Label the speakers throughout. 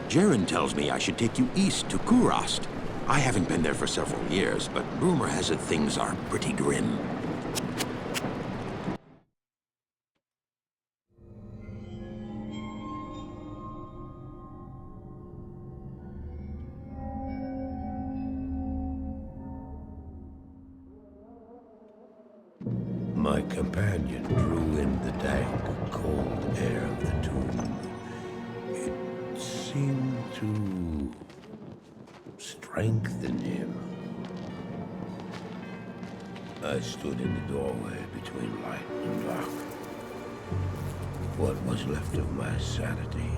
Speaker 1: Jaren tells me I should take you east to Kurast. I haven't been there for several years, but rumor has it things are pretty grim.
Speaker 2: My companion drew in the dank, cold air of the tomb. It seemed to strengthen him. I stood in the doorway between light and dark. What was left of my sanity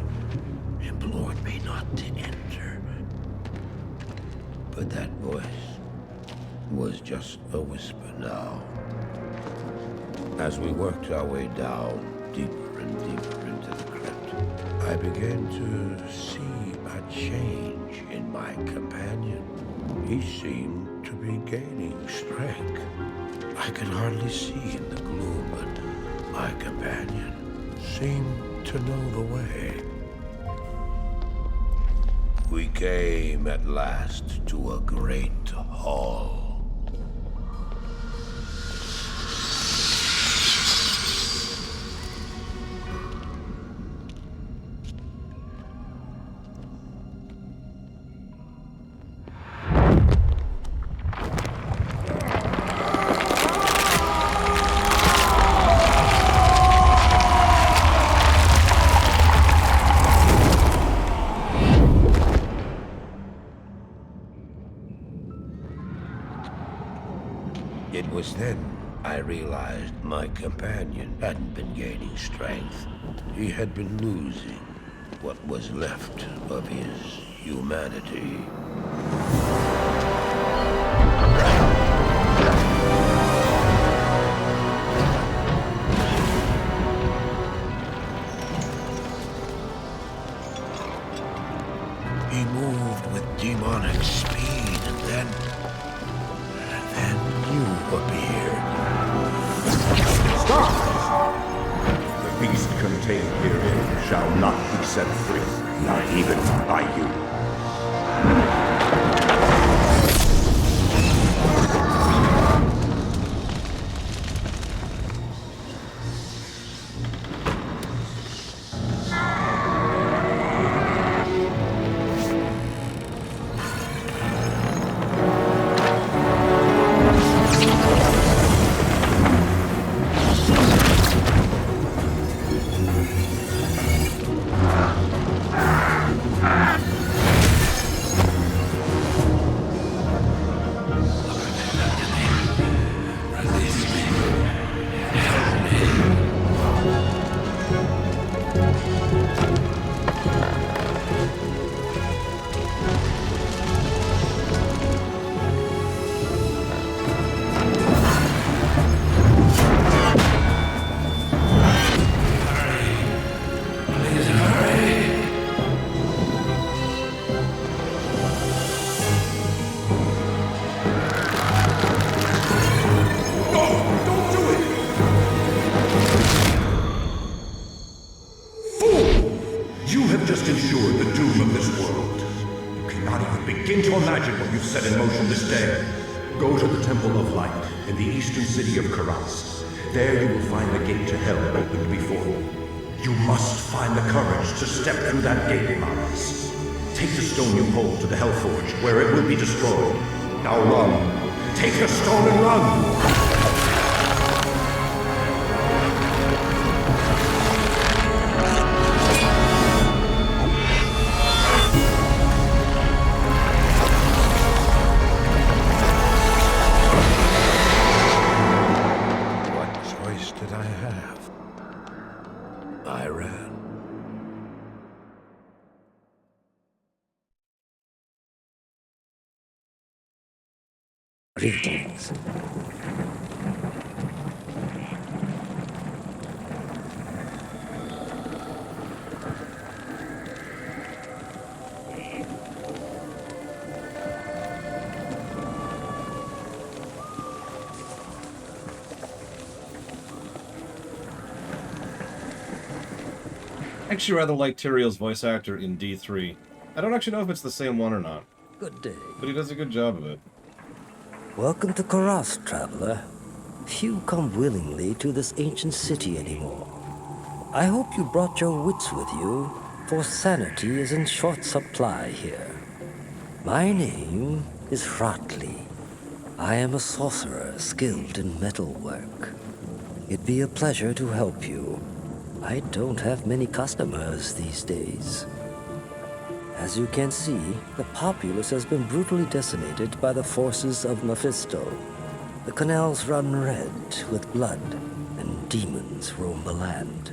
Speaker 2: implored me not to enter. But that voice was just a whisper now. As we worked our way down, deeper and deeper into the crypt, I began to see a change in my companion. He seemed to be gaining strength. I could hardly see in the gloom, but my companion seemed to know the way. We came at last to a great hall. It was then I realized my companion hadn't been gaining strength. He had been losing what was left of his humanity. He moved with demonic speed, and then you appeared.
Speaker 3: Stop! The beast contained herein shall not be set free, not even by you. Set in motion this day. Go to the Temple of Light in the eastern city of Kurast. There you will find the gate to hell opened before you. You must find the courage to step through that gate, Miles. Take the stone you hold to the Hellforge, where it will be destroyed. Now run. Take the stone and run!
Speaker 2: Greetings.
Speaker 4: I actually rather like Tyrael's voice actor in D3. I don't actually know if it's the same one or not,
Speaker 5: Good day.
Speaker 4: but he does a good job of it.
Speaker 5: Welcome to Kurast, traveler. Few come willingly to this ancient city anymore. I hope you brought your wits with you, for sanity is in short supply here. My name is Ratley. I am a sorcerer skilled in metalwork. It'd be a pleasure to help you. I don't have many customers these days. As you can see, the populace has been brutally decimated by the forces of Mephisto. The canals run red with blood, and demons roam the land.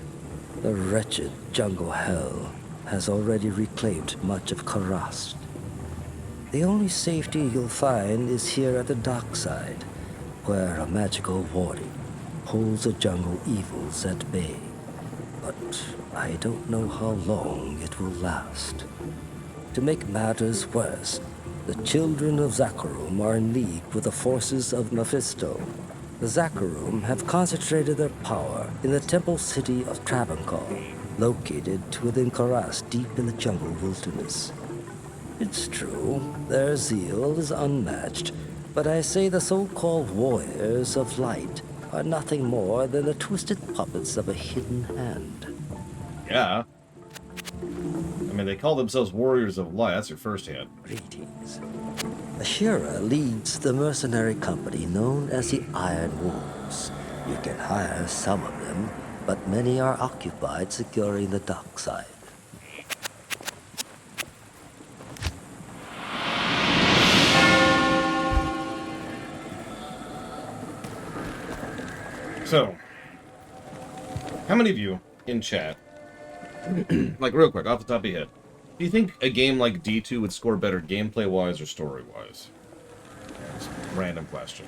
Speaker 5: The wretched jungle hell has already reclaimed much of Kurast. The only safety you'll find is here at the dockside, where a magical warding holds the jungle evils at bay. But I don't know how long it will last. To make matters worse, the children of Zakharum are in league with the forces of Mephisto. The Zakharum have concentrated their power in the temple city of Travancore, located within Kurast deep in the jungle wilderness. It's true, their zeal is unmatched, but I say the so-called warriors of light are nothing more than the twisted puppets of a hidden hand.
Speaker 4: Yeah. I mean, they call themselves Warriors of Light. That's your first hint.
Speaker 5: Greetings. Ashira leads the mercenary company known as the Iron Wolves. You can hire some of them, but many are occupied securing the dockside.
Speaker 4: So, how many of you in chat, like real quick, off the top of your head, do you think a game like D2 would score better gameplay-wise or story-wise? Just a random question.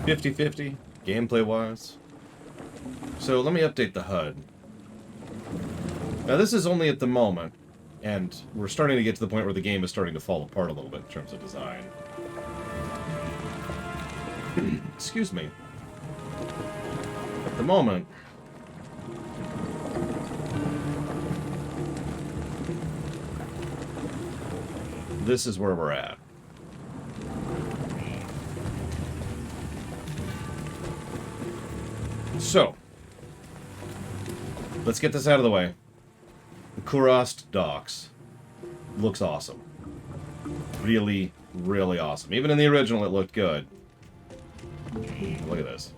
Speaker 4: (50-50) gameplay-wise. So let me update the HUD. Now this is only at the moment, and we're starting to get to the point where the game is starting to fall apart a little bit in terms of design. Excuse me. At the moment, this is where we're at. So, let's get this out of the way. The Kurast docks looks awesome. Really, really awesome. Even in the original, it looked good. Look at this.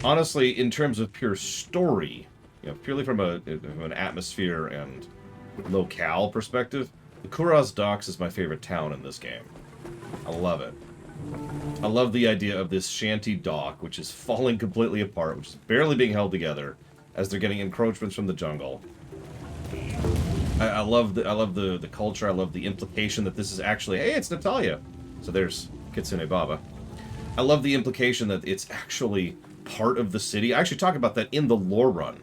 Speaker 4: Honestly, in terms of pure story, you know, purely from an atmosphere and locale perspective, the Kurast docks is my favorite town in this game. I love it. I love the idea of this shanty dock, which is falling completely apart, which is barely being held together as they're getting encroachments from the jungle. I love the culture. I love the implication that this is actually, hey, it's Natalia. So there's Kitsune Baba. I love the implication that it's actually part of the city. I actually talk about that in the lore run.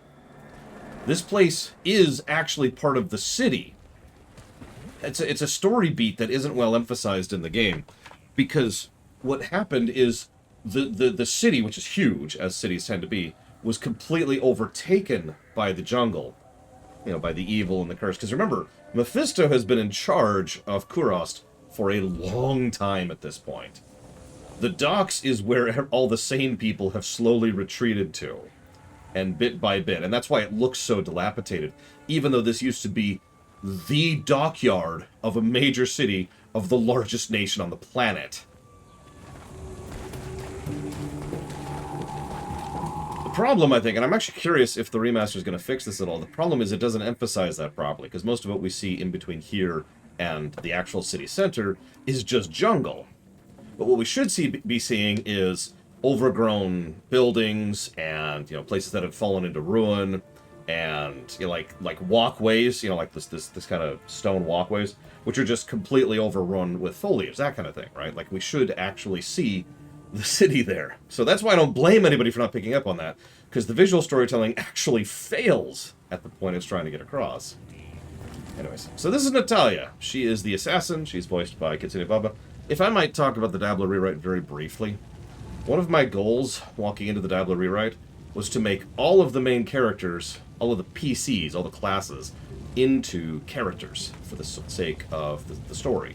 Speaker 4: This place is actually part of the city. It's a story beat that isn't well emphasized in the game. Because what happened is the city, which is huge, as cities tend to be, was completely overtaken by the jungle. You know, by the evil and the curse. Because remember, Mephisto has been in charge of Kurast for a long time at this point. The docks is where all the sane people have slowly retreated to. And bit by bit. And that's why it looks so dilapidated. Even though this used to be the dockyard of a major city of the largest nation on the planet. The problem, I think, and I'm actually curious if the remaster is going to fix this at all, the problem is it doesn't emphasize that properly, because most of what we see in between here and the actual city center is just jungle. But what we should be seeing is overgrown buildings and, you know, places that have fallen into ruin, and, you know, like walkways, you know, like this kind of stone walkways, which are just completely overrun with foliage, that kind of thing, right? Like, we should actually see the city there. So that's why I don't blame anybody for not picking up on that, because the visual storytelling actually fails at the point it's trying to get across. Anyways, so this is Natalia. She is the assassin. She's voiced by Kitsune Baba. If I might talk about the Diablo rewrite very briefly, one of my goals walking into the Diablo rewrite was to make all of the main characters, all of the PCs, all the classes, into characters for the sake of the story.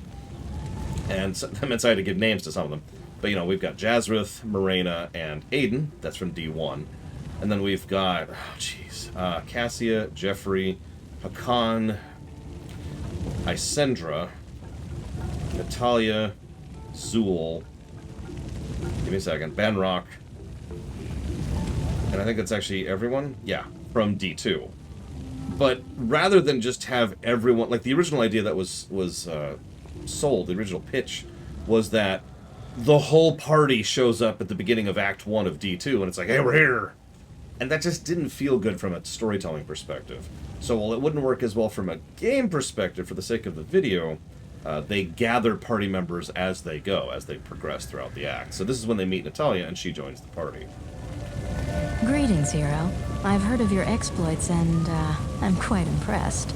Speaker 4: And so, that meant I had to give names to some of them. But, you know, we've got Jazrith, Morena, and Aiden. That's from D1. And then we've got, Cassia, Jeffrey, Hakan, Isendra, Natalia, Zool, give me a second, Banrock, and I think that's actually everyone? Yeah, from D2. But rather than just have everyone, like the original idea that was sold, the original pitch, was that the whole party shows up at the beginning of Act 1 of D2, and it's like, hey, we're here! And that just didn't feel good from a storytelling perspective. So while it wouldn't work as well from a game perspective for the sake of the video, they gather party members as they go, as they progress throughout the act. So this is when they meet Natalia, and she joins the party.
Speaker 6: Greetings, hero. I've heard of your exploits, and I'm quite impressed.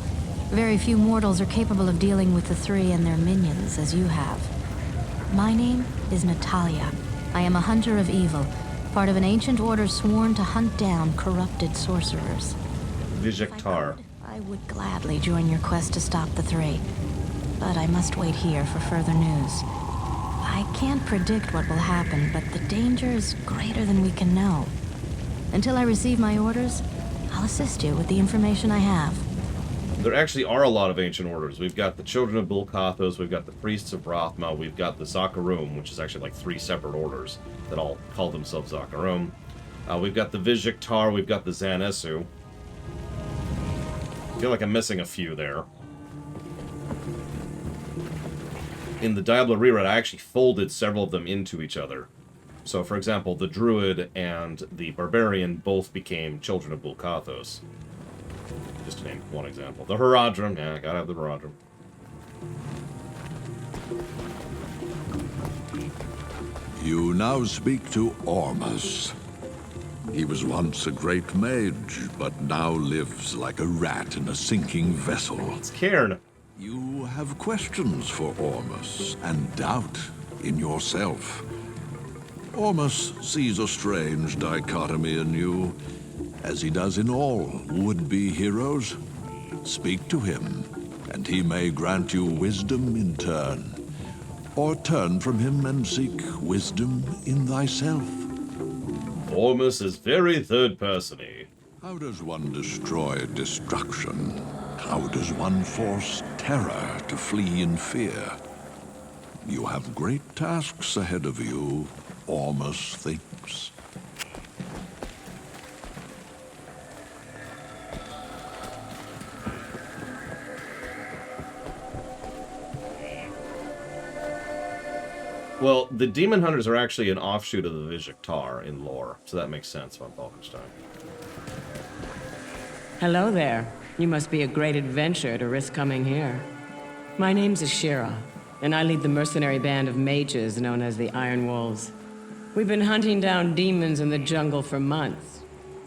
Speaker 6: Very few mortals are capable of dealing with the three and their minions as you have. My name is Natalia. I am a hunter of evil, part of an ancient order sworn to hunt down corrupted sorcerers.
Speaker 4: Vijektar.
Speaker 6: I would gladly join your quest to stop the three, but I must wait here for further news. I can't predict what will happen, but the danger is greater than we can know. Until I receive my orders, I'll assist you with the information I have.
Speaker 4: There actually are a lot of ancient orders. We've got the Children of Bulkathos, we've got the Priests of Rathma, we've got the Zakarum, which is actually like 3 separate orders that all call themselves Zakarum. We've got the Vijektar, we've got the Zanesu. I feel like I'm missing a few there. In the Diablo rewrite, I actually folded several of them into each other. So, for example, the Druid and the Barbarian both became Children of Bulkathos. Just to name one example. The Haradrim, yeah, I gotta have the Haradrim.
Speaker 7: You now speak to Ormus. He was once a great mage, but now lives like a rat in a sinking vessel.
Speaker 4: It's Cairn.
Speaker 7: You have questions for Ormus, and doubt in yourself. Ormus sees a strange dichotomy in you, as he does in all would-be heroes. Speak to him, and he may grant you wisdom in turn, or turn from him and seek wisdom in thyself.
Speaker 4: Ormus is very third-person-y.
Speaker 7: How does one destroy destruction? How does one force terror to flee in fear? You have great tasks ahead of you, Ormus thinks.
Speaker 4: Well, the Demon Hunters are actually an offshoot of the Vijektar in lore, so that makes sense about Balkenstein.
Speaker 8: Hello there. You must be a great adventurer to risk coming here. My name's Ashira, and I lead the mercenary band of mages known as the Iron Wolves. We've been hunting down demons in the jungle for months,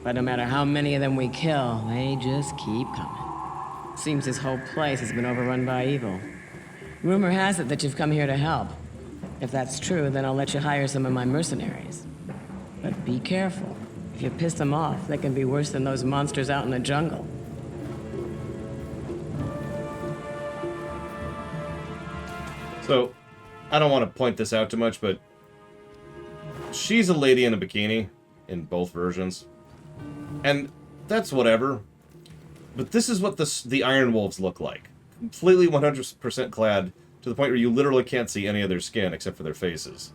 Speaker 8: but no matter how many of them we kill, they just keep coming. Seems this whole place has been overrun by evil. Rumor has it that you've come here to help. If that's true, then I'll let you hire some of my mercenaries. But be careful. If you piss them off, they can be worse than those monsters out in the jungle.
Speaker 4: So, I don't want to point this out too much, but she's a lady in a bikini in both versions. And that's whatever. But this is what the Iron Wolves look like. Completely 100% clad, to the point where you literally can't see any of their skin except for their faces.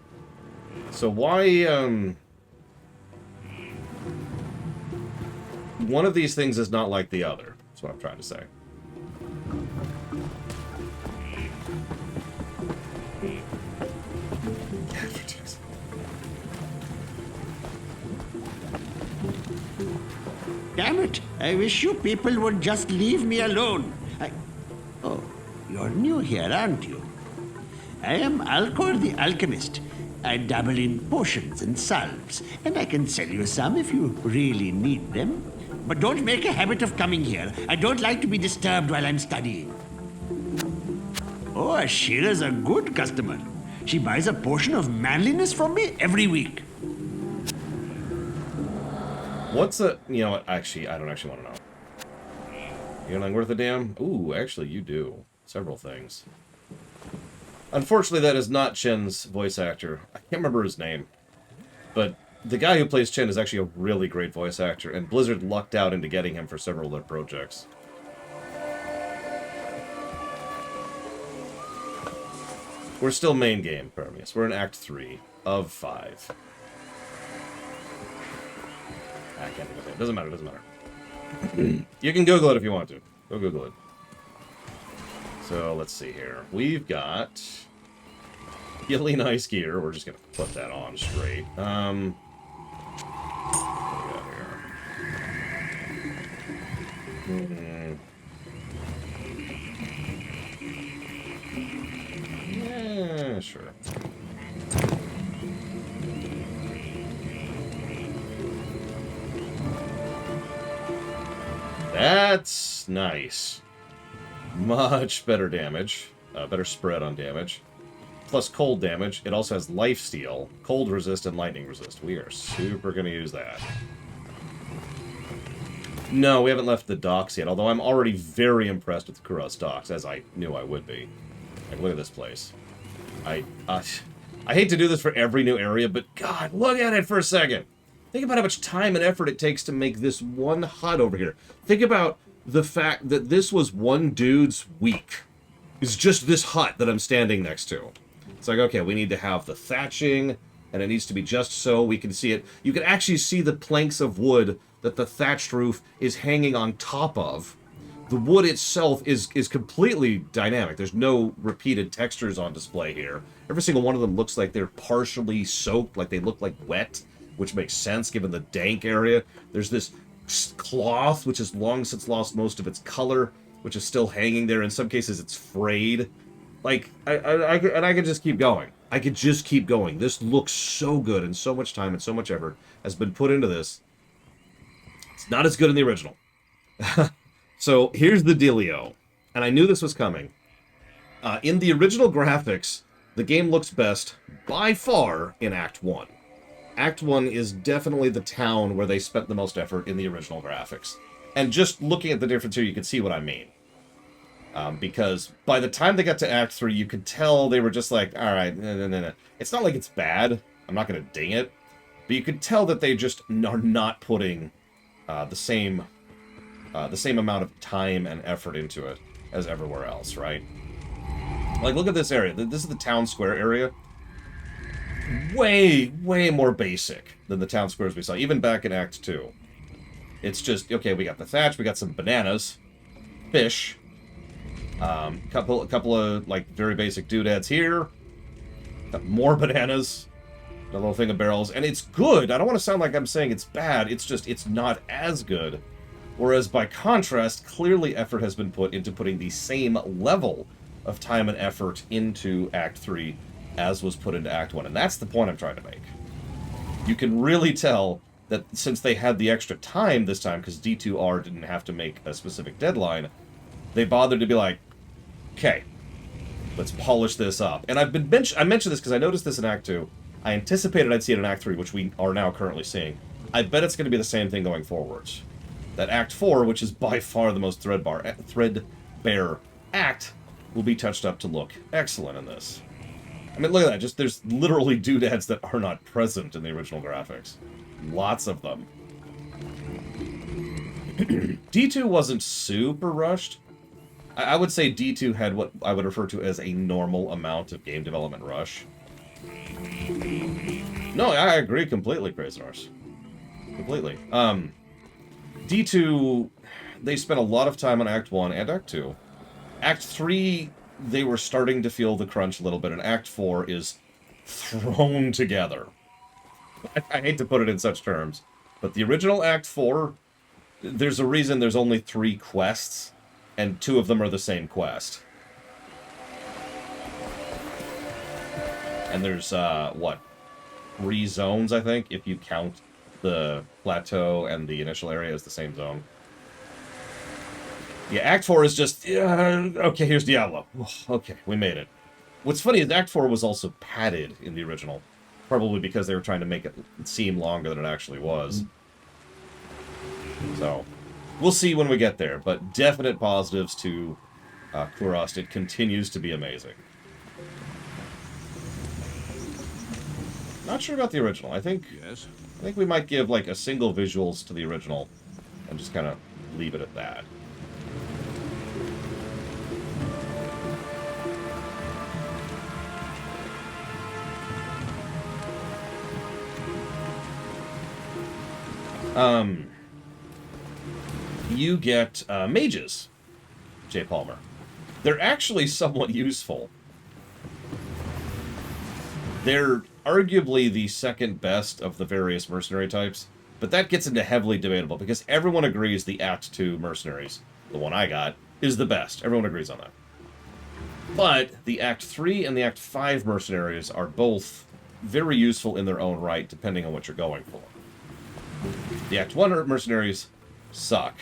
Speaker 4: So why, one of these things is not like the other. That's what I'm trying to say.
Speaker 9: Damn it! I wish you people would just leave me alone. Oh, you're new here, aren't you? I am Alcor the Alchemist. I dabble in potions and salves, and I can sell you some if you really need them. But don't make a habit of coming here. I don't like to be disturbed while I'm studying. Oh, Ashira's a good customer. She buys a potion of manliness from me every week.
Speaker 4: What's a... You know what? Actually, I don't actually want to know. You're not worth a damn? Ooh, actually, you do. Several things. Unfortunately, that is not Chen's voice actor. I can't remember his name. But the guy who plays Chen is actually a really great voice actor, and Blizzard lucked out into getting him for several of their projects. We're still main game, Permeus. We're in Act 3 of 5. I can't think of it. Doesn't matter, doesn't matter. You can Google it if you want to. Go Google it. So, let's see here. We've got really nice gear. We're just going to put that on straight. What do we got here? Yeah, sure. That's nice. Much better damage. Better spread on damage. Plus cold damage. It also has lifesteal, cold resist, and lightning resist. We are super going to use that. No, we haven't left the docks yet, although I'm already very impressed with the Kurast docks, as I knew I would be. Like, look at this place. I hate to do this for every new area, but God, look at it for a second. Think about how much time and effort it takes to make this one hut over here. Think about the fact that this was one dude's week. It's just this hut that I'm standing next to. It's like, okay, we need to have the thatching, and it needs to be just so we can see it. You can actually see the planks of wood that the thatched roof is hanging on top of. The wood itself is completely dynamic. There's no repeated textures on display here. Every single one of them looks like they're partially soaked, like they look like wet, which makes sense given the dank area. There's this cloth, which has long since lost most of its color, which is still hanging there. In some cases, it's frayed. Like, I could just keep going. I could just keep going. This looks so good, and so much time and so much effort has been put into this. It's not as good in the original. So, here's the dealio. And I knew this was coming. In the original graphics, the game looks best, by far, in Act 1. Act 1 is definitely the town where they spent the most effort in the original graphics. And just looking at the difference here, you can see what I mean. Because by the time they got to Act 3, you could tell they were just like, alright, no. It's not like it's bad. I'm not going to ding it. But you could tell that they just are not putting the same amount of time and effort into it as everywhere else, right? Like, look at this area. This is the town square area. Way more basic than the town squares we saw, even back in Act 2. It's just, okay, we got the thatch, we got some bananas, fish, couple of, like, very basic doodads here, got more bananas, a little thing of barrels, and it's good. I don't want to sound like I'm saying it's bad, it's just, it's not as good. Whereas, by contrast, clearly effort has been put into putting the same level of time and effort into Act 3 as was put into Act 1. And that's the point I'm trying to make. You can really tell that since they had the extra time this time, because D2R didn't have to make a specific deadline, they bothered to be like, okay, let's polish this up. And I mentioned this because I noticed this in Act 2. I anticipated I'd see it in Act 3, which we are now currently seeing. I bet it's going to be the same thing going forwards. That Act 4, which is by far the most threadbare act, will be touched up to look excellent in this. I mean, look at that. Just, there's literally doodads that are not present in the original graphics. Lots of them. D2 wasn't super rushed. I would say D2 had what I would refer to as a normal amount of game development rush. No, I agree completely, Crazy Norse. Completely. D2, they spent a lot of time on Act 1 and Act 2. Act 3, they were starting to feel the crunch a little bit, and Act 4 is thrown together. I hate to put it in such terms, but the original Act 4, there's a reason there's only 3 quests, and 2 of them are the same quest. And there's, 3 zones, I think, if you count the plateau and the initial area as the same zone. Yeah, Act 4 is just, okay, here's Diablo. Okay, we made it. What's funny is Act 4 was also padded in the original. Probably because they were trying to make it seem longer than it actually was. So, we'll see when we get there, but definite positives to Kurast. It continues to be amazing. Not sure about the original. I think we might give like a single visuals to the original and just kind of leave it at that. You get mages, J. Palmer. They're actually somewhat useful. They're arguably the second best of the various mercenary types, but that gets into heavily debatable because everyone agrees the Act 2 mercenaries, the one I got, is the best. Everyone agrees on that. But the Act 3 and the Act 5 mercenaries are both very useful in their own right, depending on what you're going for. The Act 1 mercenaries suck.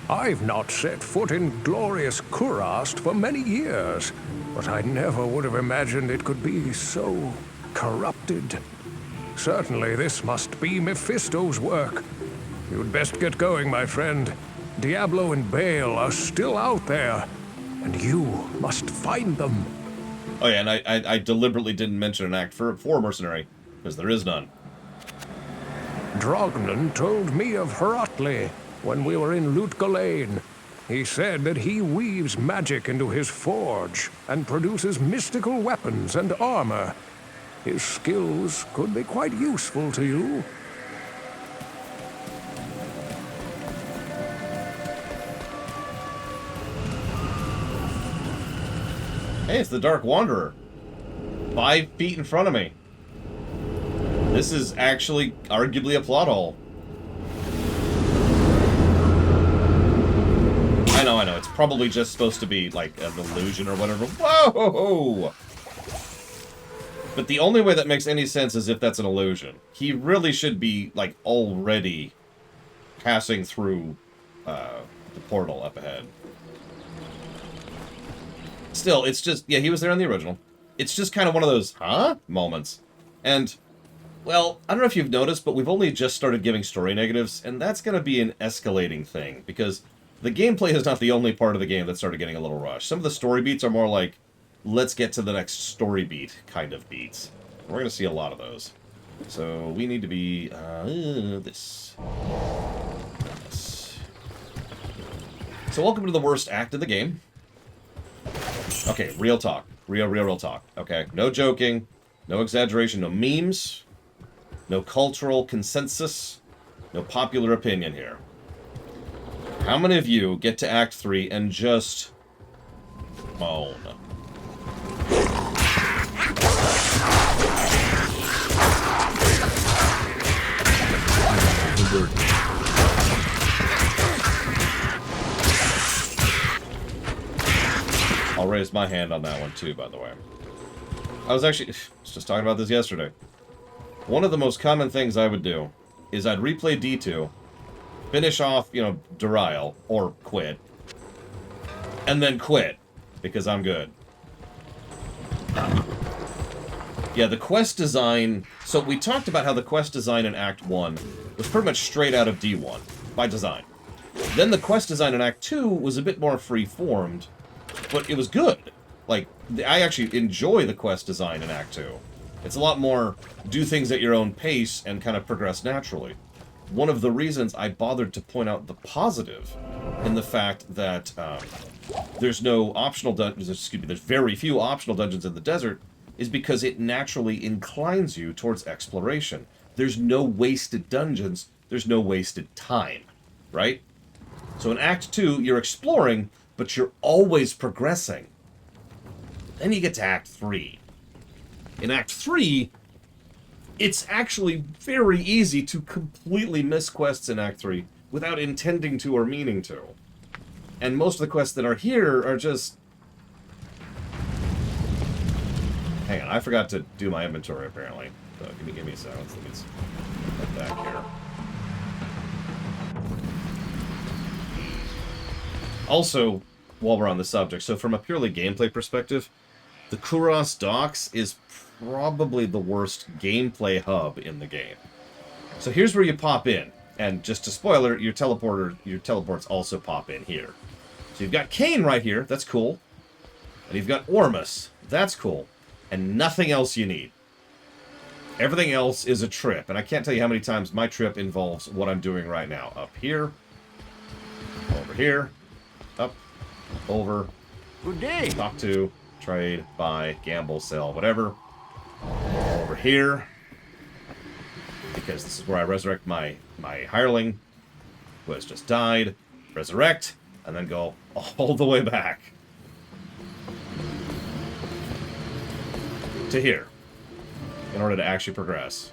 Speaker 10: I've not set foot in glorious Kurast for many years, but I never would have imagined it could be so corrupted. Certainly this must be Mephisto's work. You'd best get going, my friend. Diablo and Baal are still out there, and you must find them.
Speaker 4: Oh yeah, and I deliberately didn't mention an Act 4 mercenary, because there is none.
Speaker 10: Drognan told me of Heratli when we were in Lutgolain. He said that he weaves magic into his forge and produces mystical weapons and armor. His skills could be quite useful to you.
Speaker 4: Hey, it's the Dark Wanderer. 5 feet in front of me. This is actually arguably a plot hole. I know. It's probably just supposed to be like an illusion or whatever. Whoa! But the only way that makes any sense is if that's an illusion. He really should be, like, already passing through the portal up ahead. Still, it's just, yeah, he was there in the original. It's just kind of one of those, huh? Moments. And, well, I don't know if you've noticed, but we've only just started giving story negatives, and that's going to be an escalating thing, because the gameplay is not the only part of the game that started getting a little rushed. Some of the story beats are more like, let's get to the next story beat kind of beats. We're going to see a lot of those. So we need to be this. So welcome to the worst act of the game. Okay, real talk. Real talk. Okay, no joking, no exaggeration, no memes, no cultural consensus, no popular opinion here. How many of you get to Act 3 and just moan? I'll raise my hand on that one too, by the way. I was just talking about this yesterday. One of the most common things I would do is I'd replay D2, finish off, Durial, or quit, and then quit, because I'm good. Yeah, the quest design... So we talked about how the quest design in Act 1 was pretty much straight out of D1, by design. Then the quest design in Act 2 was a bit more free-formed, but it was good. Like, I actually enjoy the quest design in Act 2. It's a lot more do things at your own pace and kind of progress naturally. One of the reasons I bothered to point out the positive in the fact that there's no optional dungeons, there's very few optional dungeons in the desert, is because it naturally inclines you towards exploration. There's no wasted dungeons, there's no wasted time, right? So in Act 2, you're exploring, but you're always progressing. Then you get to Act 3. In Act 3, it's actually very easy to completely miss quests in Act 3 without intending to or meaning to. And most of the quests that are here are just... hang on, I forgot to do my inventory apparently. So give me a second. Let me get back here. Also, while we're on the subject, so from a purely gameplay perspective, the Kurast docks is probably the worst gameplay hub in the game. So here's where you pop in, and just to spoiler, your teleports also pop in here. So you've got Kane right here, that's cool. And you've got Ormus, that's cool. And nothing else you need. Everything else is a trip, and I can't tell you how many times my trip involves what I'm doing right now. Up here, over here, up, over,
Speaker 9: Good day.
Speaker 4: talk to, trade, buy, gamble, sell, whatever. Over here, because this is where I resurrect my hireling, who has just died, resurrect, and then go all the way back to here in order to actually progress.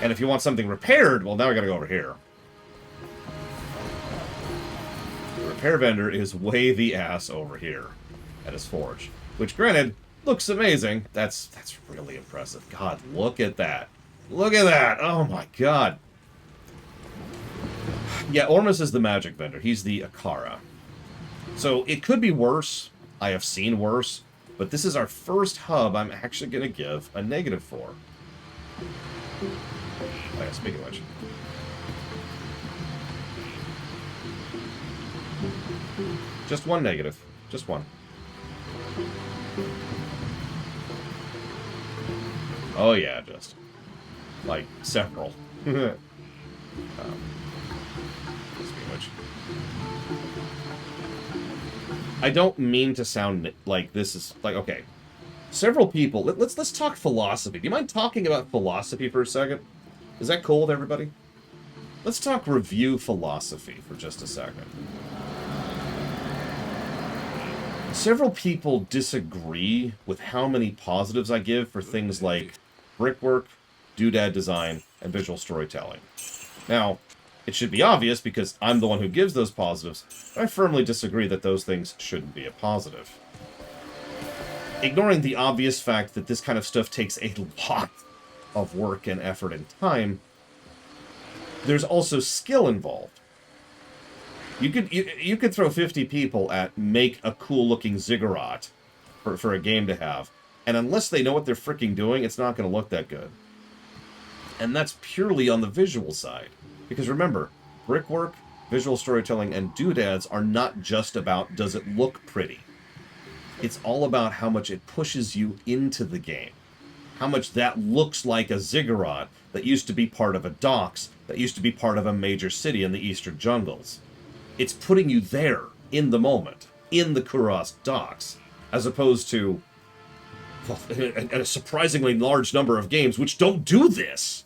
Speaker 4: And if you want something repaired, well, now I gotta go over here. The repair vendor is way the ass over here at his forge, which, granted, looks amazing. That's really impressive. God, look at that. Look at that. Oh my god. Yeah, Ormus is the magic vendor. He's the Akara. So it could be worse. I have seen worse. But this is our first hub I'm actually going to give a negative for. Oh yeah, speaking of which. Just one negative. Just one. Oh yeah, just. Like, several. Speaking of which. I don't mean to sound like this is like, okay, several people, let's talk philosophy. Do you mind talking about philosophy for a second? Is that cool with everybody? Let's talk review philosophy for just a second. Several people disagree with how many positives I give for things like brickwork, doodad design, and visual storytelling. Now, it should be obvious because I'm the one who gives those positives, but I firmly disagree that those things shouldn't be a positive. Ignoring the obvious fact that this kind of stuff takes a lot of work and effort and time, there's also skill involved. You could throw 50 people at make a cool-looking ziggurat for a game to have, and unless they know what they're freaking doing, it's not going to look that good. And that's purely on the visual side. Because remember, brickwork, visual storytelling, and doodads are not just about does it look pretty. It's all about how much it pushes you into the game. How much that looks like a ziggurat that used to be part of a docks, that used to be part of a major city in the eastern jungles. It's putting you there, in the moment, in the Kurast docks, as opposed to a surprisingly large number of games which don't do this.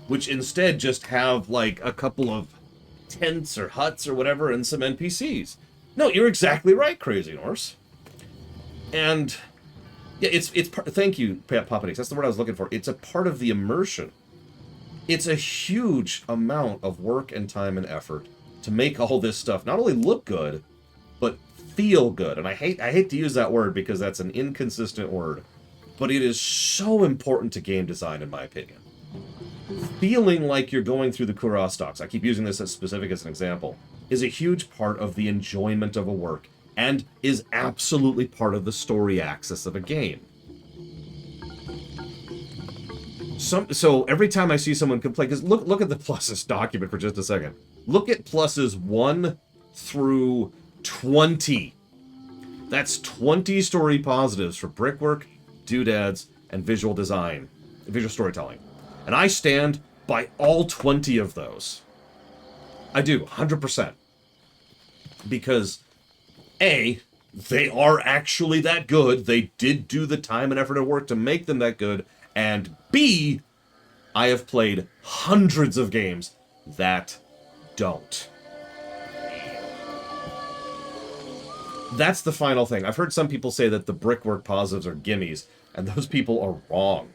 Speaker 4: Which instead just have, like, a couple of tents or huts or whatever and some NPCs. No, you're exactly right, Crazy Norse. And, yeah, thank you, Papanix, that's the word I was looking for. It's a part of the immersion. It's a huge amount of work and time and effort to make all this stuff not only look good, but feel good. And I hate to use that word because that's an inconsistent word, but it is so important to game design, in my opinion. Feeling like you're going through the Kurast docks, I keep using this as specific as an example, is a huge part of the enjoyment of a work, and is absolutely part of the story axis of a game. So every time I see someone complain, because look at the pluses document for just a second. Look at pluses 1 through 20. That's 20 story positives for brickwork, doodads, and visual design, visual storytelling. And I stand by all 20 of those. I do, 100%. Because, A, they are actually that good. They did do the time and effort and work to make them that good. And B, I have played hundreds of games that don't. That's the final thing. I've heard some people say that the brickwork positives are gimmies, and those people are wrong.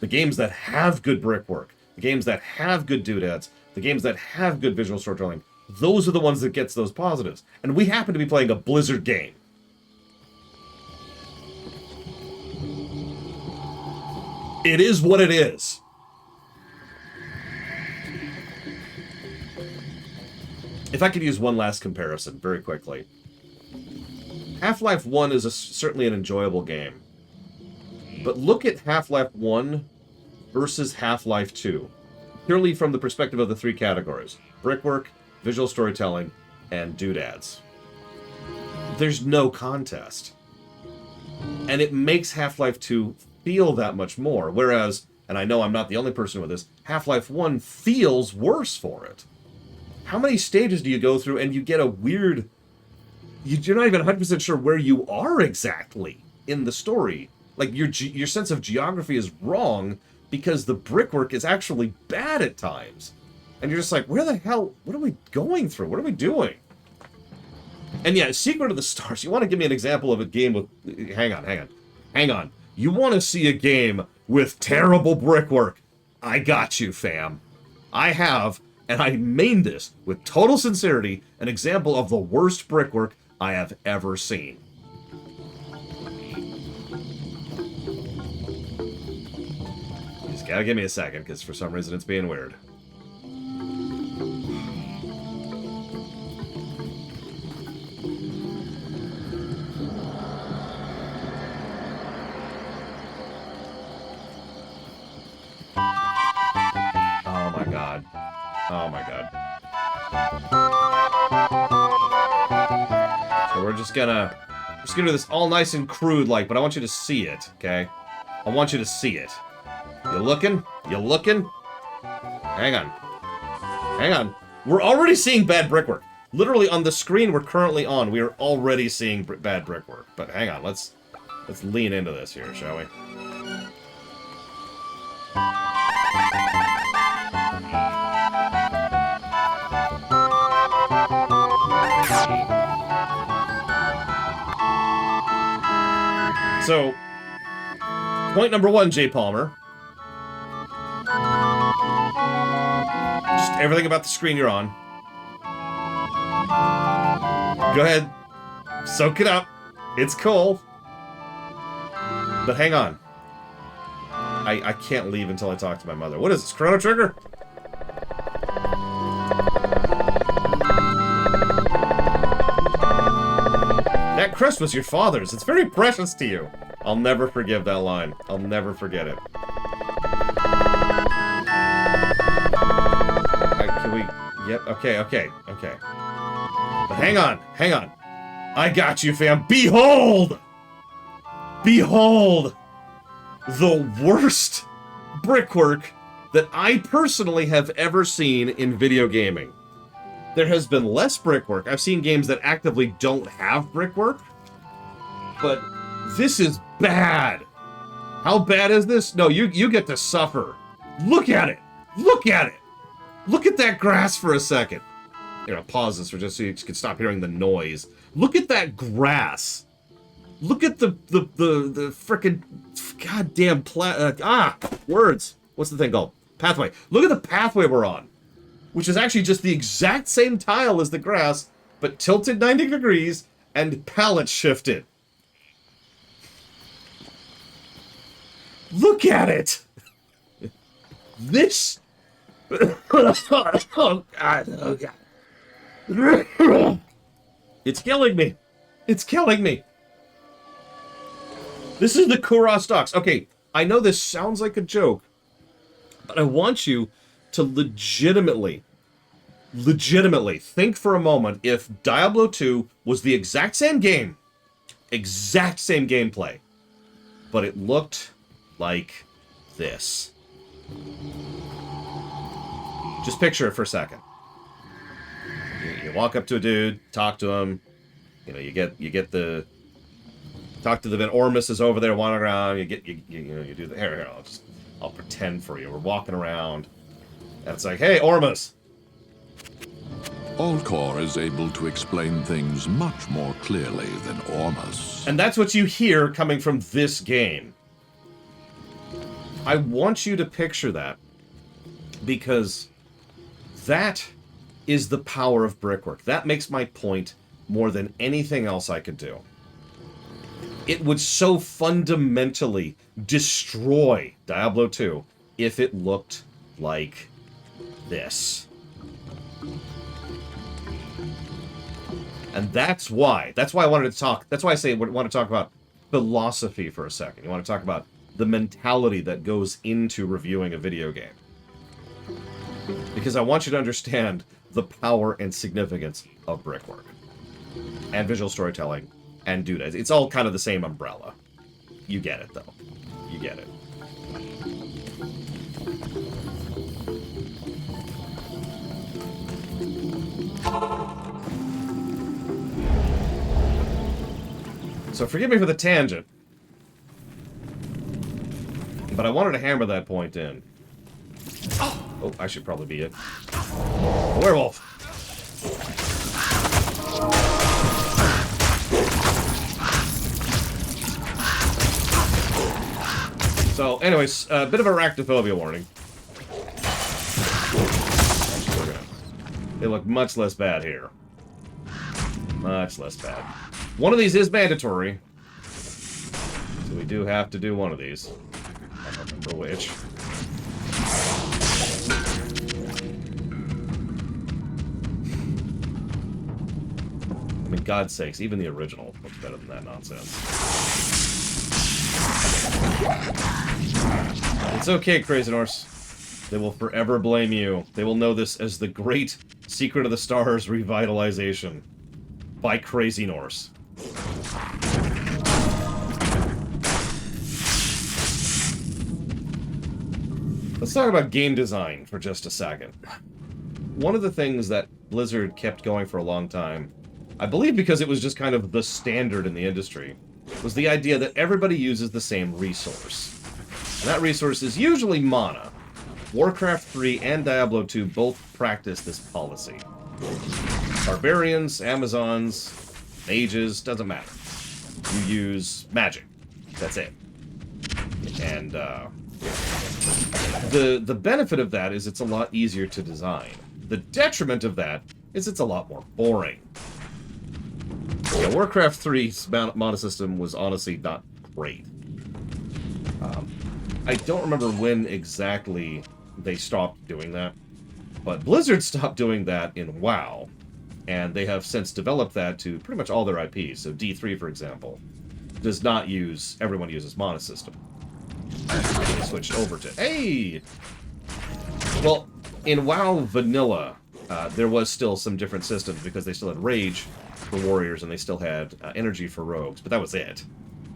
Speaker 4: The games that have good brickwork, the games that have good doodads, the games that have good visual storytelling, those are the ones that gets those positives. And we happen to be playing a Blizzard game. It is what it is. If I could use one last comparison very quickly. Half-Life 1 is certainly an enjoyable game. But look at Half-Life 1 versus Half-Life 2. Purely from the perspective of the three categories. Brickwork, visual storytelling, and doodads. There's no contest. And it makes Half-Life 2 feel that much more. Whereas, and I know I'm not the only person with this, Half-Life 1 feels worse for it. How many stages do you go through and you get a weird... You're not even 100% sure where you are exactly in the story. Like, your sense of geography is wrong because the brickwork is actually bad at times. And you're just like, where the hell... What are we going through? What are we doing? And yeah, Secret of the Stars. You want to give me an example of a game with... Hang on. You want to see a game with terrible brickwork? I got you, fam. I have... And I mean this with total sincerity, an example of the worst brickwork I have ever seen. You just gotta give me a second, because for some reason it's being weird. Oh my god. Oh my god. So we're just gonna do this all nice and crude like, but I want you to see it, okay? I want you to see it. You looking? You looking? Hang on. Hang on. We're already seeing bad brickwork. Literally on the screen we're currently on, we are already seeing bad brickwork. But hang on, let's lean into this here, shall we? So, point number one, J. Palmer. Just everything about the screen you're on. Go ahead. Soak it up. It's cool. But hang on. I can't leave until I talk to my mother. What is this, Chrono Trigger? That crest was your father's. It's very precious to you. I'll never forgive that line. I'll never forget it. Can we... Yep, okay. But hang on. I got you, fam. Behold! Behold! The worst brickwork that I personally have ever seen in video gaming. There has been less brickwork. I've seen games that actively don't have brickwork. But this is bad. How bad is this? No, you get to suffer. Look at it. Look at it. Look at that grass for a second. You know, pause this for just so you can stop hearing the noise. Look at that grass. Look at the frickin' goddamn words. What's the thing called? Pathway. Look at the pathway we're on. Which is actually just the exact same tile as the grass, but tilted 90 degrees and palette shifted. Look at it! This... oh, God. It's killing me. It's killing me. This is the Kurast docks. Okay, I know this sounds like a joke, but I want you to legitimately think for a moment if Diablo 2 was the exact same game, exact same gameplay, but it looked like this. Just picture it for a second. You walk up to a dude, talk to him, you know, you get the talk to the event. Ormus is over there wandering around. You do the here. I'll pretend for you. We're walking around. And it's like, hey, Ormus.
Speaker 7: Alcor is able to explain things much more clearly than Ormus.
Speaker 4: And that's what you hear coming from this game. I want you to picture that. Because that is the power of brickwork. That makes my point more than anything else I could do. It would so fundamentally destroy Diablo 2 if it looked like this. And that's why I wanted to talk, that's why I say I want to talk about philosophy for a second. You want to talk about the mentality that goes into reviewing a video game. Because I want you to understand the power and significance of brickwork. And visual storytelling. And dude, it's all kind of the same umbrella. You get it, though. You get it. So forgive me for the tangent. But I wanted to hammer that point in. Oh, I should probably be it. A werewolf! So, anyways, a bit of arachnophobia warning. They look much less bad here. Much less bad. One of these is mandatory. So we do have to do one of these. I don't remember which. I mean, God's sakes, even the original looks better than that nonsense. It's okay, Crazy Norse. They will forever blame you. They will know this as the great Secret of the Stars revitalization by Crazy Norse. Let's talk about game design for just a second. One of the things that Blizzard kept going for a long time, I believe because it was just kind of the standard in the industry, was the idea that everybody uses the same resource. And that resource is usually mana. Warcraft 3 and Diablo 2 both practice this policy. Barbarians, Amazons, mages, doesn't matter. You use magic. That's it. And the benefit of that is it's a lot easier to design. The detriment of that is it's a lot more boring. Yeah, Warcraft 3's mana system was honestly not great. I don't remember when exactly they stopped doing that, but Blizzard stopped doing that in WoW, and they have since developed that to pretty much all their IPs. So D3, for example, does not use, everyone uses mana system. They switched over to, hey! Well, in WoW Vanilla, there was still some different systems because they still had Rage for warriors and they still had energy for rogues, but that was it.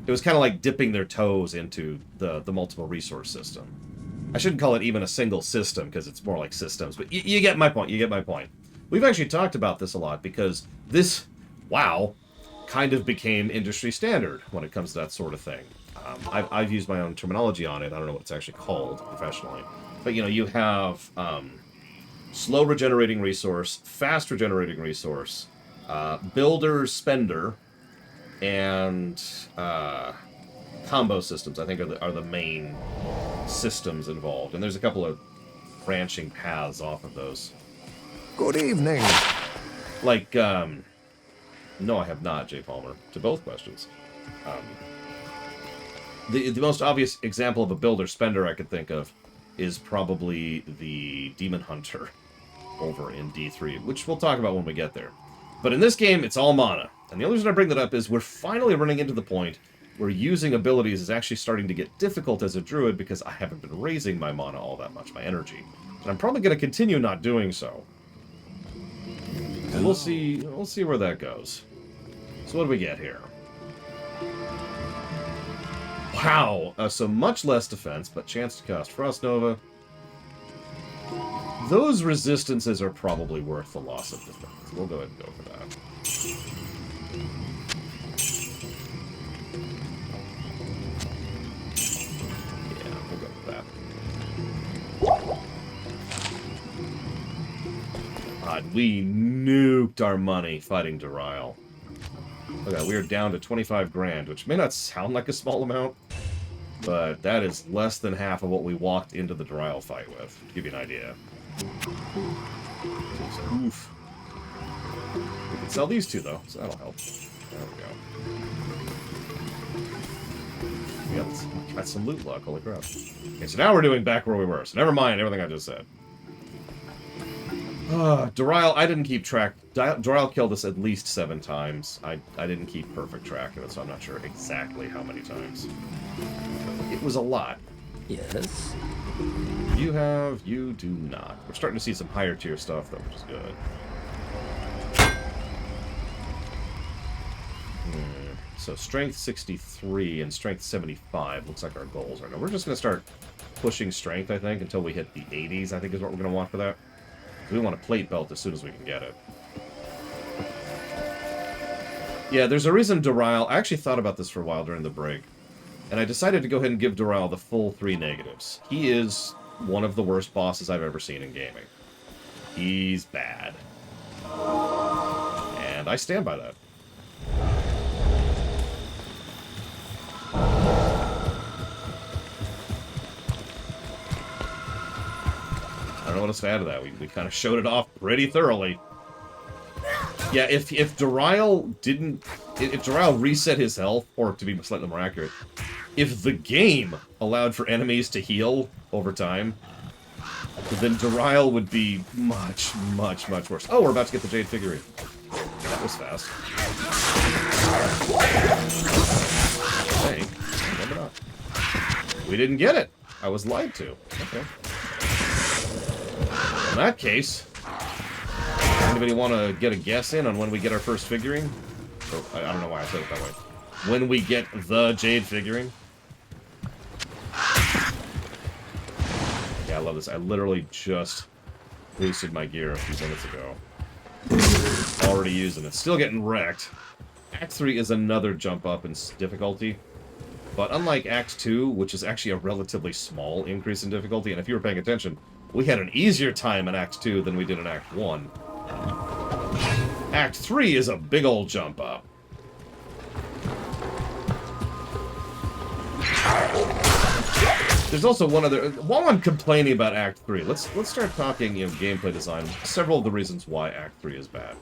Speaker 4: It was kind of like dipping their toes into the multiple resource system. I shouldn't call it even a single system because it's more like systems, but you get my point, you get my point. We've actually talked about this a lot because this WoW kind of became industry standard when it comes to that sort of thing. I've used my own terminology on it. I don't know what it's actually called professionally. But, you know, you have slow regenerating resource, fast regenerating resource, builder, spender, and combo systems, I think, are the main systems involved. And there's a couple of branching paths off of those.
Speaker 10: Good evening.
Speaker 4: Like, no, I have not, Jay Palmer, to both questions. The most obvious example of a builder spender I could think of is probably the Demon Hunter over in D3, which we'll talk about when we get there. But in this game, it's all mana. And the only reason I bring that up is we're finally running into the point where using abilities is actually starting to get difficult as a druid because I haven't been raising my mana all that much, my energy. And I'm probably going to continue not doing so. And we'll see where that goes. So what do we get here? Wow, so much less defense, but chance to cast Frost Nova. Those resistances are probably worth the loss of defense. We'll go ahead and go for that. Yeah, we'll go for that. God, we nuked our money fighting Darial. Look at that, we are down to 25 grand, which may not sound like a small amount, but that is less than half of what we walked into the Darial fight with, to give you an idea. Oof. We can sell these two, though, so that'll help. There we go. got some loot luck. Holy crap. Okay, so now we're doing back where we were. So never mind everything I just said. Dorile, I didn't keep track. Dorile killed us at least 7 times. I didn't keep perfect track of it, so I'm not sure exactly how many times. It was a lot.
Speaker 5: Yes?
Speaker 4: You do not. We're starting to see some higher tier stuff, though, which is good. So strength 63 and strength 75 looks like our goals right now. We're just going to start pushing strength, I think, until we hit the 80s, I think is what we're going to want for that. We want a plate belt as soon as we can get it. Yeah, there's a reason Dorile... I actually thought about this for a while during the break. And I decided to go ahead and give Dorile the full 3 negatives. He is one of the worst bosses I've ever seen in gaming. He's bad. And I stand by that. I don't know what else to add to that. We kind of showed it off pretty thoroughly. Yeah, if Dorile didn't... If Dorile reset his health, or to be slightly more accurate, if the game allowed for enemies to heal over time, then Dorile would be much, much, much worse. Oh, we're about to get the Jade figurine. That was fast. Hey, maybe not. We didn't get it. I was lied to. Okay. In that case, anybody want to get a guess in on when we get our first figurine? Oh, I don't know why I said it that way. When we get the Jade figurine? Yeah, I love this. I literally just boosted my gear a few minutes ago. Already using it. Still getting wrecked. Act 3 is another jump up in difficulty. But unlike Act 2, which is actually a relatively small increase in difficulty, and if you were paying attention, we had an easier time in Act 2 than we did in Act 1. Act 3 is a big old jump up. There's also one other... While I'm complaining about Act 3, let's start talking, gameplay design. Several of the reasons why Act 3 is bad.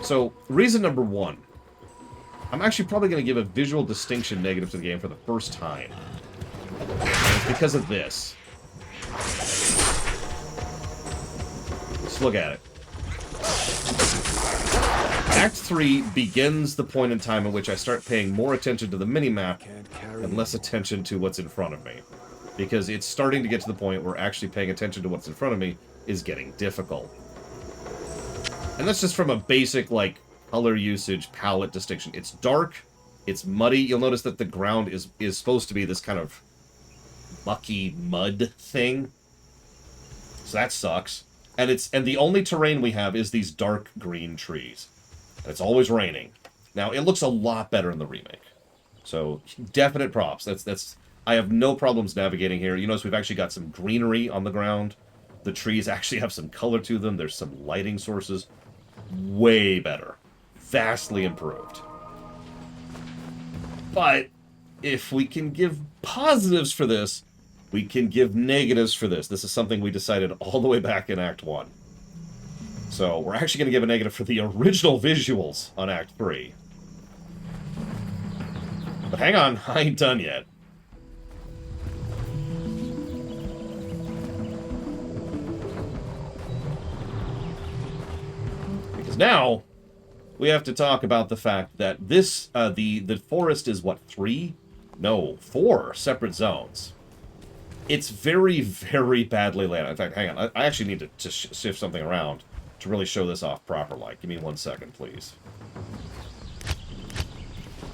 Speaker 4: So, reason number 1. I'm actually probably going to give a visual distinction negative to the game for the first time. It's because of this. Let's look at it. Act 3 begins the point in time in which I start paying more attention to the minimap and less attention to what's in front of me. Because it's starting to get to the point where actually paying attention to what's in front of me is getting difficult. And that's just from a basic, like, color usage, palette distinction. It's dark, it's muddy. You'll notice that the ground is supposed to be this kind of mucky mud thing. So that sucks. And the only terrain we have is these dark green trees. And it's always raining. Now, it looks a lot better in the remake. So, definite props. I have no problems navigating here. You notice we've actually got some greenery on the ground. The trees actually have some color to them. There's some lighting sources. Way better. Vastly improved. But, if we can give positives for this, we can give negatives for this. This is something we decided all the way back in Act 1. So, we're actually going to give a negative for the original visuals on Act 3. But hang on, I ain't done yet. Because now, we have to talk about the fact that this, the forest is, what, 3? No, 4 separate zones. It's very, very badly laid out. In fact, hang on, I actually need to shift something around to really show this off proper like. Give me 1 second, please.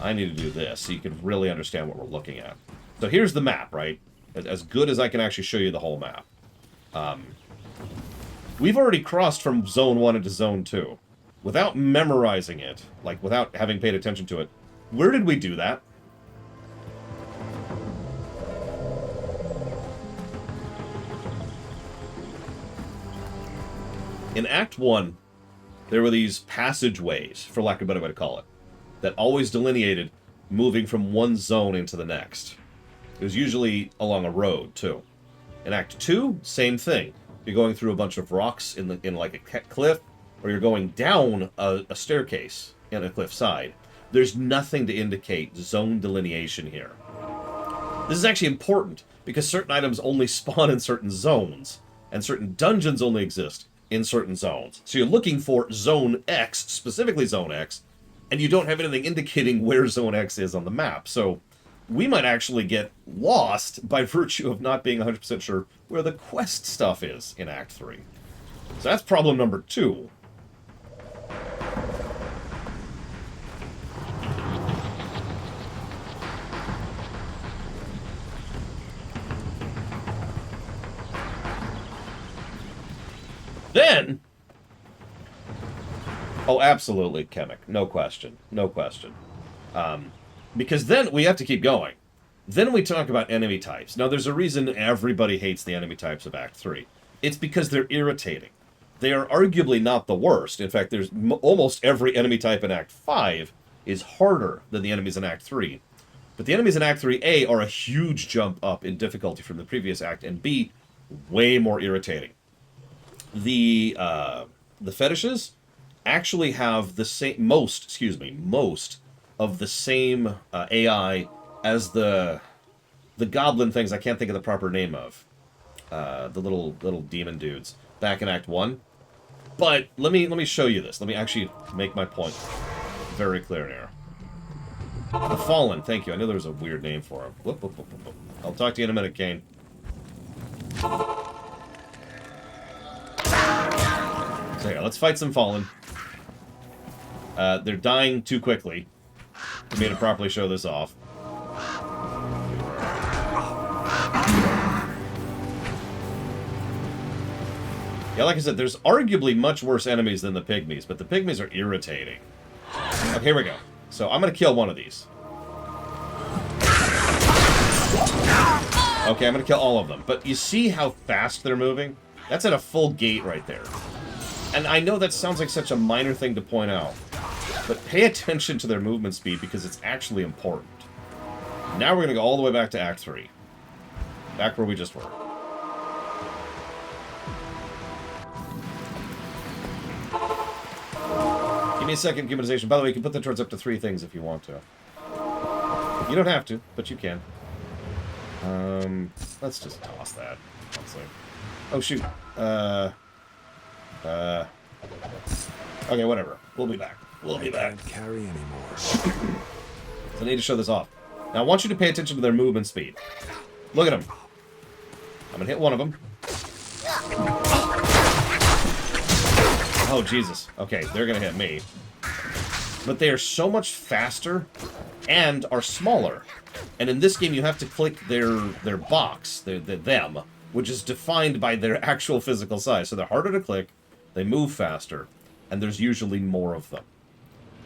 Speaker 4: I need to do this so you can really understand what we're looking at. So here's the map, right? As good as I can actually show you the whole map. We've already crossed from Zone 1 into Zone 2. Without memorizing it, like without having paid attention to it. Where did we do that? In Act 1, there were these passageways, for lack of a better way to call it, that always delineated moving from one zone into the next. It was usually along a road, too. In Act 2, same thing. You're going through a bunch of rocks in like a cliff, or you're going down a staircase in a cliffside. There's nothing to indicate zone delineation here. This is actually important, because certain items only spawn in certain zones, and certain dungeons only exist in certain zones. So you're looking for Zone X, specifically Zone X, and you don't have anything indicating where Zone X is on the map. So we might actually get lost by virtue of not being 100% sure where the quest stuff is in Act 3. So that's problem number 2. Then... Oh, absolutely, Chemic. No question. No question. Because then we have to keep going. Then we talk about enemy types. Now, there's a reason everybody hates the enemy types of Act 3. It's because they're irritating. They are arguably not the worst. In fact, there's almost every enemy type in Act 5 is harder than the enemies in Act 3. But the enemies in Act 3A are a huge jump up in difficulty from the previous act, and B, way more irritating. The fetishes actually have the same most of the same AI as the goblin things I can't think of the proper name of. The little demon dudes back in Act 1. But let me show you this. Let me actually make my point very clear here. The Fallen, thank you. I knew there was a weird name for him. Whoop, whoop, whoop, whoop, whoop. I'll talk to you in a minute, Kane. So yeah, let's fight some Fallen. They're dying too quickly for me to properly show this off. Yeah, like I said, there's arguably much worse enemies than the pygmies, but the pygmies are irritating. Okay, here we go. So I'm going to kill one of these. Okay, I'm going to kill all of them. But you see how fast they're moving? That's at a full gait right there. And I know that sounds like such a minor thing to point out, but pay attention to their movement speed because it's actually important. Now we're going to go all the way back to Act 3. Back where we just were. Give me a second, humanization. By the way, you can put the turrets up to 3 things if you want to. You don't have to, but you can. Let's just toss that. Honestly. Oh, shoot. Okay, whatever. We'll be back. We'll be back.
Speaker 11: Can't carry anymore.
Speaker 4: So I need to show this off. Now, I want you to pay attention to their movement speed. Look at them. I'm gonna hit one of them. Oh, Jesus. Okay, they're gonna hit me. But they are so much faster and are smaller. And in this game, you have to click their box, them, which is defined by their actual physical size. So they're harder to click, they move faster, and there's usually more of them.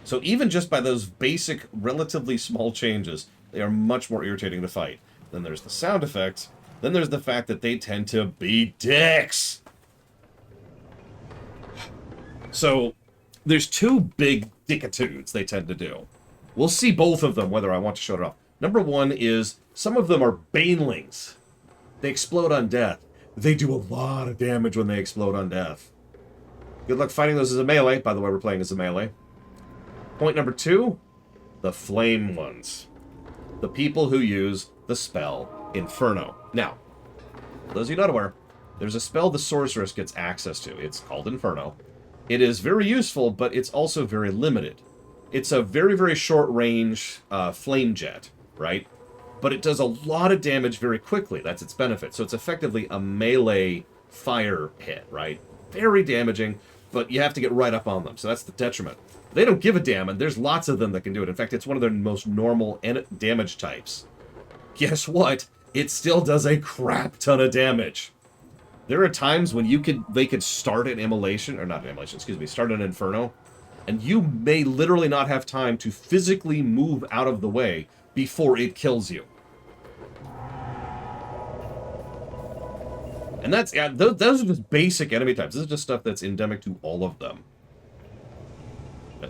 Speaker 4: So even just by those basic, relatively small changes, they are much more irritating to fight. Then there's the sound effects. Then there's the fact that they tend to be dicks. So there's 2 big dickitudes they tend to do. We'll see both of them, whether I want to show it off. Number 1 is some of them are banelings. They explode on death. They do a lot of damage when they explode on death. Good luck fighting those as a melee. By the way, we're playing as a melee. Point number 2, the flame ones. The people who use the spell Inferno. Now, for those of you not aware, there's a spell the sorceress gets access to. It's called Inferno. It is very useful, but it's also very limited. It's a very, very short range flame jet, right? But it does a lot of damage very quickly. That's its benefit. So it's effectively a melee fire hit, right? Very damaging, but you have to get right up on them. So that's the detriment. They don't give a damn, and there's lots of them that can do it. In fact, it's one of their most normal damage types. Guess what? It still does a crap ton of damage. There are times when they could start an immolation, or not an immolation, excuse me, start an Inferno, and you may literally not have time to physically move out of the way before it kills you. And that's, yeah, those are just basic enemy types. This is just stuff that's endemic to all of them.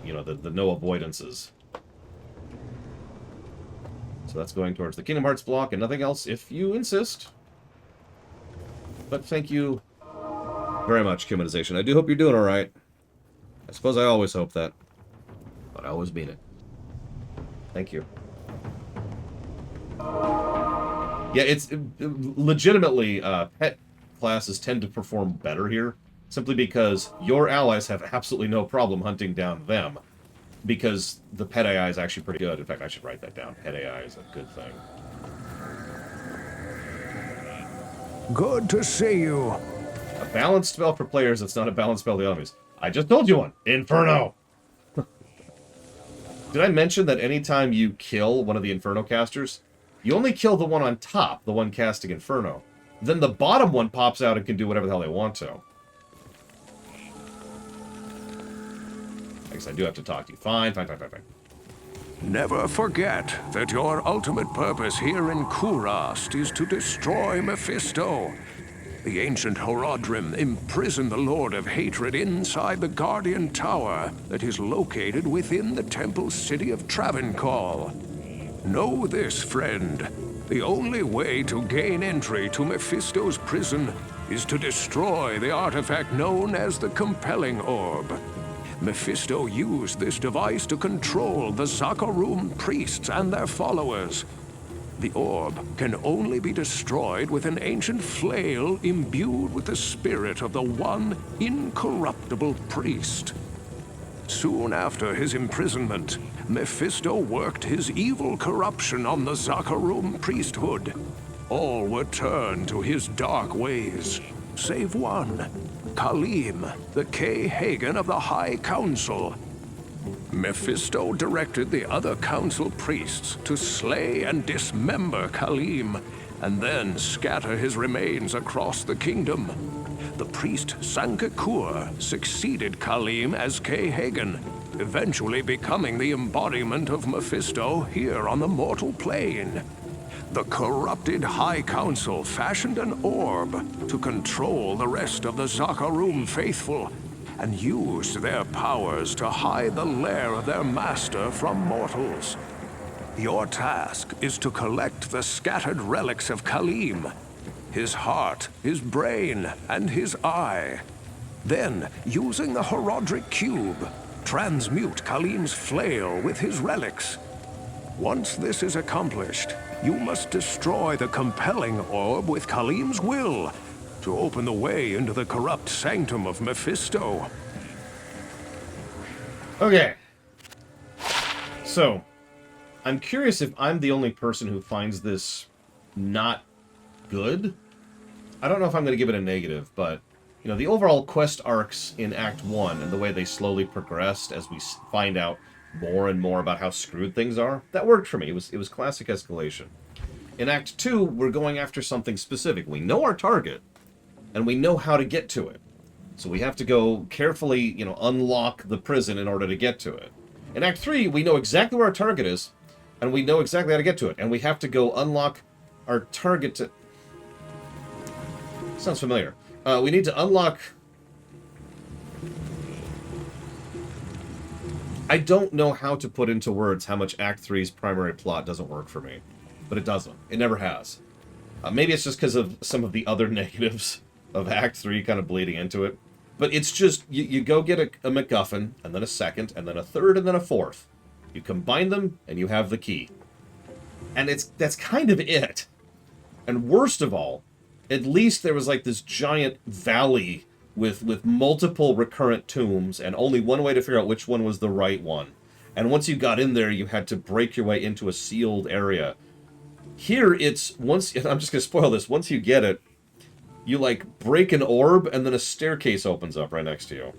Speaker 4: You know, the no avoidances. So that's going towards the Kingdom Hearts block and nothing else, if you insist. But thank you very much, Humanization. I do hope you're doing alright. I suppose I always hope that. But I always mean it. Thank you. Yeah, it's legitimately pet classes tend to perform better here, simply because your allies have absolutely no problem hunting down them, because the pet AI is actually pretty good. In fact, I should write that down. Pet AI is a good thing.
Speaker 10: Good to see you.
Speaker 4: A balanced spell for players that's not a balanced spell to enemies. I just told you one. Inferno! Did I mention that anytime you kill one of the Inferno casters, you only kill the one on top, the one casting Inferno. Then the bottom one pops out and can do whatever the hell they want to. I guess I do have to talk to you. Fine.
Speaker 10: Never forget that your ultimate purpose here in Kurast is to destroy Mephisto. The ancient Horodrim imprisoned the Lord of Hatred inside the Guardian Tower that is located within the temple city of Travancore. Know this, friend. The only way to gain entry to Mephisto's prison is to destroy the artifact known as the Compelling Orb. Mephisto used this device to control the Zakarum priests and their followers. The orb can only be destroyed with an ancient flail imbued with the spirit of the one incorruptible priest. Soon after his imprisonment, Mephisto worked his evil corruption on the Zakarum priesthood. All were turned to his dark ways, save one, Khalim, the Hagen of the High Council. Mephisto directed the other council priests to slay and dismember Khalim, and then scatter his remains across the kingdom. The priest Sankakur succeeded Khalim as Hagen, eventually becoming the embodiment of Mephisto here on the mortal plane. The corrupted High Council fashioned an orb to control the rest of the Zakarum faithful, and used their powers to hide the lair of their master from mortals. Your task is to collect the scattered relics of Khalim, his heart, his brain, and his eye. Then, using the Horodric Cube, transmute Khalim's flail with his relics. Once this is accomplished, you must destroy the Compelling Orb with Khalim's will to open the way into the corrupt sanctum of Mephisto.
Speaker 4: Okay. So, I'm curious if I'm the only person who finds this not good. I don't know if I'm going to give it a negative, but, you know, the overall quest arcs in Act 1 and the way they slowly progressed as we find out more and more about how screwed things are, that worked for me. It was classic escalation. In Act 2, we're going after something specific. We know our target, and we know how to get to it. So we have to go carefully, you know, unlock the prison in order to get to it. In Act 3, we know exactly where our target is, and we know exactly how to get to it. And we have to go unlock our target to... Sounds familiar. We need to unlock... I don't know how to put into words how much Act 3's primary plot doesn't work for me. But it doesn't. It never has. Maybe it's just because of some of the other negatives of Act 3 kind of bleeding into it. But it's just, you go get a MacGuffin, and then a second, and then a third, and then a fourth. You combine them, and you have the key. And that's kind of it. And worst of all, at least there was like this giant valley with multiple recurrent tombs, and only one way to figure out which one was the right one. And once you got in there, you had to break your way into a sealed area. Here, it's, once, I'm just going to spoil this, once you get it, you, like, break an orb, and then a staircase opens up right next to you.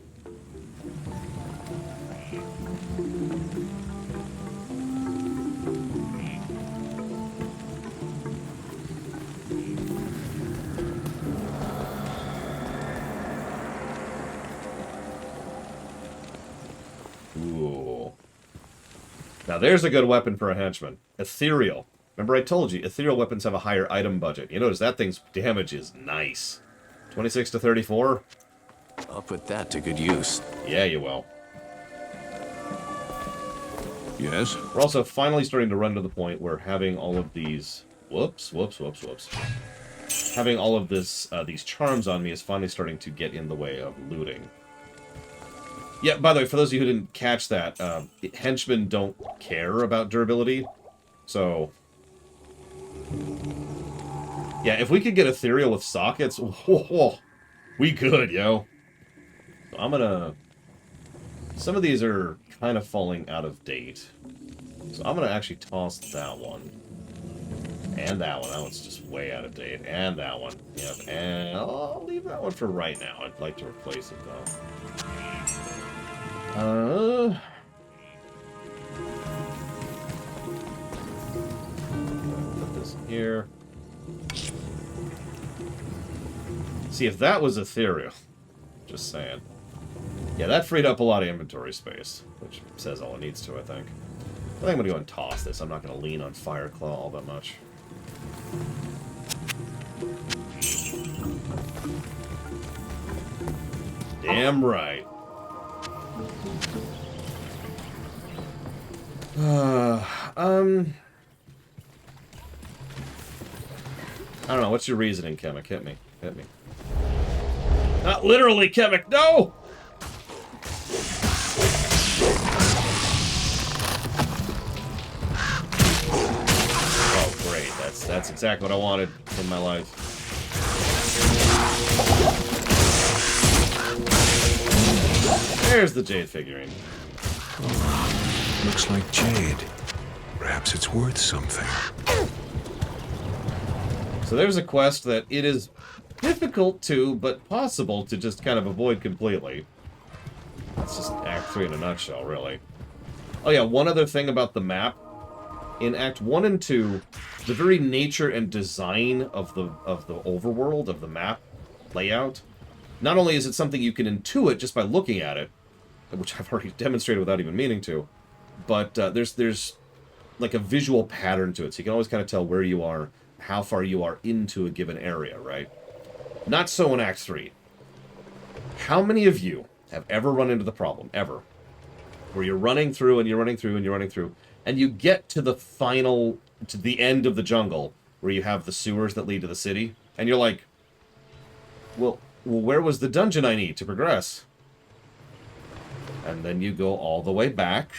Speaker 4: Ooh. Now, there's a good weapon for a henchman. Ethereal. Remember I told you, ethereal weapons have a higher item budget. You notice that thing's damage is nice. 26 to 34?
Speaker 11: I'll put that to good use.
Speaker 4: Yeah, you will.
Speaker 7: Yes?
Speaker 4: We're also finally starting to run to the point where having all of these... Whoops. Having all of this, these charms on me is finally starting to get in the way of looting. Yeah, by the way, for those of you who didn't catch that, henchmen don't care about durability. So... Yeah, if we could get ethereal with sockets, we could, yo. So I'm gonna... Some of these are kind of falling out of date. So I'm gonna actually toss that one. And that one. That one's just way out of date. And that one. Yep. And I'll leave that one for right now. I'd like to replace it, though. Put this here. See, if that was ethereal. Just saying. Yeah, that freed up a lot of inventory space. Which says all it needs to, I think. I think I'm going to go and toss this. I'm not going to lean on Fireclaw all that much. Damn right. I don't know. What's your reasoning, Chemic? Hit me. Hit me. Not literally, Chemic. No! Oh, great. That's exactly what I wanted in my life. There's the Jade figurine.
Speaker 12: Looks like jade. Perhaps it's worth something.
Speaker 4: So there's a quest that it is difficult to, but possible to just kind of avoid completely. That's just Act 3 in a nutshell, really. Oh yeah, one other thing about the map. In Act 1 and 2, the very nature and design of the overworld, of the map layout, not only is it something you can intuit just by looking at it, which I've already demonstrated without even meaning to, but there's like a visual pattern to it, so you can always kind of tell where you are, how far you are into a given area, right? Not so in Act 3. How many of you have ever run into the problem, ever, where you're running through and you're running through and you're running through, and you get to the final, to the end of the jungle, where you have the sewers that lead to the city, and you're like, well, where was the dungeon I need to progress? And then you go all the way back,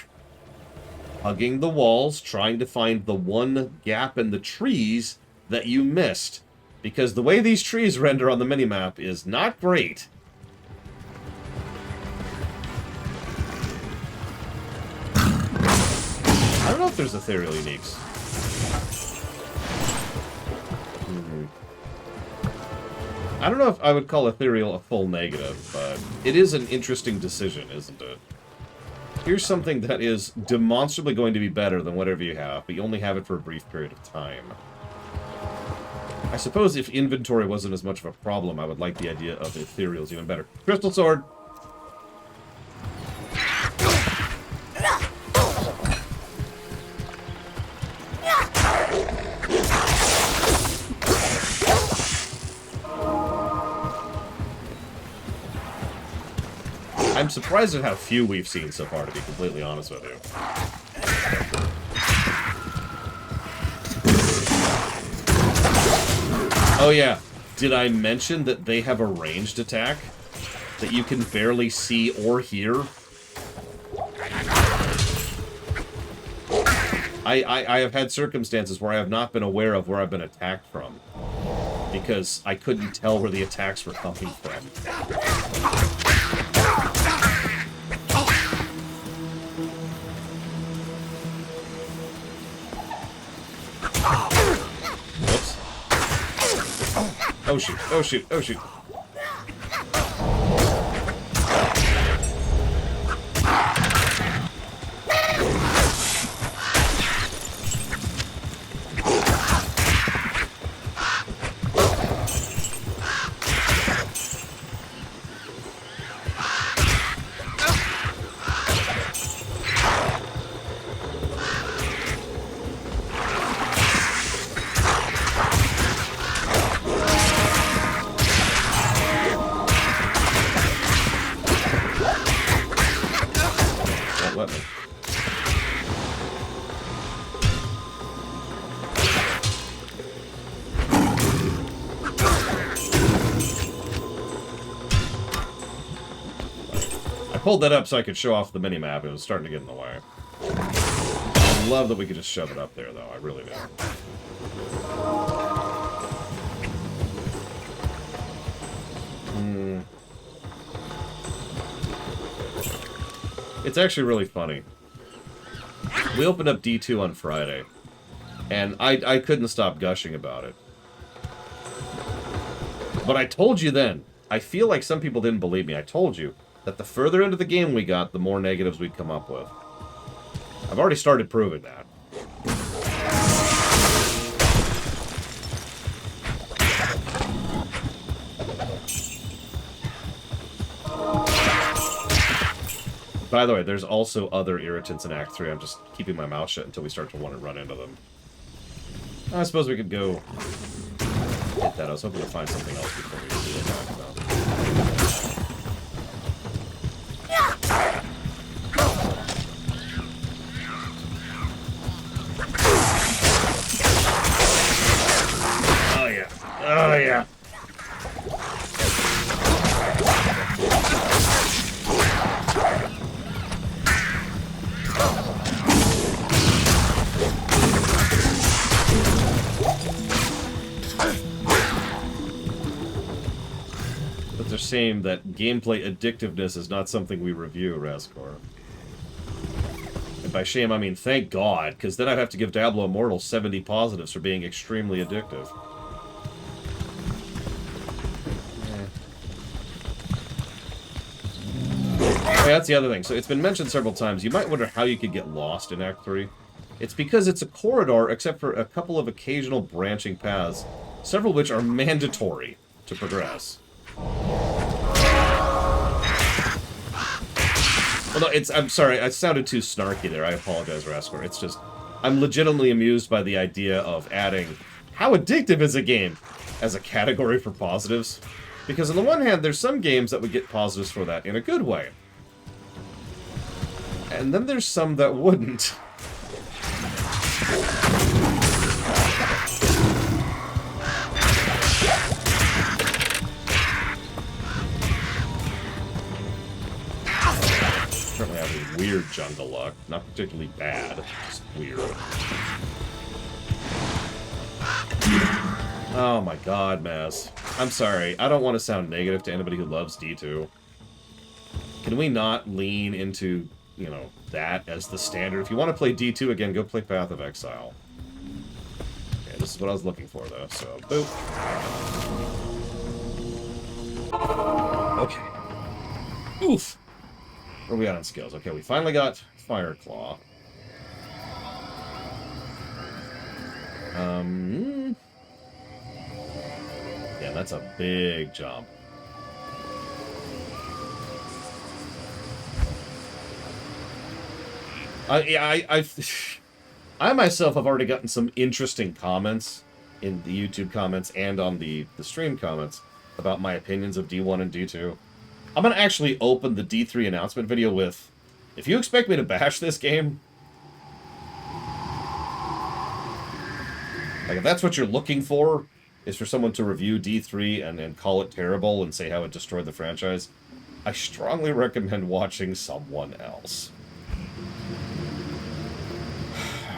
Speaker 4: hugging the walls, trying to find the one gap in the trees that you missed. Because the way these trees render on the minimap is not great. I don't know if there's ethereal uniques. I don't know if I would call ethereal a full negative, but it is an interesting decision, isn't it? Here's something that is demonstrably going to be better than whatever you have, but you only have it for a brief period of time. I suppose if inventory wasn't as much of a problem, I would like the idea of ethereals even better. Crystal Sword! I'm surprised at how few we've seen so far, to be completely honest with you. Oh yeah, did I mention that they have a ranged attack that you can barely see or hear? I have had circumstances where I have not been aware of where I've been attacked from, because I couldn't tell where the attacks were coming from. Whoops. Oh shoot, oh shoot, oh shoot. Let me. I pulled that up so I could show off the minimap. It was starting to get in the way. I love that we could just shove it up there, though. I really do. It's actually really funny. We opened up D2 on Friday, and I couldn't stop gushing about it. But I told you then, I feel like some people didn't believe me. I told you that the further into the game we got, the more negatives we'd come up with. I've already started proving that. By the way, there's also other irritants in Act 3. I'm just keeping my mouth shut until we start to want to run into them. I suppose we could go get that. I was hoping to find something else before we do that. Oh, yeah. Oh, yeah. But they're saying that gameplay addictiveness is not something we review, Raskor. And by shame, I mean thank God, because then I'd have to give Diablo Immortal 70 positives for being extremely addictive. Okay, that's the other thing. So it's been mentioned several times. You might wonder how you could get lost in Act 3. It's because it's a corridor, except for a couple of occasional branching paths, several of which are mandatory to progress. Well, no, I'm sorry, I sounded too snarky there. I apologize, Raskor. It's just, I'm legitimately amused by the idea of adding how addictive is a game as a category for positives. Because on the one hand, there's some games that would get positives for that in a good way. And then there's some that wouldn't. Certainly having weird jungle luck. Not particularly bad, just weird. Oh my god, Maz. I'm sorry, I don't want to sound negative to anybody who loves D2. Can we not lean into, you know, that as the standard? If you want to play D2 again, go play Path of Exile. Okay, this is what I was looking for, though, so boop. Okay. Oof! Where are we at on skills? Okay, we finally got Fire Claw. Yeah, that's a big jump. I myself have already gotten some interesting comments in the YouTube comments and on the stream comments about my opinions of D1 and D2. I'm going to actually open the D3 announcement video with, if you expect me to bash this game, like if that's what you're looking for, is for someone to review D3 and call it terrible and say how it destroyed the franchise, I strongly recommend watching someone else.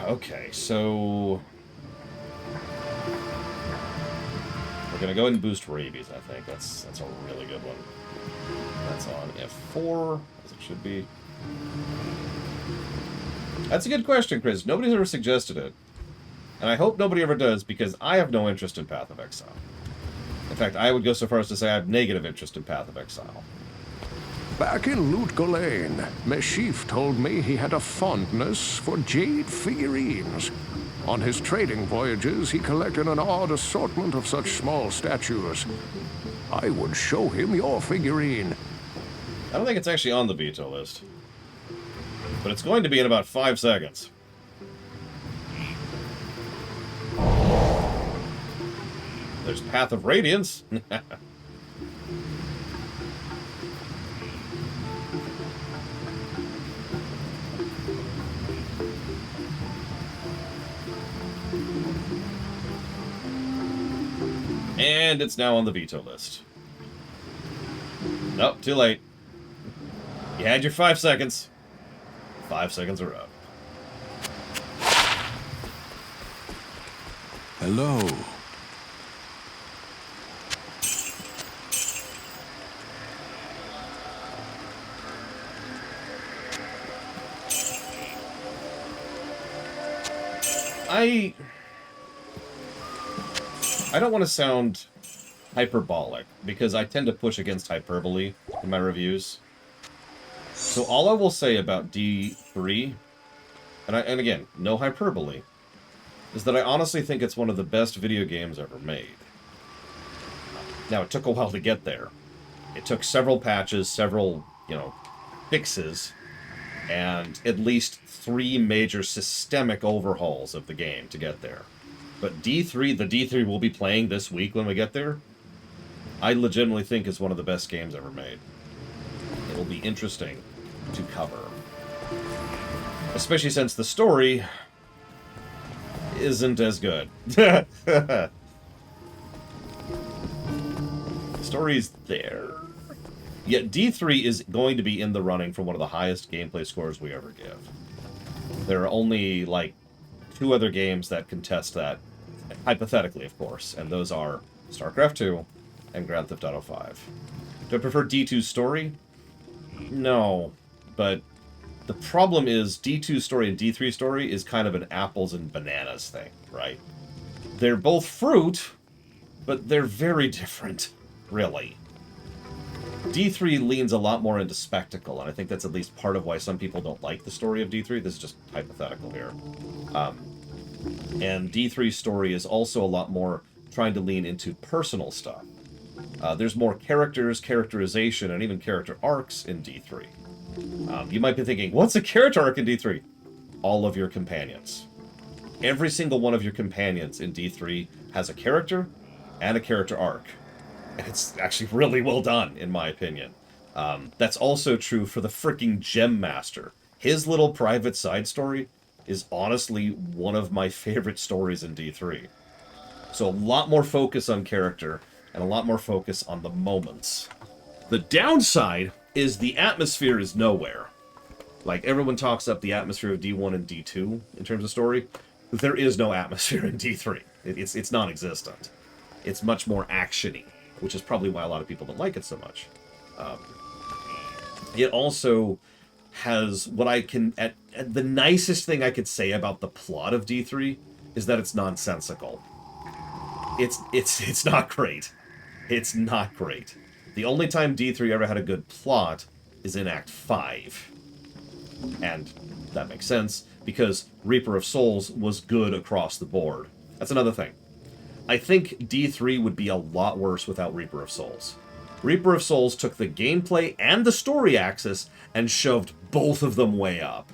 Speaker 4: Okay, so we're gonna go ahead and boost rabies. I think that's a really good one. That's on F4 as it should be. That's a good question, Chris. Nobody's ever suggested it, and I hope nobody ever does because I have no interest in Path of Exile. In fact, I would go so far as to say I have negative interest in Path of Exile.
Speaker 10: Back in Lutgolane, Mephisto told me he had a fondness for jade figurines. On his trading voyages, he collected an odd assortment of such small statues. I would show him your figurine.
Speaker 4: I don't think it's actually on the veto list. But it's going to be in about 5 seconds. There's Path of Radiance. And it's now on the veto list. Nope, too late. You had your 5 seconds. 5 seconds are up.
Speaker 7: Hello.
Speaker 4: I don't want to sound hyperbolic, because I tend to push against hyperbole in my reviews. So all I will say about D3, and again, no hyperbole, is that I honestly think it's one of the best video games ever made. Now, it took a while to get there. It took several patches, several, fixes, and at least 3 major systemic overhauls of the game to get there. But D3, the D3 we'll be playing this week when we get there, I legitimately think is one of the best games ever made. It'll be interesting to cover. Especially since the story isn't as good. The story's there. Yet D3 is going to be in the running for one of the highest gameplay scores we ever give. There are only, like, 2 other games that contest that, hypothetically, of course, and those are StarCraft 2 and Grand Theft Auto 5. Do I prefer D2's story? No, but the problem is D2's story and D3's story is kind of an apples and bananas thing, right? They're both fruit, but they're very different, really. D3 leans a lot more into spectacle, and I think that's at least part of why some people don't like the story of D3. This is just hypothetical here. And D3's story is also a lot more trying to lean into personal stuff. There's more characters, characterization, and even character arcs in D3. You might be thinking, what's a character arc in D3? All of your companions. Every single one of your companions in D3 has a character and a character arc. And it's actually really well done, in my opinion. That's also true for the freaking Gem Master. His little private side story is honestly one of my favorite stories in D3. So a lot more focus on character, and a lot more focus on the moments. The downside is the atmosphere is nowhere. Like, everyone talks up the atmosphere of D1 and D2 in terms of story. There is no atmosphere in D3. It's non-existent. It's much more action-y, which is probably why a lot of people don't like it so much. It also has what I can... the nicest thing I could say about the plot of D3 is that it's nonsensical. It's not great. It's not great. The only time D3 ever had a good plot is in Act 5. And that makes sense, because Reaper of Souls was good across the board. That's another thing. I think D3 would be a lot worse without Reaper of Souls. Reaper of Souls took the gameplay and the story axis and shoved both of them way up.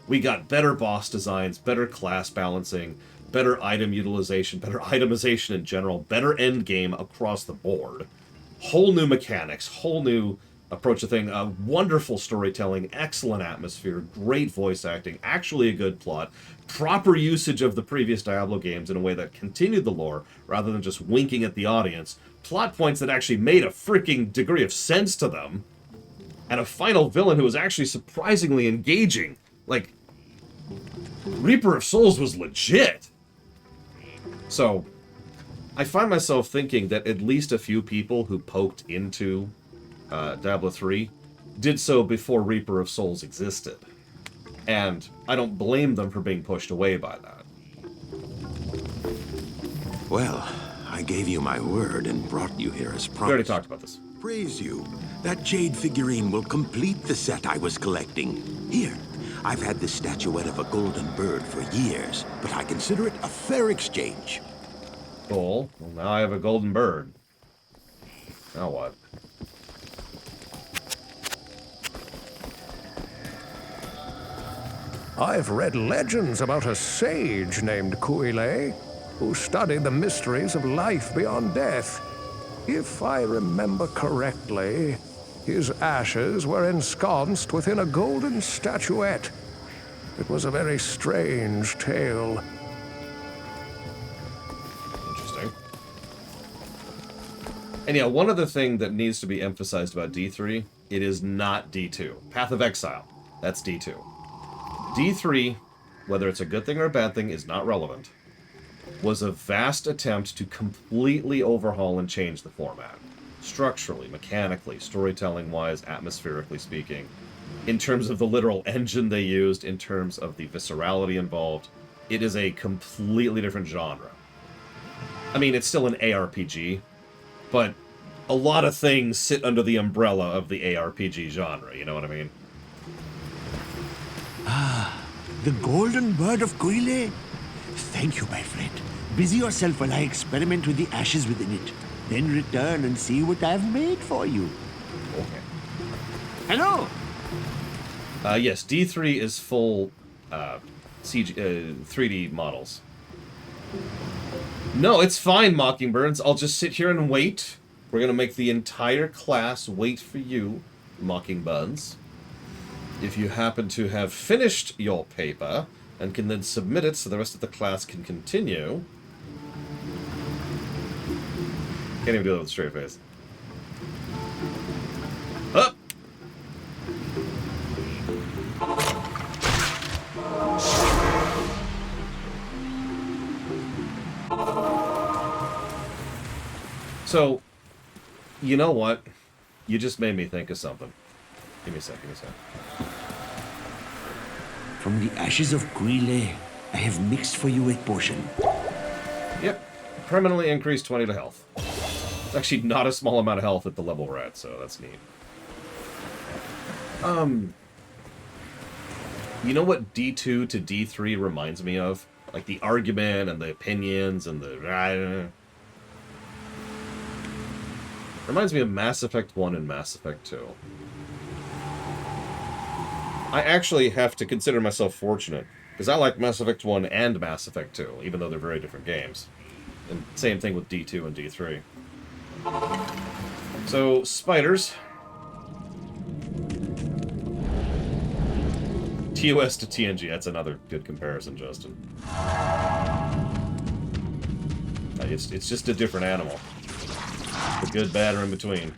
Speaker 4: We got better boss designs, better class balancing, better item utilization, better itemization in general, better endgame across the board. Whole new mechanics, whole new approach to thing, wonderful storytelling, excellent atmosphere, great voice acting, actually a good plot, proper usage of the previous Diablo games in a way that continued the lore, rather than just winking at the audience, plot points that actually made a freaking degree of sense to them, and a final villain who was actually surprisingly engaging. Like, Reaper of Souls was legit. So, I find myself thinking that at least a few people who poked into Diablo 3 did so before Reaper of Souls existed. And I don't blame them for being pushed away by that.
Speaker 1: Well, I gave you my word and brought you here as promised.
Speaker 4: We already talked about this.
Speaker 1: Praise you. That jade figurine will complete the set I was collecting. Here, I've had this statuette of a golden bird for years, but I consider it a fair exchange.
Speaker 4: Cool. Well, now I have a golden bird. Now what?
Speaker 10: I've read legends about a sage named Kuile, who studied the mysteries of life beyond death. If I remember correctly, his ashes were ensconced within a golden statuette. It was a very strange tale.
Speaker 4: Interesting. And yeah, one other thing that needs to be emphasized about D3, it is not D2. Path of Exile, that's D2. D3, whether it's a good thing or a bad thing, is not relevant, was a vast attempt to completely overhaul and change the format. Structurally, mechanically, storytelling-wise, atmospherically speaking, in terms of the literal engine they used, in terms of the viscerality involved. it is a completely different genre. I mean, it's still an ARPG, but a lot of things sit under the umbrella of the ARPG genre, you know what I mean?
Speaker 9: The golden bird of Guile? Thank you, my friend. Busy yourself while I experiment with the ashes within it. Then return and see what I've made for you.
Speaker 4: Okay.
Speaker 9: Hello!
Speaker 4: Yes, D3 is full CG, 3D models. No, it's fine, Mockingbirds. I'll just sit here and wait. We're going to make the entire class wait for you, Mockingbuns. If you happen to have finished your paper and can then submit it so the rest of the class can continue. Can't even do that with a straight face. Up! So, you know what? You just made me think of something. Give me a sec, give me a sec.
Speaker 9: From the ashes of Guile, I have mixed for you a potion.
Speaker 4: Yep. Permanently increased 20 to health. It's actually not a small amount of health at the level we're at, so that's neat. You know what D2 to D3 reminds me of? Like the argument and the opinions and the... Reminds me of Mass Effect 1 and Mass Effect 2. I actually have to consider myself fortunate, because I like Mass Effect 1 and Mass Effect 2, even though they're very different games. And same thing with D2 and D3. So, spiders. TOS to TNG, that's another good comparison, Justin. It's just a different animal. The good, bad, or in between.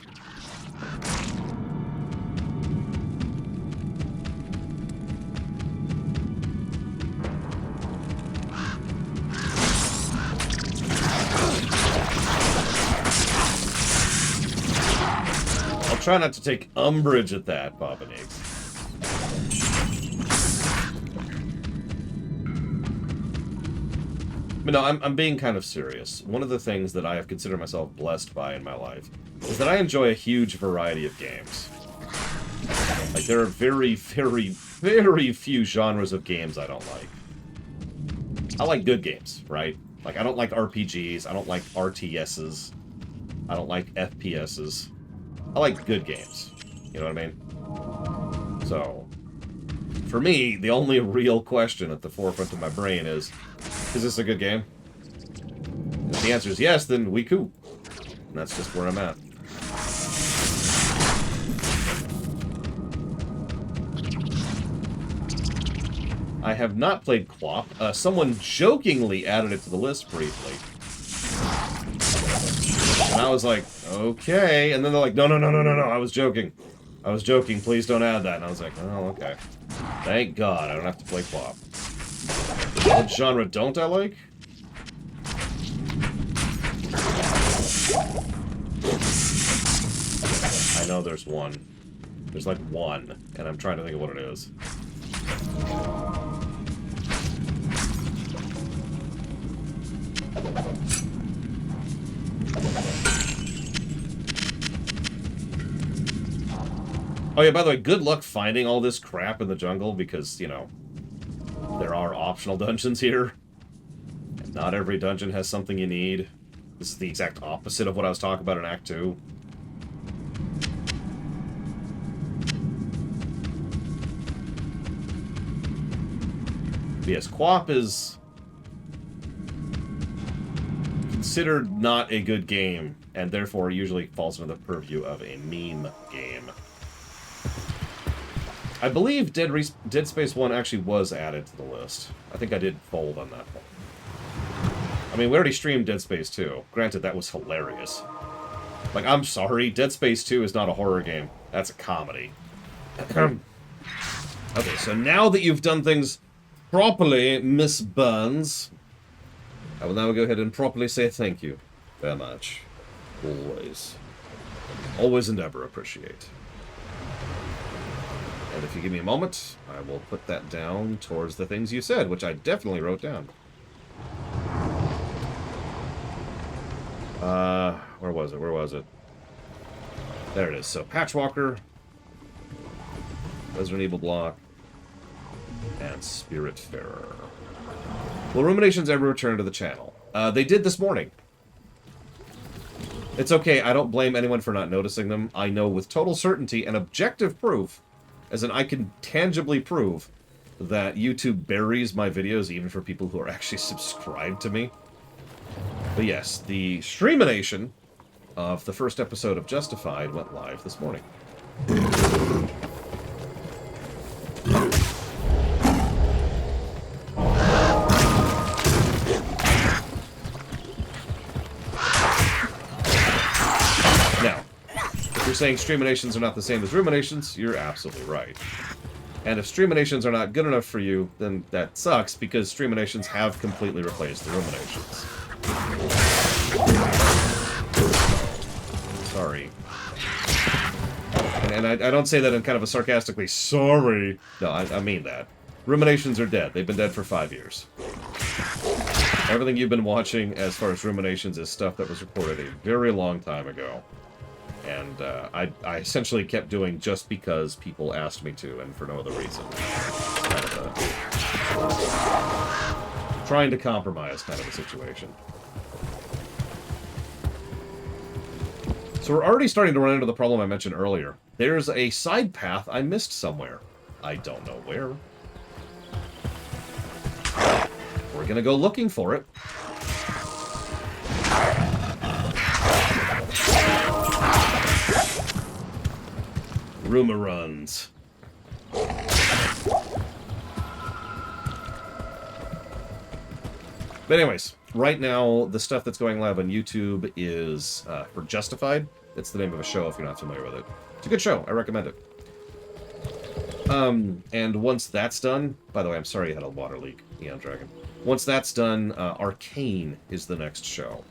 Speaker 4: I'll try not to take umbrage at that, Papa Nick. But no, I'm being kind of serious. One of the things that I have considered myself blessed by in my life is that I enjoy a huge variety of games. Like, there are very, very, very few genres of games I don't like. I like good games, right? Like, I don't like RPGs, I don't like RTSs, I don't like FPSs. I like good games. You know what I mean? So, for me, the only real question at the forefront of my brain is this a good game? If the answer is yes, then we cool. And that's just where I'm at. I have not played QWOP. Someone jokingly added it to the list briefly. And I was like, okay. And then they're like, no, I was joking. I was joking, please don't add that. And I was like, oh, okay. Thank God I don't have to play QWOP. What genre don't I like? I know there's one. There's like one, and I'm trying to think of what it is. Oh yeah, by the way, good luck finding all this crap in the jungle, because, you know, there are optional dungeons here. And not every dungeon has something you need. This is the exact opposite of what I was talking about in Act 2. But yes, QWOP is considered not a good game, and therefore usually falls under the purview of a meme game. I believe Dead Space 1 actually was added to the list. I think I did fold on that one. I mean, we already streamed Dead Space 2. Granted, that was hilarious. Like, I'm sorry, Dead Space 2 is not a horror game. That's a comedy. Okay, so now that you've done things properly, Miss Burns, I will now go ahead and properly say thank you very much. Always. Always and ever appreciate. And if you give me a moment, I will put that down towards the things you said, which I definitely wrote down. Where was it? Where was it? There it is. So, Patchwalker, Resident Evil Block, and Spiritfarer. Will Ruminations ever return to the channel? They did this morning. It's okay, I don't blame anyone for not noticing them. I know with total certainty and objective proof, as in I can tangibly prove, that YouTube buries my videos even for people who are actually subscribed to me. But yes, the streamination of the first episode of Justified went live this morning. Now, if you're saying streaminations are not the same as ruminations, you're absolutely right. And if streaminations are not good enough for you, then that sucks, because streaminations have completely replaced the ruminations. Sorry. And I don't say that in kind of a sarcastically, sorry. No, I mean that. Ruminations are dead. They've been dead for 5 years. Everything you've been watching as far as ruminations is stuff that was recorded a very long time ago. And I essentially kept doing just because people asked me to, and for no other reason. Kind of trying to compromise kind of a situation. So we're already starting to run into the problem I mentioned earlier. There's a side path I missed somewhere. I don't know where. We're gonna go looking for it. Rumor runs. But anyways, right now, the stuff that's going live on YouTube is for Justified. It's the name of a show if you're not familiar with it. It's a good show. I recommend it. And once that's done... By the way, I'm sorry you had a water leak, Neon Dragon. Once that's done, Arcane is the next show.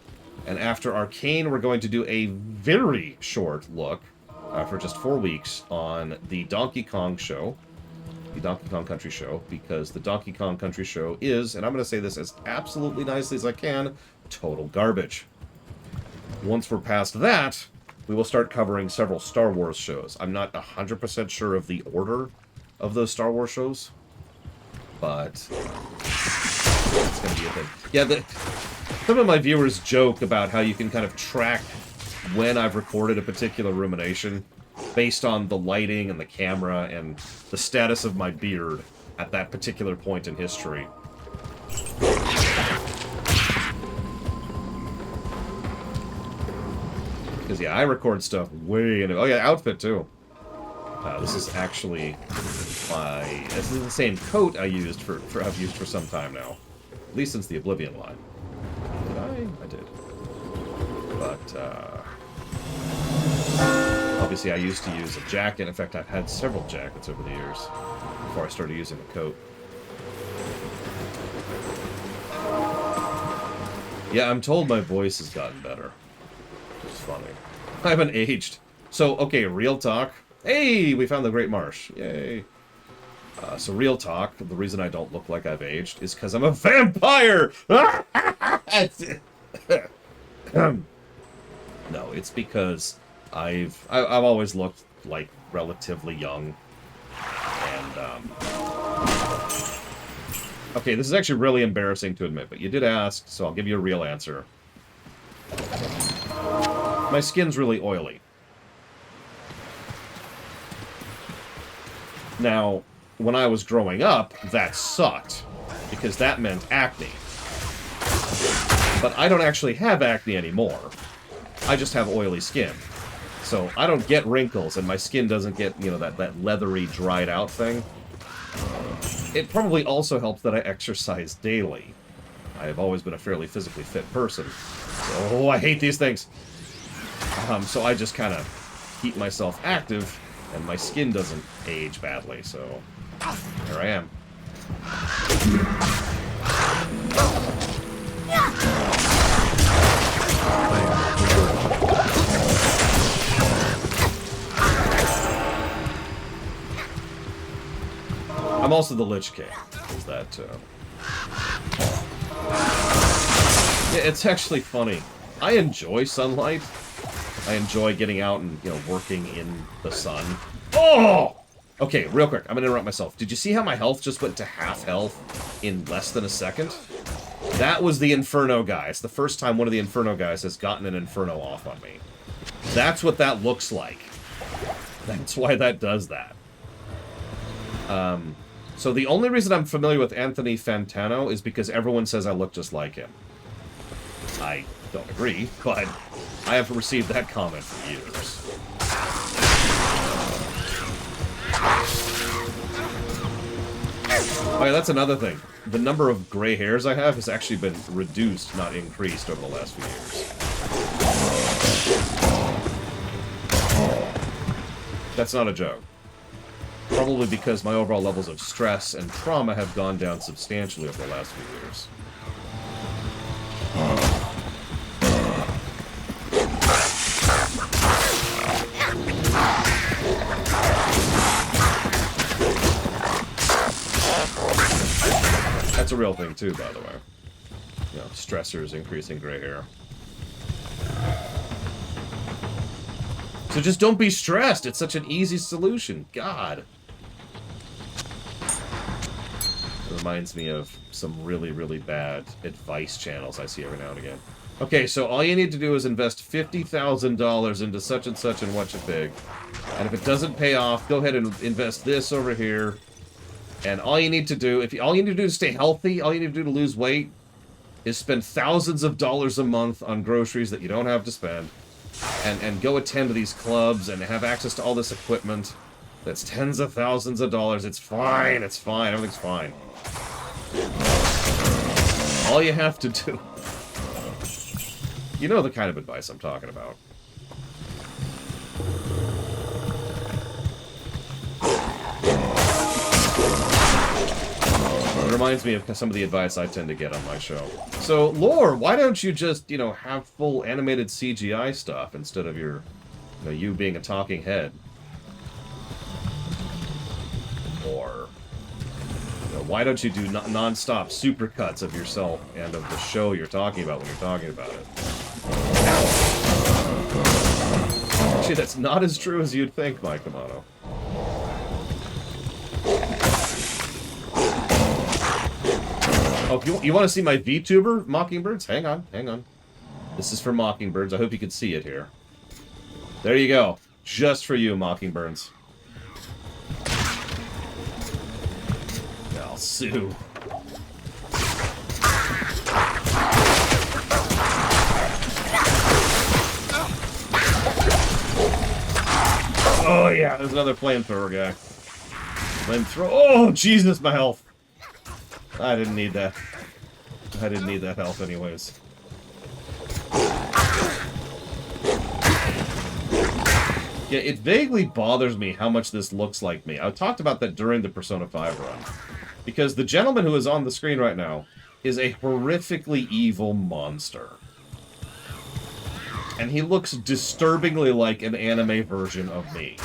Speaker 4: And after Arcane, we're going to do a very short look for just 4 weeks on the Donkey Kong show. The Donkey Kong Country show, because the Donkey Kong Country show is, and I'm going to say this as absolutely nicely as I can, total garbage. Once we're past that, we will start covering several Star Wars shows. I'm not 100% sure of the order of those Star Wars shows, but it's going to be a thing. Yeah, some of my viewers joke about how you can kind of track when I've recorded a particular rumination based on the lighting and the camera and the status of my beard at that particular point in history. Because, yeah, I record stuff way in... Oh, yeah, outfit, too. This is actually this is the same coat I used I've used for some time now. At least since the Oblivion line. Did I? I did. But, obviously, I used to use a jacket. In fact, I've had several jackets over the years before I started using the coat. Yeah, I'm told my voice has gotten better. Which is funny. I haven't aged. So, okay, real talk. Hey, we found the Great Marsh. Yay. So, real talk, the reason I don't look like I've aged is because I'm a vampire! No, it's because I've always looked, like, relatively young. And, okay, this is actually really embarrassing to admit, but you did ask, so I'll give you a real answer. My skin's really oily. Now, when I was growing up, that sucked, because that meant acne. But I don't actually have acne anymore. I just have oily skin. So I don't get wrinkles, and my skin doesn't get, you know, that leathery, dried out thing. It probably also helps that I exercise daily. I have always been a fairly physically fit person. Oh, I hate these things! So I just kind of keep myself active, and my skin doesn't age badly, so here I am. I'm also the Lich King. Is that, Yeah, it's actually funny. I enjoy sunlight. I enjoy getting out and, you know, working in the sun. Oh! Okay, real quick. I'm gonna interrupt myself. Did you see how my health just went to half health in less than a second? That was the Inferno guy. It's the first time one of the Inferno guys has gotten an Inferno off on me. That's what that looks like. That's why that does that. So the only reason I'm familiar with Anthony Fantano is because everyone says I look just like him. I don't agree, but I have received that comment for years. Oh yeah, that's another thing. The number of gray hairs I have has actually been reduced, not increased, over the last few years. That's not a joke. Probably because my overall levels of stress and trauma have gone down substantially over the last few years. That's a real thing too, by the way. You know, stressors increasing gray hair. So just don't be stressed. It's such an easy solution. God. It reminds me of some really, really bad advice channels I see every now and again. Okay, so all you need to do is invest $50,000 into such and such and watch it big. And if it doesn't pay off, go ahead and invest this over here. And all you need to do, all you need to do to stay healthy, all you need to do to lose weight, is spend thousands of dollars a month on groceries that you don't have to spend. And go attend to these clubs and have access to all this equipment that's tens of thousands of dollars. It's fine, everything's fine. All you have to do... You know the kind of advice I'm talking about. It reminds me of some of the advice I tend to get on my show. So, Lore, why don't you just, you know, have full animated CGI stuff instead of your, you know, you being a talking head? Or, you know, why don't you do non-stop supercuts of yourself and of the show you're talking about when you're talking about it? Actually, that's not as true as you'd think, Mike Kamano. Oh, you want to see my VTuber, Mockingbirds? Hang on, hang on. This is for Mockingbirds. I hope you can see it here. There you go. Just for you, Mockingbirds. I'll sue. Oh yeah, there's another flamethrower guy. Flamethrower. Oh, Jesus, my health. I didn't need that. I didn't need that health anyways. Yeah, it vaguely bothers me how much this looks like me. I talked about that during the Persona 5 run. Because the gentleman who is on the screen right now is a horrifically evil monster. And he looks disturbingly like an anime version of me.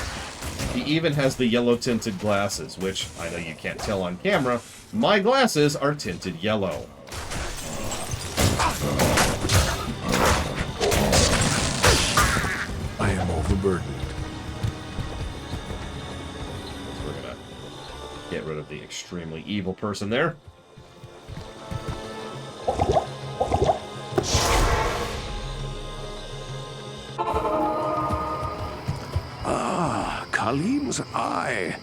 Speaker 4: He even has the yellow-tinted glasses, which, I know you can't tell on camera, my glasses are tinted yellow.
Speaker 12: I am overburdened.
Speaker 4: So we're gonna get rid of the extremely evil person there.
Speaker 10: Khalim's eye.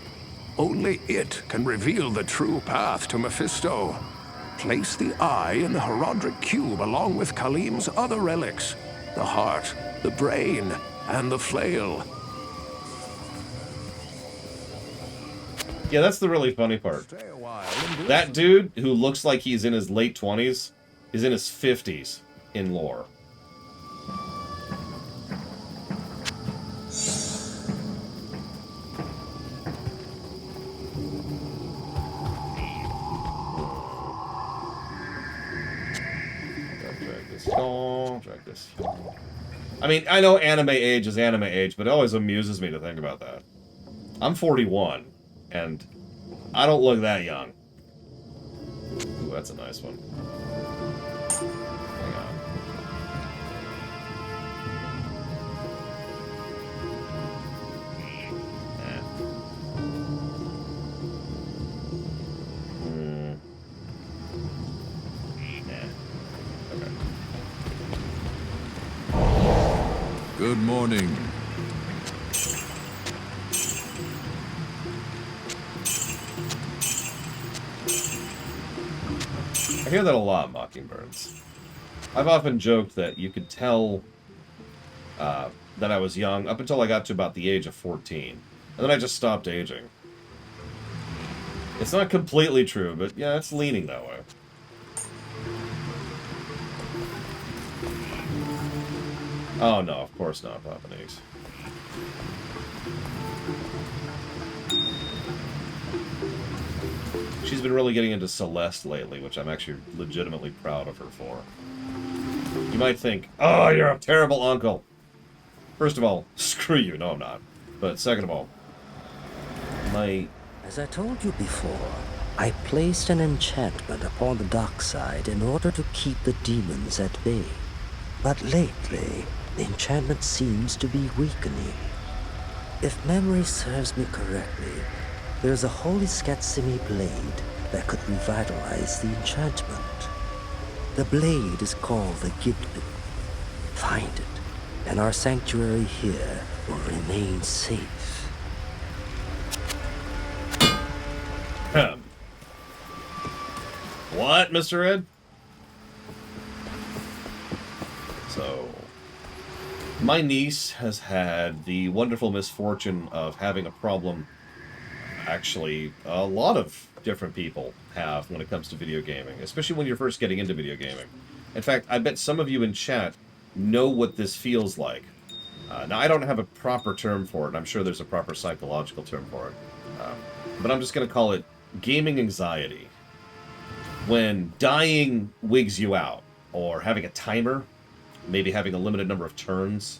Speaker 10: Only it can reveal the true path to Mephisto. Place the eye in the Herodric Cube along with Khalim's other relics. The heart, the brain, and the flail.
Speaker 4: Yeah, that's the really funny part. That dude, who looks like he's in his late 20s, is in his 50s in lore. Drag this. I mean, I know anime age is anime age, but it always amuses me to think about that. I'm 41, and I don't look that young. Ooh, that's a nice one. Hang on.
Speaker 7: Good morning.
Speaker 4: I hear that a lot, Mockingbirds. I've often joked that you could tell that I was young up until I got to about the age of 14. And then I just stopped aging. It's not completely true, but yeah, it's leaning that way. Oh no, of course not, Papanese. She's been really getting into Celeste lately, which I'm actually legitimately proud of her for. You might think, oh, you're a terrible uncle. First of all, screw you. No, I'm not. But second of all,
Speaker 5: As I told you before, I placed an enchantment upon the dark side in order to keep the demons at bay. But lately, the enchantment seems to be weakening. If memory serves me correctly, there's a holy Skatsimi blade that could revitalize the enchantment. The blade is called the Gidbin. Find it, and our sanctuary here will remain safe.
Speaker 4: What, Mr. Ed? So, my niece has had the wonderful misfortune of having a problem. Actually, a lot of different people have when it comes to video gaming, especially when you're first getting into video gaming. In fact, I bet some of you in chat know what this feels like. Now, I don't have a proper term for it. I'm sure there's a proper psychological term for it. But I'm just going to call it gaming anxiety. When dying wigs you out, or having a timer, maybe having a limited number of turns,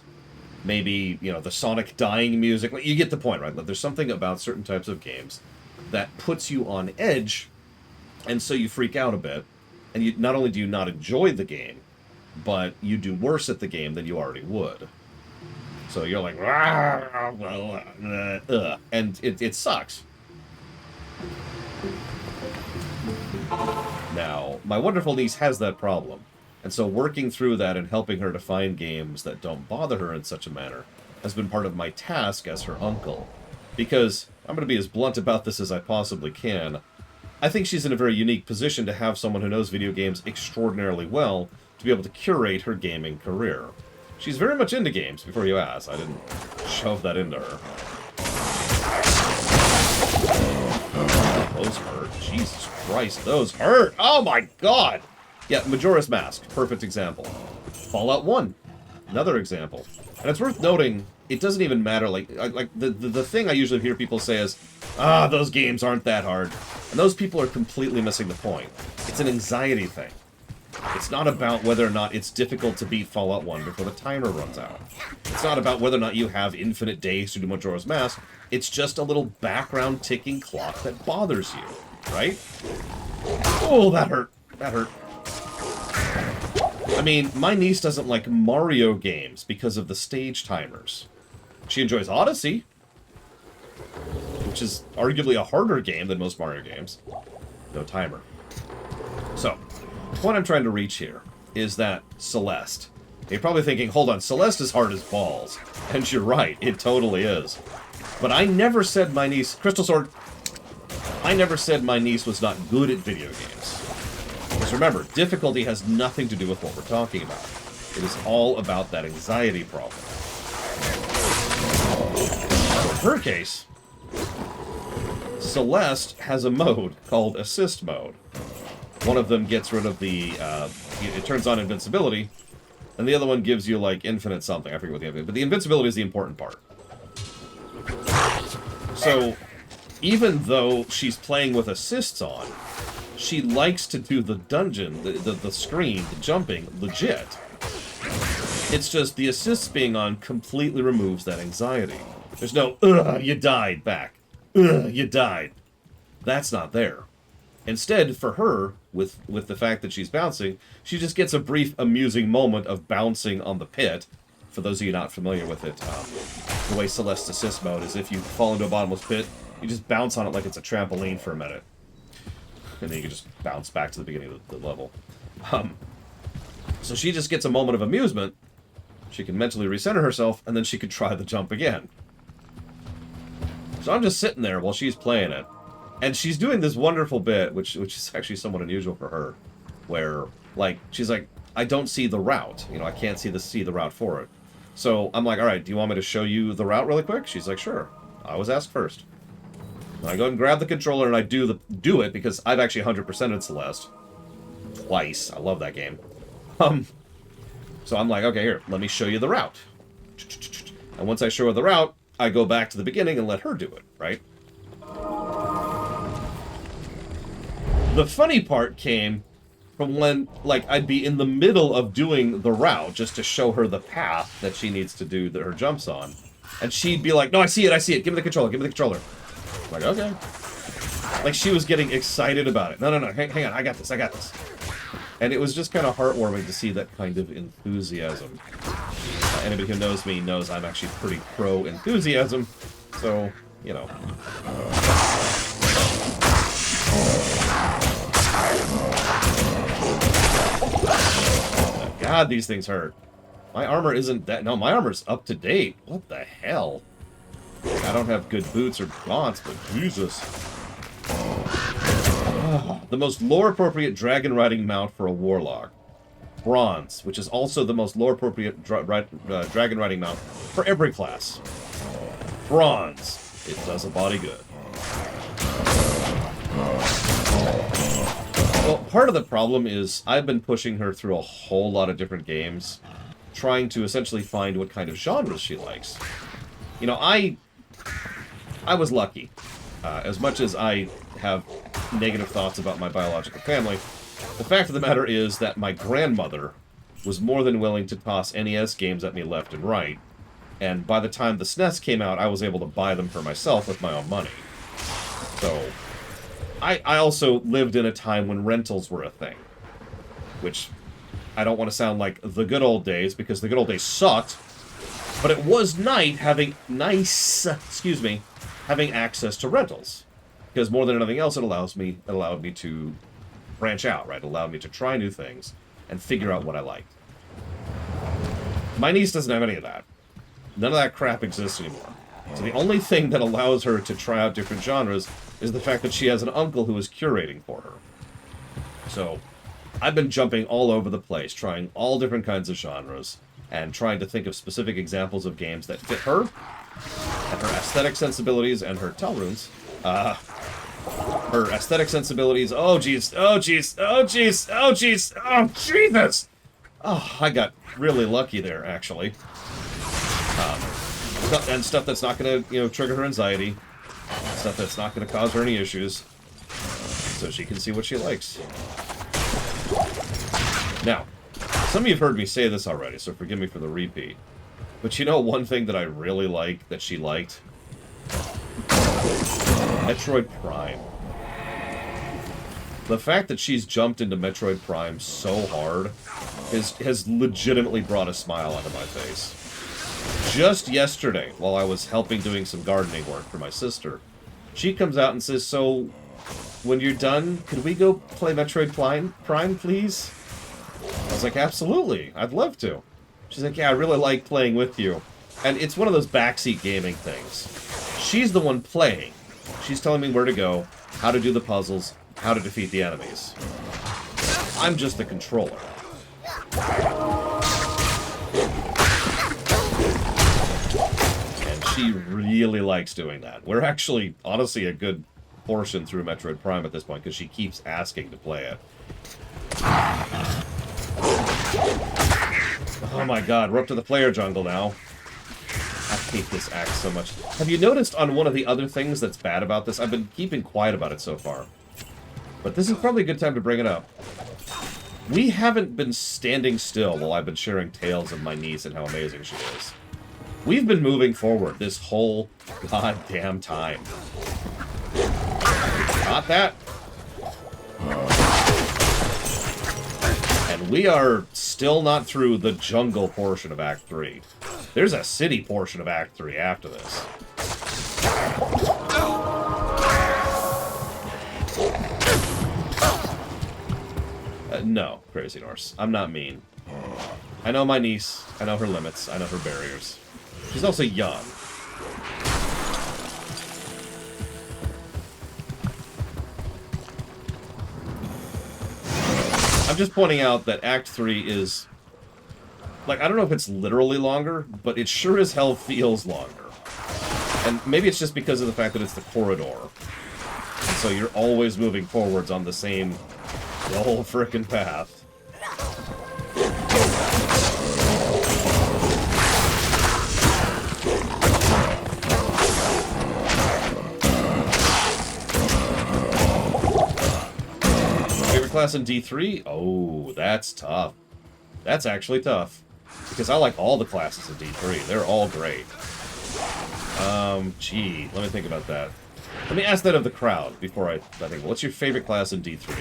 Speaker 4: maybe, you know, the Sonic dying music. You get the point, right? There's something about certain types of games that puts you on edge, and so you freak out a bit, and you not only do you not enjoy the game, but you do worse at the game than you already would. So you're like, and it sucks. Now, my wonderful niece has that problem, and so working through that and helping her to find games that don't bother her in such a manner has been part of my task as her uncle. Because, I'm going to be as blunt about this as I possibly can, I think she's in a very unique position to have someone who knows video games extraordinarily well to be able to curate her gaming career. She's very much into games, before you ask. I didn't shove that into her. Those hurt. Jesus Christ, those hurt! Oh my god! Yeah, Majora's Mask, perfect example. Fallout 1, another example. And it's worth noting, it doesn't even matter, like the thing I usually hear people say is, those games aren't that hard. And those people are completely missing the point. It's an anxiety thing. It's not about whether or not it's difficult to beat Fallout 1 before the timer runs out. It's not about whether or not you have infinite days to do Majora's Mask. It's just a little background ticking clock that bothers you, right? Oh, that hurt. That hurt. I mean, my niece doesn't like Mario games because of the stage timers. She enjoys Odyssey, which is arguably a harder game than most Mario games. No timer. So, the point I'm trying to reach here is that Celeste. You're probably thinking, hold on, Celeste is hard as balls. And you're right, it totally is. But I never said my niece... Crystal Sword. I never said my niece was not good at video games. Because remember, difficulty has nothing to do with what we're talking about. It is all about that anxiety problem. So in her case, Celeste has a mode called Assist Mode. One of them gets rid of the, it turns on invincibility, and the other one gives you, like, infinite something. I forget what the infinite, but the invincibility is the important part. So, even though she's playing with assists on, she likes to do the dungeon, the screen, the jumping, legit. It's just the assists being on completely removes that anxiety. There's no, ugh, you died back. Ugh, you died. That's not there. Instead, for her, with the fact that she's bouncing, she just gets a brief, amusing moment of bouncing on the pit. For those of you not familiar with it, the way Celeste assist mode is if you fall into a bottomless pit, you just bounce on it like it's a trampoline for a minute. And then you can just bounce back to the beginning of the level. So she just gets a moment of amusement. She can mentally recenter herself, and then she can try the jump again. So I'm just sitting there while she's playing it. And she's doing this wonderful bit, which is actually somewhat unusual for her, where, like, she's like, I don't see the route. You know, I can't see the route for it. So I'm like, all right, do you want me to show you the route really quick? She's like, sure. I was asked first. And I go ahead and grab the controller, and I do it, because I've actually 100%ed Celeste. Twice. I love that game. So I'm like, okay, here, let me show you the route. And once I show her the route, I go back to the beginning and let her do it, right? The funny part came from when, like, I'd be in the middle of doing the route just to show her the path that she needs to do her jumps on. And she'd be like, no, I see it. Give me the controller, I'm like, okay. Like, she was getting excited about it. No, hang on, I got this. And it was just kind of heartwarming to see that kind of enthusiasm. Anybody who knows me knows I'm actually pretty pro-enthusiasm, so, you know. God, these things hurt. My armor isn't that... No, my armor's up to date. What the hell? I don't have good boots or gaunts, but Jesus. The most lore-appropriate dragon riding mount for a warlock. Bronze, which is also the most lore-appropriate dragon riding mount for every class. Bronze. It does a body good. Well, part of the problem is I've been pushing her through a whole lot of different games, trying to essentially find what kind of genres she likes. You know, I was lucky. As much as I have negative thoughts about my biological family, the fact of the matter is that my grandmother was more than willing to toss NES games at me left and right, and by the time the SNES came out, I was able to buy them for myself with my own money. So, I also lived in a time when rentals were a thing, which I don't want to sound like the good old days, because the good old days sucked, but it was nice having access to rentals, because more than anything else, it allowed me to branch out, right? It allowed me to try new things and figure out what I liked. My niece doesn't have any of that. None of that crap exists anymore. So the only thing that allows her to try out different genres is the fact that she has an uncle who is curating for her. So I've been jumping all over the place, trying all different kinds of genres, and trying to think of specific examples of games that fit her, and her aesthetic sensibilities, and her tell runes. Her aesthetic sensibilities, oh jeez, oh Jesus! Oh, I got really lucky there, actually. And stuff that's not going to, trigger her anxiety. Stuff that's not going to cause her any issues. So she can see what she likes. Now, some of you have heard me say this already, so forgive me for the repeat. But you know one thing that I really like, that she liked? Metroid Prime. The fact that she's jumped into Metroid Prime so hard has legitimately brought a smile onto my face. Just yesterday, while I was helping doing some gardening work for my sister, she comes out and says, so, when you're done, could we go play Metroid Prime, please? I was like, absolutely, I'd love to. She's like, yeah, I really like playing with you. And it's one of those backseat gaming things. She's the one playing. She's telling me where to go, how to do the puzzles, how to defeat the enemies. I'm just the controller. And she really likes doing that. We're actually, honestly, a good portion through Metroid Prime at this point, because she keeps asking to play it. Oh my god, we're up to the player jungle now. I hate this axe so much. Have you noticed on one of the other things that's bad about this? I've been keeping quiet about it so far, but this is probably a good time to bring it up. We haven't been standing still while I've been sharing tales of my niece and how amazing she is. We've been moving forward this whole goddamn time. Not that. And we are still not through the jungle portion of Act 3. There's a city portion of Act 3 after this. No, Crazy Norse. I'm not mean. I know my niece. I know her limits. I know her barriers. She's also young. I'm just pointing out that Act 3 is... Like, I don't know if it's literally longer, but it sure as hell feels longer. And maybe it's just because of the fact that it's the corridor. And so you're always moving forwards on the whole frickin' path. Favorite class in D3? Oh, that's tough. That's actually tough. Because I like all the classes in D3. They're all great. Gee, let me think about that. Let me ask that of the crowd before I think. What's your favorite class in D3?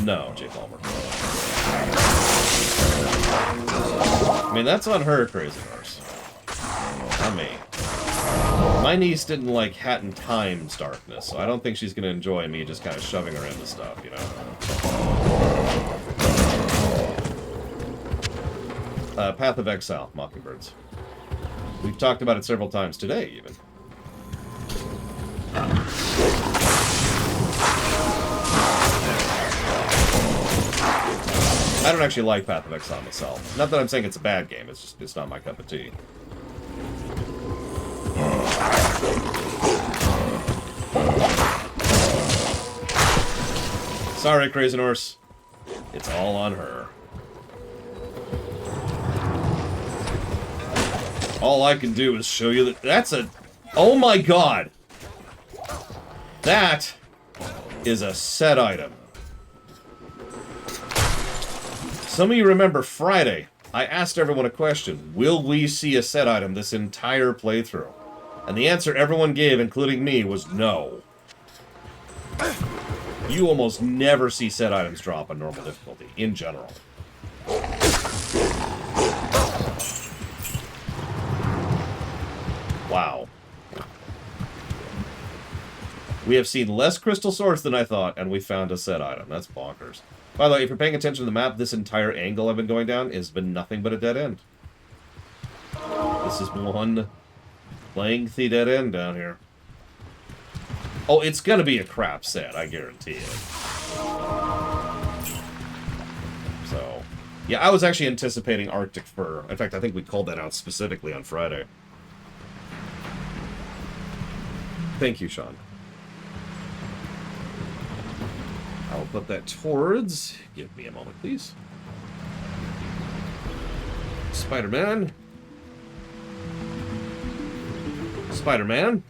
Speaker 4: No, J. Palmer. I mean, that's on her, Crazy Horse. Not me. My niece didn't like Hat in Time's darkness, so I don't think she's going to enjoy me just kind of shoving her into stuff, you know? Path of Exile, Mockingbirds. We've talked about it several times today, even. I don't actually like Path of Exile myself. Not that I'm saying it's a bad game, it's just, it's not my cup of tea. Sorry, Crazy Norse. It's all on her. All I can do is show you that that's a... Oh my god! That is a set item. Some of you remember Friday, I asked everyone a question. Will we see a set item this entire playthrough? And the answer everyone gave, including me, was no. You almost never see set items drop on normal difficulty, in general. Wow. We have seen less crystal swords than I thought, and we found a set item. That's bonkers. By the way, if you're paying attention to the map, this entire angle I've been going down has been nothing but a dead end. This is one lengthy dead end down here. Oh, it's gonna be a crap set, I guarantee it. So, yeah, I was actually anticipating Arctic Fur. In fact, I think we called that out specifically on Friday. Thank you, Sean. I'll put that towards... Give me a moment, please. Spider-Man. Spider-Man.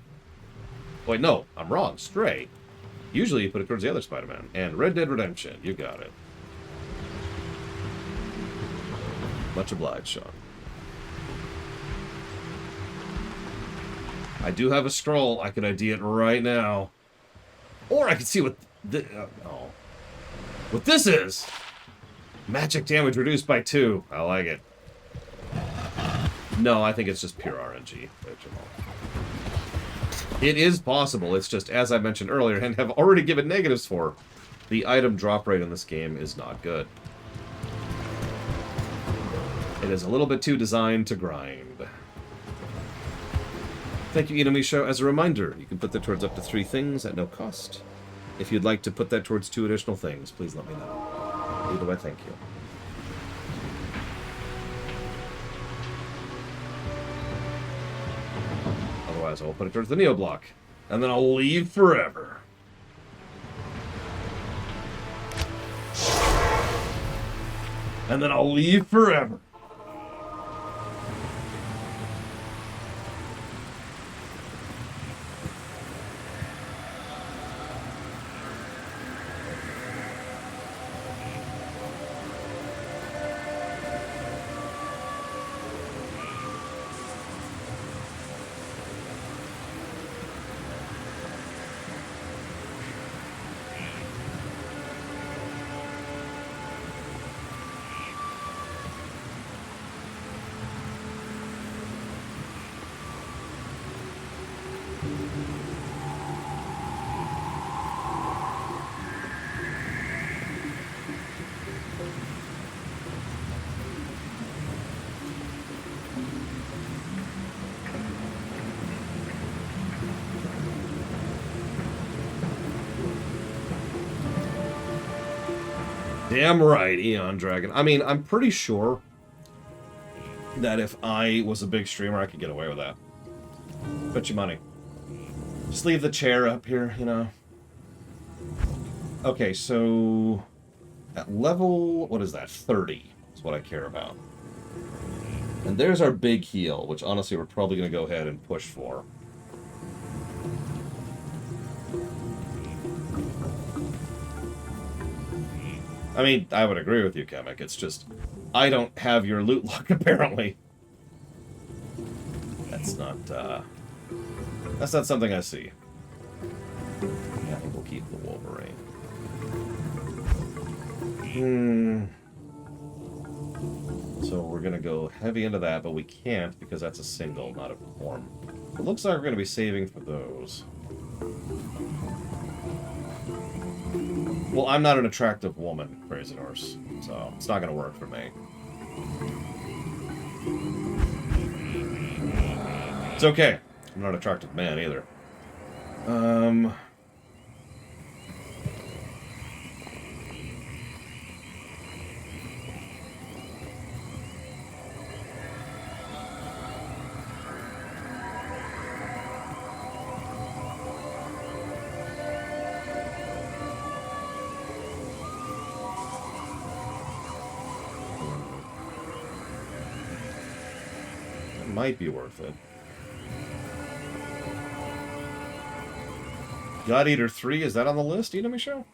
Speaker 4: Wait, no, I'm wrong. Stray. Usually you put it towards the other Spider-Man. And Red Dead Redemption. You got it. Much obliged, Sean. I do have a scroll. I could ID it right now. Or I could see what... oh. What this is! Magic damage reduced by 2. I like it. No, I think it's just pure RNG. It is possible. It's just, as I mentioned earlier, and have already given negatives for, the item drop rate in this game is not good. It is a little bit too designed to grind. Thank you, Inamisho. As a reminder, you can put that towards up to 3 things at no cost. If you'd like to put that towards 2 additional things, please let me know. Either way, thank you. Otherwise, I'll put it towards the Neo block. And then I'll leave forever. And then I'll leave forever. Damn right, Eon Dragon. I mean, I'm pretty sure that if I was a big streamer, I could get away with that. Bet you money. Just leave the chair up here, you know. Okay, so at level, what is that? 30 is what I care about. And there's our big heal, which honestly we're probably going to go ahead and push for. I mean, I would agree with you, Kamek. It's just, I don't have your loot lock, apparently. That's not something I see. Yeah, I think we'll keep the Wolverine. So we're gonna go heavy into that, but we can't because that's a single, not a perform. It looks like we're gonna be saving for those. Well, I'm not an attractive woman, Crazy Horse, so it's not gonna work for me. It's okay. I'm not an attractive man either. It might be worth it. God Eater 3, is that on the list, Inamisho?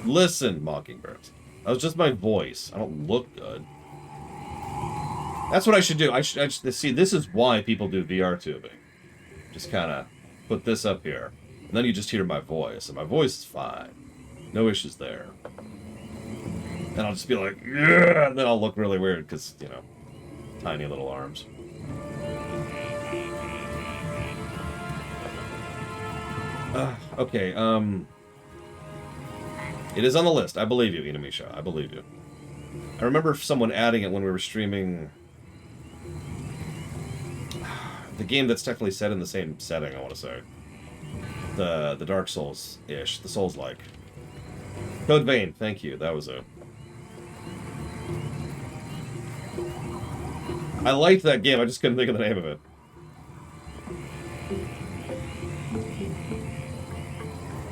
Speaker 4: Listen, Mockingbird. That was just my voice. I don't look good. That's what I should do. I should see, this is why people do VR tubing. Just kind of put this up here. And then you just hear my voice. And my voice is fine. No issues there. And I'll just be like, yeah! And then I'll look really weird because, you know, tiny little arms. Okay, it is on the list. I believe you, Inamisha. I believe you. I remember someone adding it when we were streaming the game that's technically set in the same setting, I want to say. The Dark Souls-ish. The Souls-like. Code Vein, thank you. That was it. I liked that game, I just couldn't think of the name of it.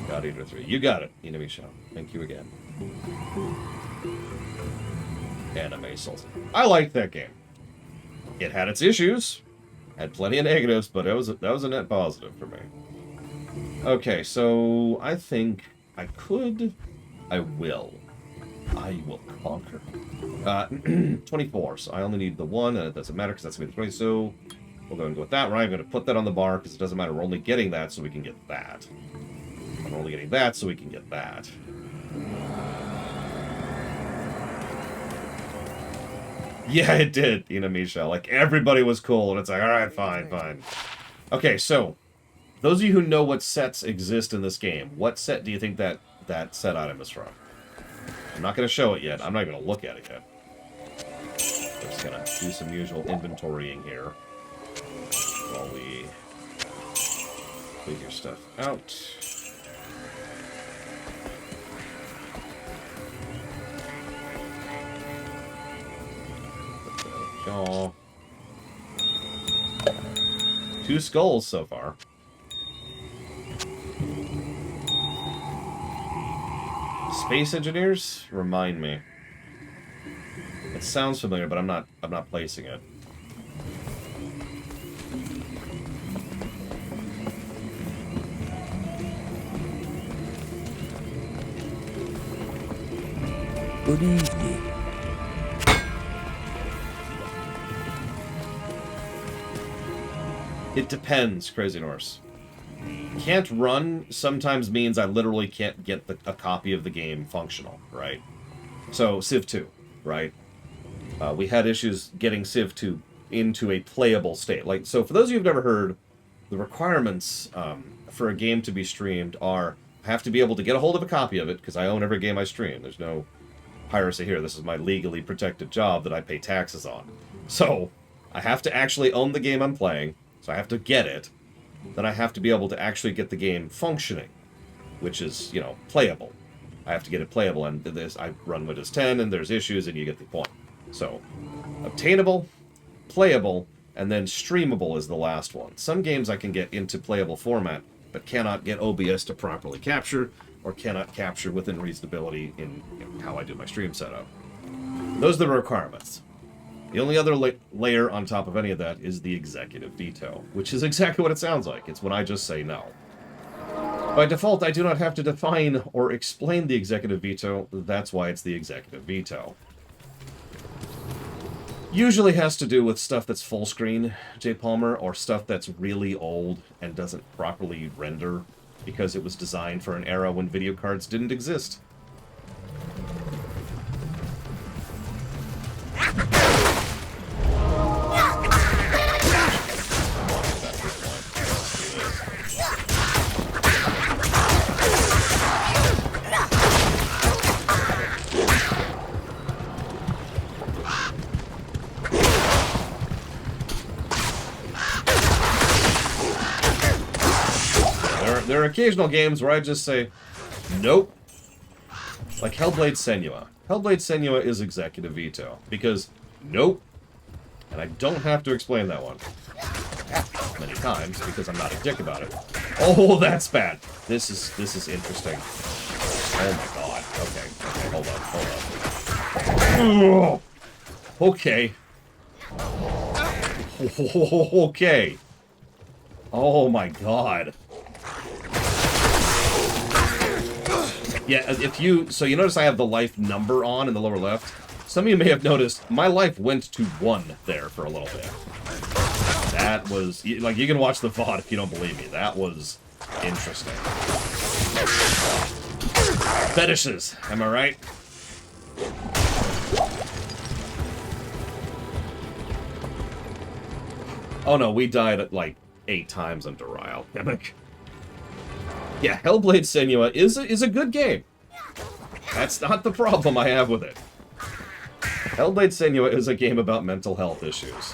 Speaker 4: God Eater 3. You got it, Inamisha. Thank you again. Anime Souls. I liked that game. It had its issues. Had plenty of negatives, but that was a net positive for me. Okay, so I think I will conquer. 24, so I only need the one, and it doesn't matter because that's going to be 20, so we'll go and go with that. I'm going to put that on the bar because it doesn't matter. We're only getting that so we can get that. We're only getting that so we can get that. Yeah, it did, Inamisha. Like, everybody was cool, and it's like, alright, fine, fine. Okay, so, those of you who know what sets exist in this game, what set do you think that set item is from? I'm not going to show it yet. I'm not even going to look at it yet. I'm just going to do some usual inventorying here while we figure stuff out. Go. 2 skulls so far. Space engineers? Remind me. It sounds familiar, but I'm not placing it.
Speaker 5: Good evening.
Speaker 4: It depends, Crazy Norse. Can't run sometimes means I literally can't get a copy of the game functional, right? So, Civ 2, right? We had issues getting Civ 2 into a playable state. Like, so for those of you who've never heard, the requirements for a game to be streamed are, I have to be able to get a hold of a copy of it, because I own every game I stream. There's no piracy here. This is my legally protected job that I pay taxes on. So, I have to actually own the game I'm playing, so I have to get it. Then I have to be able to actually get the game functioning, which is, you know, playable. I have to get it playable, and this I run Windows 10, and there's issues, and you get the point. So, obtainable, playable, and then streamable is the last one. Some games I can get into playable format, but cannot get OBS to properly capture, or cannot capture within reasonability in how I do my stream setup. Those are the requirements. The only other layer on top of any of that is the executive veto, which is exactly what it sounds like. It's when I just say no. By default, I do not have to define or explain the executive veto. That's why it's the executive veto. Usually has to do with stuff that's full screen, J. Palmer, or stuff that's really old and doesn't properly render because it was designed for an era when video cards didn't exist. There are occasional games where I just say, nope. Like Hellblade Senua. Hellblade Senua is executive veto. Because, nope. And I don't have to explain that one. Many times, because I'm not a dick about it. Oh, that's bad. This is interesting. Oh my god. Okay, hold up. Okay. Okay. Oh my god. Yeah, so you notice I have the life number on in the lower left. Some of you may have noticed my life went to 1 there for a little bit. That was, like, you can watch the VOD if you don't believe me. That was interesting. Fetishes, am I right? Oh no, we died at like 8 times on Diablo. Yeah, Hellblade Senua is a good game. That's not the problem I have with it. Hellblade Senua is a game about mental health issues.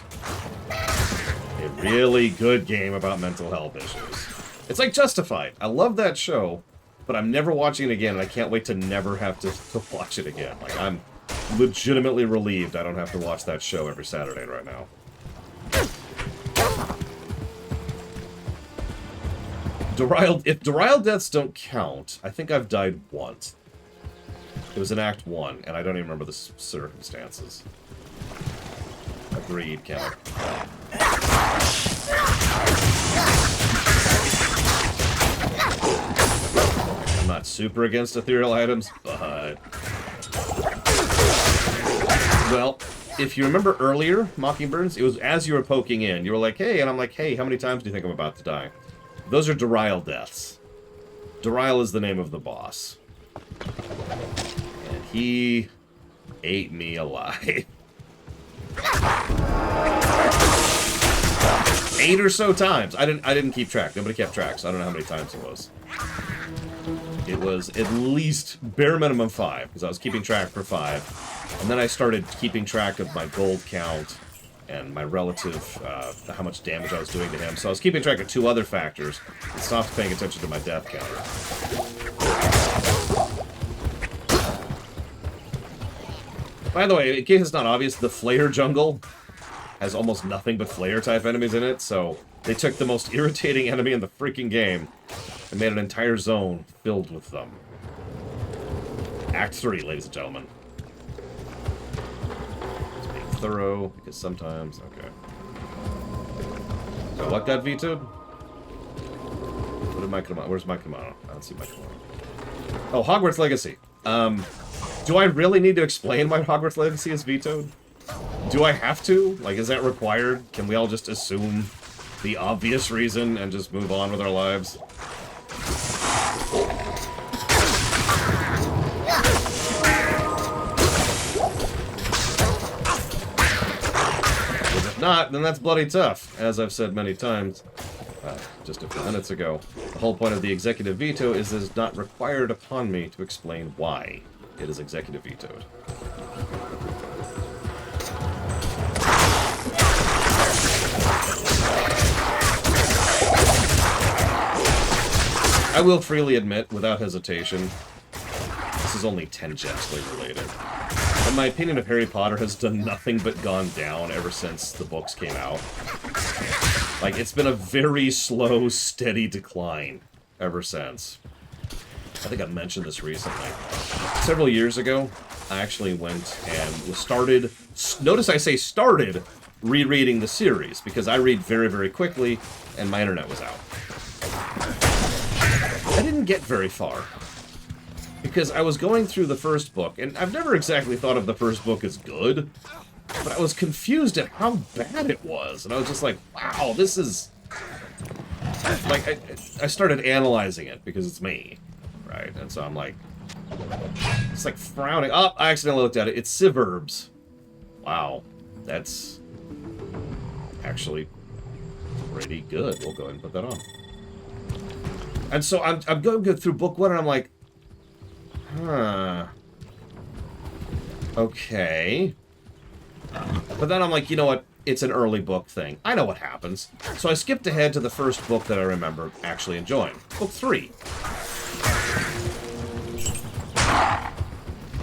Speaker 4: A really good game about mental health issues. It's like Justified. I love that show, but I'm never watching it again, and I can't wait to never have to watch it again. Like, I'm legitimately relieved I don't have to watch that show every Saturday right now. If Durial deaths don't count, I think I've died once. It was in Act 1, and I don't even remember the circumstances. Agreed, count. I'm not super against ethereal items, but... Well, if you remember earlier, Mockingbirds, it was as you were poking in. You were like, hey, and I'm like, hey, how many times do you think I'm about to die? Those are Durial deaths. Durial is the name of the boss. And he ate me alive. 8 or so times. I didn't keep track. Nobody kept track, so I don't know how many times it was. It was at least bare minimum 5, because I was keeping track for 5. And then I started keeping track of my gold count and my relative, how much damage I was doing to him. So I was keeping track of 2 other factors and stopped paying attention to my death counter. By the way, in case it's not obvious, the Flayer jungle has almost nothing but Flayer-type enemies in it, so they took the most irritating enemy in the freaking game and made an entire zone filled with them. Act 3, ladies and gentlemen. Thorough, because sometimes... Okay. So, what got vetoed? What did my Kimono? Where's my Kimono? I don't see my Kimono. Oh, Hogwarts Legacy. Do I really need to explain why Hogwarts Legacy is vetoed? Do I have to? Like, is that required? Can we all just assume the obvious reason and just move on with our lives? Not, then that's bloody tough, as I've said many times, just a few minutes ago. The whole point of the executive veto is it is not required upon me to explain why it is executive vetoed. I will freely admit, without hesitation, is only tangentially related. And my opinion of Harry Potter has done nothing but gone down ever since the books came out. Like, it's been a very slow, steady decline ever since. I think I mentioned this recently. Several years ago, I actually went and started, notice I say started, rereading the series, because I read very, very quickly, and my internet was out. I didn't get very far, because I was going through the first book, and I've never exactly thought of the first book as good, but I was confused at how bad it was, and I was just like, wow, this is... Like, I started analyzing it, because it's me, right? And so I'm like, it's like frowning. Oh, I accidentally looked at it. It's Civerbs. Wow, that's actually pretty good. We'll go ahead and put that on. And so I'm going through book one, and I'm like, huh. Okay. But then I'm like, you know what? It's an early book thing. I know what happens. So I skipped ahead to the first book that I remember actually enjoying. Book 3.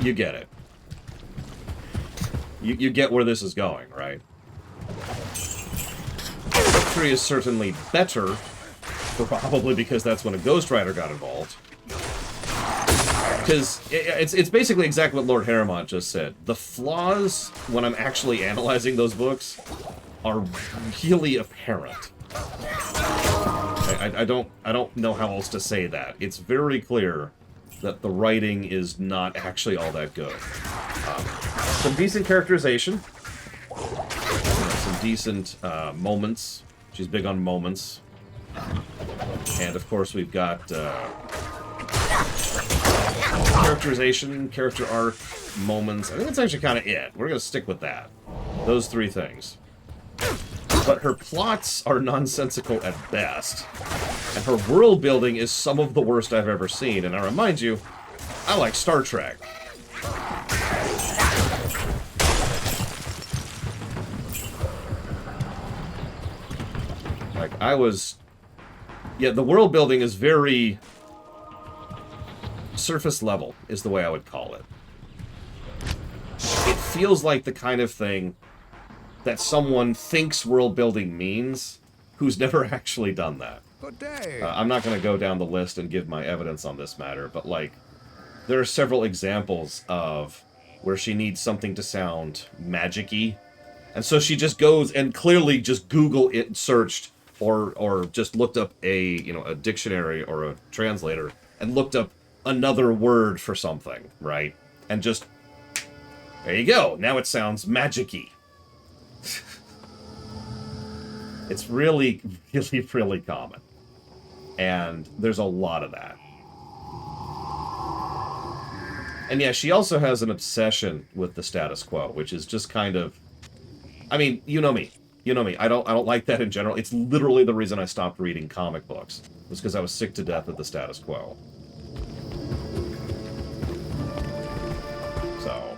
Speaker 4: You get it. You get where this is going, right? Book 3 is certainly better, probably because that's when a Ghost Rider got involved. Because it's basically exactly what Lord Harrimont just said. The flaws, when I'm actually analyzing those books, are really apparent. I don't know how else to say that. It's very clear that the writing is not actually all that good. Some decent characterization. Some decent moments. She's big on moments. And of course we've got characterization, character arc, moments. I think that's actually kind of it. We're going to stick with that. Those 3 things. But her plots are nonsensical at best. And her world building is some of the worst I've ever seen. And I remind you, I like Star Trek. Like, yeah, the world building is very surface level, is the way I would call it. It feels like the kind of thing that someone thinks world building means, who's never actually done that. I'm not going to go down the list and give my evidence on this matter, but, like, there are several examples of where she needs something to sound magic-y, and so she just goes and clearly just Google it searched, or just looked up a dictionary or a translator, and looked up another word for something, right? And just, there you go, now it sounds magic-y. It's really, really, really common. And there's a lot of that. And yeah, she also has an obsession with the status quo, which is just kind of... I mean, you know me. You know me. I don't like that in general. It's literally the reason I stopped reading comic books. It was because I was sick to death of the status quo. So...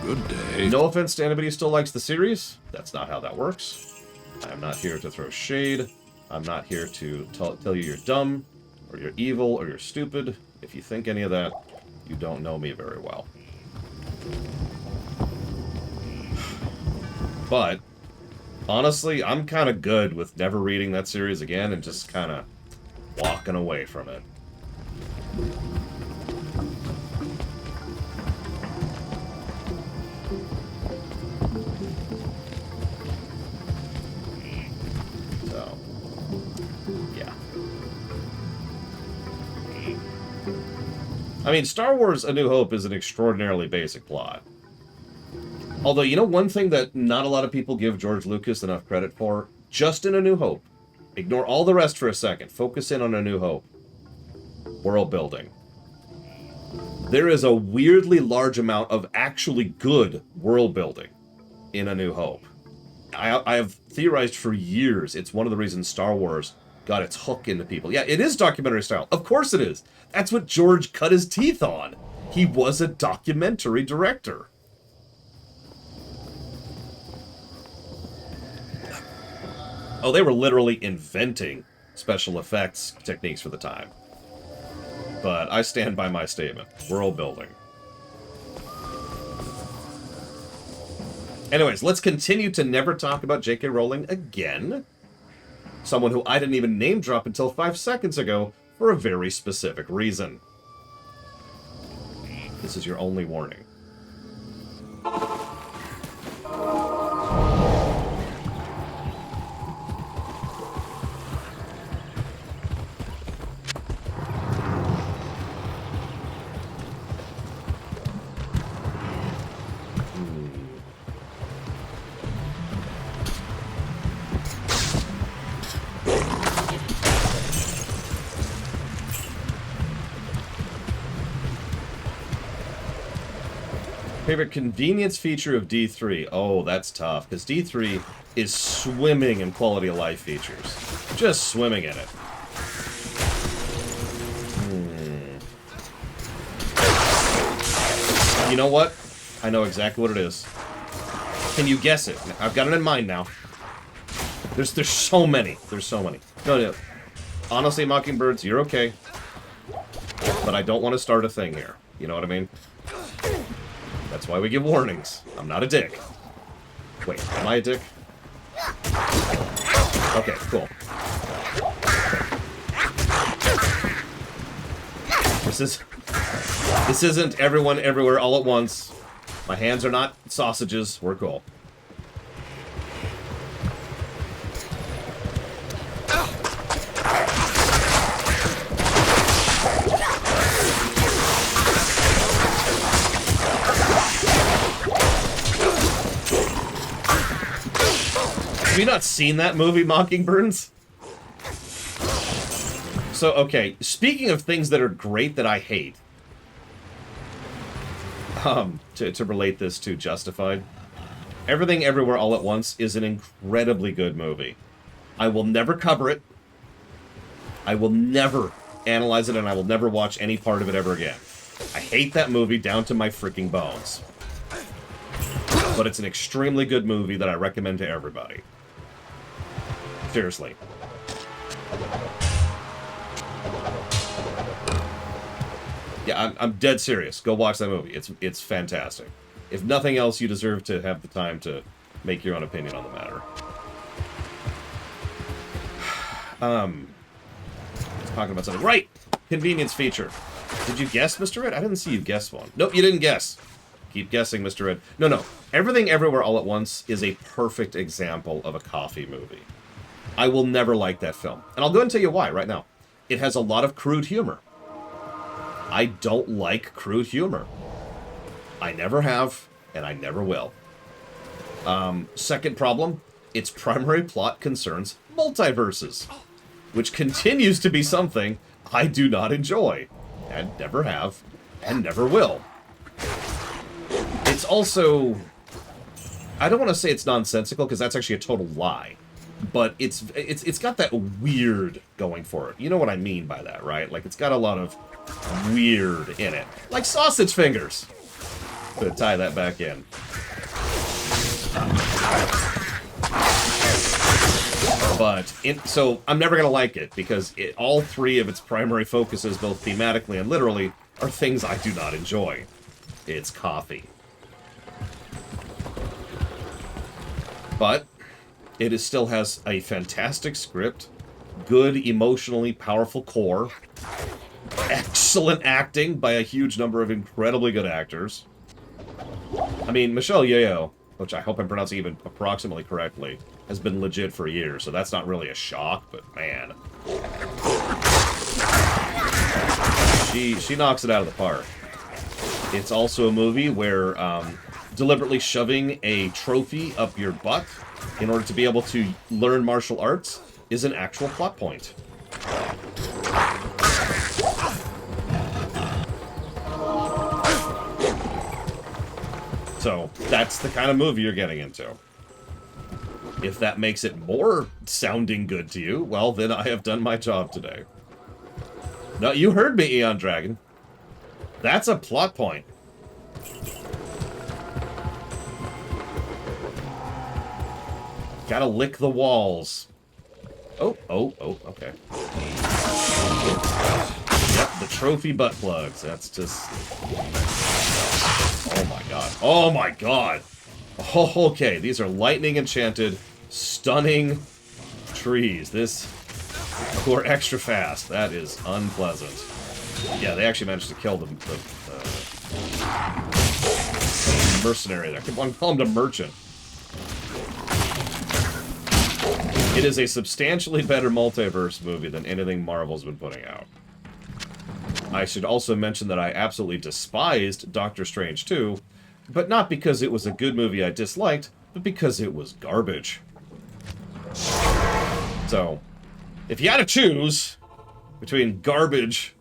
Speaker 7: Good day.
Speaker 4: No offense to anybody who still likes the series. That's not how that works. I'm not here to throw shade. I'm not here to tell you you're dumb, or you're evil, or you're stupid. If you think any of that, you don't know me very well. But, honestly, I'm kind of good with never reading that series again and just kind of walking away from it. I mean, Star Wars A New Hope is an extraordinarily basic plot. Although, you know one thing that not a lot of people give George Lucas enough credit for? Just in A New Hope. Ignore all the rest for a second. Focus in on A New Hope. World building. There is a weirdly large amount of actually good world building in A New Hope. I have theorized for years it's one of the reasons Star Wars got its hook into people. Yeah, it is documentary style. Of course it is. That's what George cut his teeth on. He was a documentary director. Oh, they were literally inventing special effects techniques for the time. But I stand by my statement. World building. Anyways, let's continue to never talk about J.K. Rowling again. Someone who I didn't even name drop until 5 seconds ago for a very specific reason. This is your only warning. Favorite convenience feature of D3? Oh, that's tough, because D3 is swimming in quality of life features. Just swimming in it. You know what? I know exactly what it is. Can you guess it? I've got it in mind now. There's so many. There's so many. No. Honestly, Mockingbirds, you're okay. But I don't want to start a thing here. You know what I mean? That's why we give warnings. I'm not a dick. Wait, am I a dick? Okay, cool. This isn't everyone everywhere all at once. My hands are not sausages. We're cool. Have you not seen that movie, Mockingbirds? So, okay, speaking of things that are great that I hate, to relate this to Justified, Everything Everywhere All at Once is an incredibly good movie. I will never cover it. I will never analyze it, and I will never watch any part of it ever again. I hate that movie down to my freaking bones. But it's an extremely good movie that I recommend to everybody. Seriously. Yeah, I'm dead serious. Go watch that movie. It's fantastic. If nothing else, you deserve to have the time to make your own opinion on the matter. Talking about something. Right! Convenience feature. Did you guess, Mr. Red? I didn't see you guess one. Nope, you didn't guess. Keep guessing, Mr. Red. No. Everything Everywhere All at Once is a perfect example of a coffee movie. I will never like that film. And I'll go and tell you why right now. It has a lot of crude humor. I don't like crude humor. I never have, and I never will. Second problem, its primary plot concerns multiverses, which continues to be something I do not enjoy, and never have, and never will. It's also... I don't want to say it's nonsensical, because that's actually a total lie. But it's got that weird going for it. You know what I mean by that, right? Like, it's got a lot of weird in it. Like sausage fingers. Gonna tie that back in. So I'm never gonna like it, because all three of its primary focuses, both thematically and literally, are things I do not enjoy. It's coffee. But it still has a fantastic script, good, emotionally powerful core, excellent acting by a huge number of incredibly good actors. I mean, Michelle Yeoh, which I hope I'm pronouncing even approximately correctly, has been legit for years, so that's not really a shock, but man. She knocks it out of the park. It's also a movie where deliberately shoving a trophy up your butt in order to be able to learn martial arts is an actual plot point. So, that's the kind of movie you're getting into. If that makes it more sounding good to you, well, then I have done my job today. No, you heard me, Eon Dragon. That's a plot point. Gotta lick the walls. Oh, okay. Yep, the trophy butt plugs. That's just... Oh my god. Oh my god! Oh, okay, these are lightning enchanted, stunning trees. Who are extra fast. That is unpleasant. Yeah, they actually managed to kill the mercenary there. I want to call him the merchant. It is a substantially better multiverse movie than anything Marvel's been putting out. I should also mention that I absolutely despised Doctor Strange 2, but not because it was a good movie I disliked, but because it was garbage. So, if you had to choose between garbage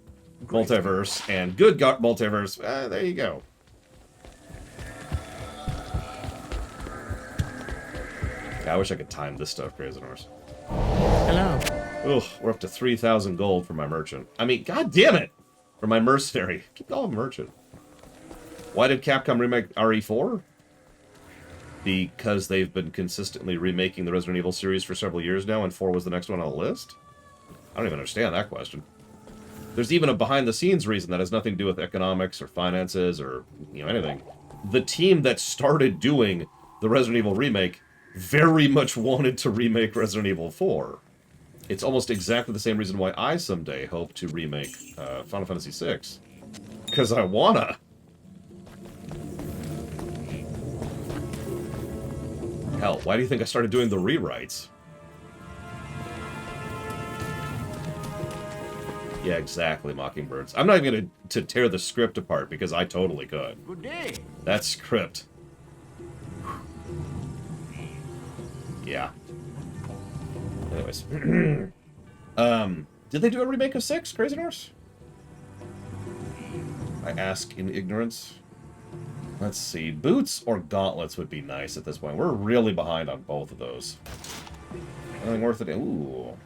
Speaker 4: multiverse and good multiverse, there you go. I wish I could time this stuff, Crazy Norse.
Speaker 8: Hello.
Speaker 4: Ugh, we're up to 3,000 gold for my merchant. I mean, god damn it! For my mercenary. Keep calling him merchant. Why did Capcom remake RE4? Because they've been consistently remaking the Resident Evil series for several years now, and 4 was the next one on the list? I don't even understand that question. There's even a behind-the-scenes reason that has nothing to do with economics or finances or, you know, anything. The team that started doing the Resident Evil remake very much wanted to remake Resident Evil 4. It's almost exactly the same reason why I someday hope to remake Final Fantasy VI. Because I wanna. Hell, why do you think I started doing the rewrites? Yeah, exactly, Mockingbirds. I'm not even going to tear the script apart, because I totally could.
Speaker 9: Good day.
Speaker 4: That script. Yeah. Anyways. Did they do a remake of 6, Crazy Norse? I ask in ignorance. Let's see. Boots or gauntlets would be nice at this point. We're really behind on both of those. Nothing worth it. Ooh.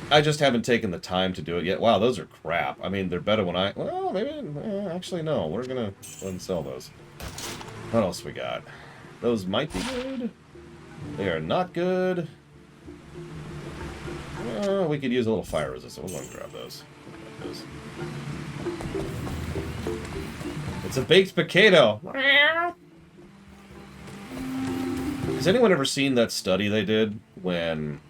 Speaker 4: I just haven't taken the time to do it yet. Wow, those are crap. I mean, they're better when I... Well, maybe... actually, no. We're gonna go ahead and sell those. What else we got? Those might be good. They are not good. We could use a little fire resistance. We'll go and grab those. It's a baked potato. Has anyone ever seen that study they did when...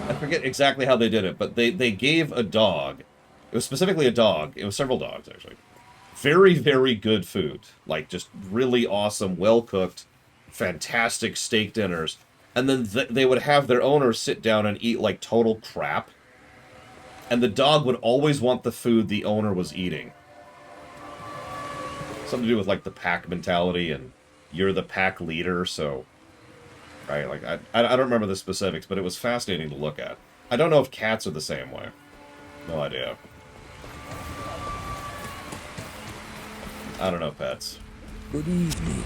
Speaker 4: I forget exactly how they did it, but they gave a dog. It was specifically a dog. It was several dogs, actually. Very, very good food. Like, just really awesome, well-cooked, fantastic steak dinners. And then they would have their owner sit down and eat, like, total crap. And the dog would always want the food the owner was eating. Something to do with, like, the pack mentality, and you're the pack leader, so... Right, like, I don't remember the specifics, but it was fascinating to look at. I don't know if cats are the same way. No idea. I don't know, pets.
Speaker 5: Good evening.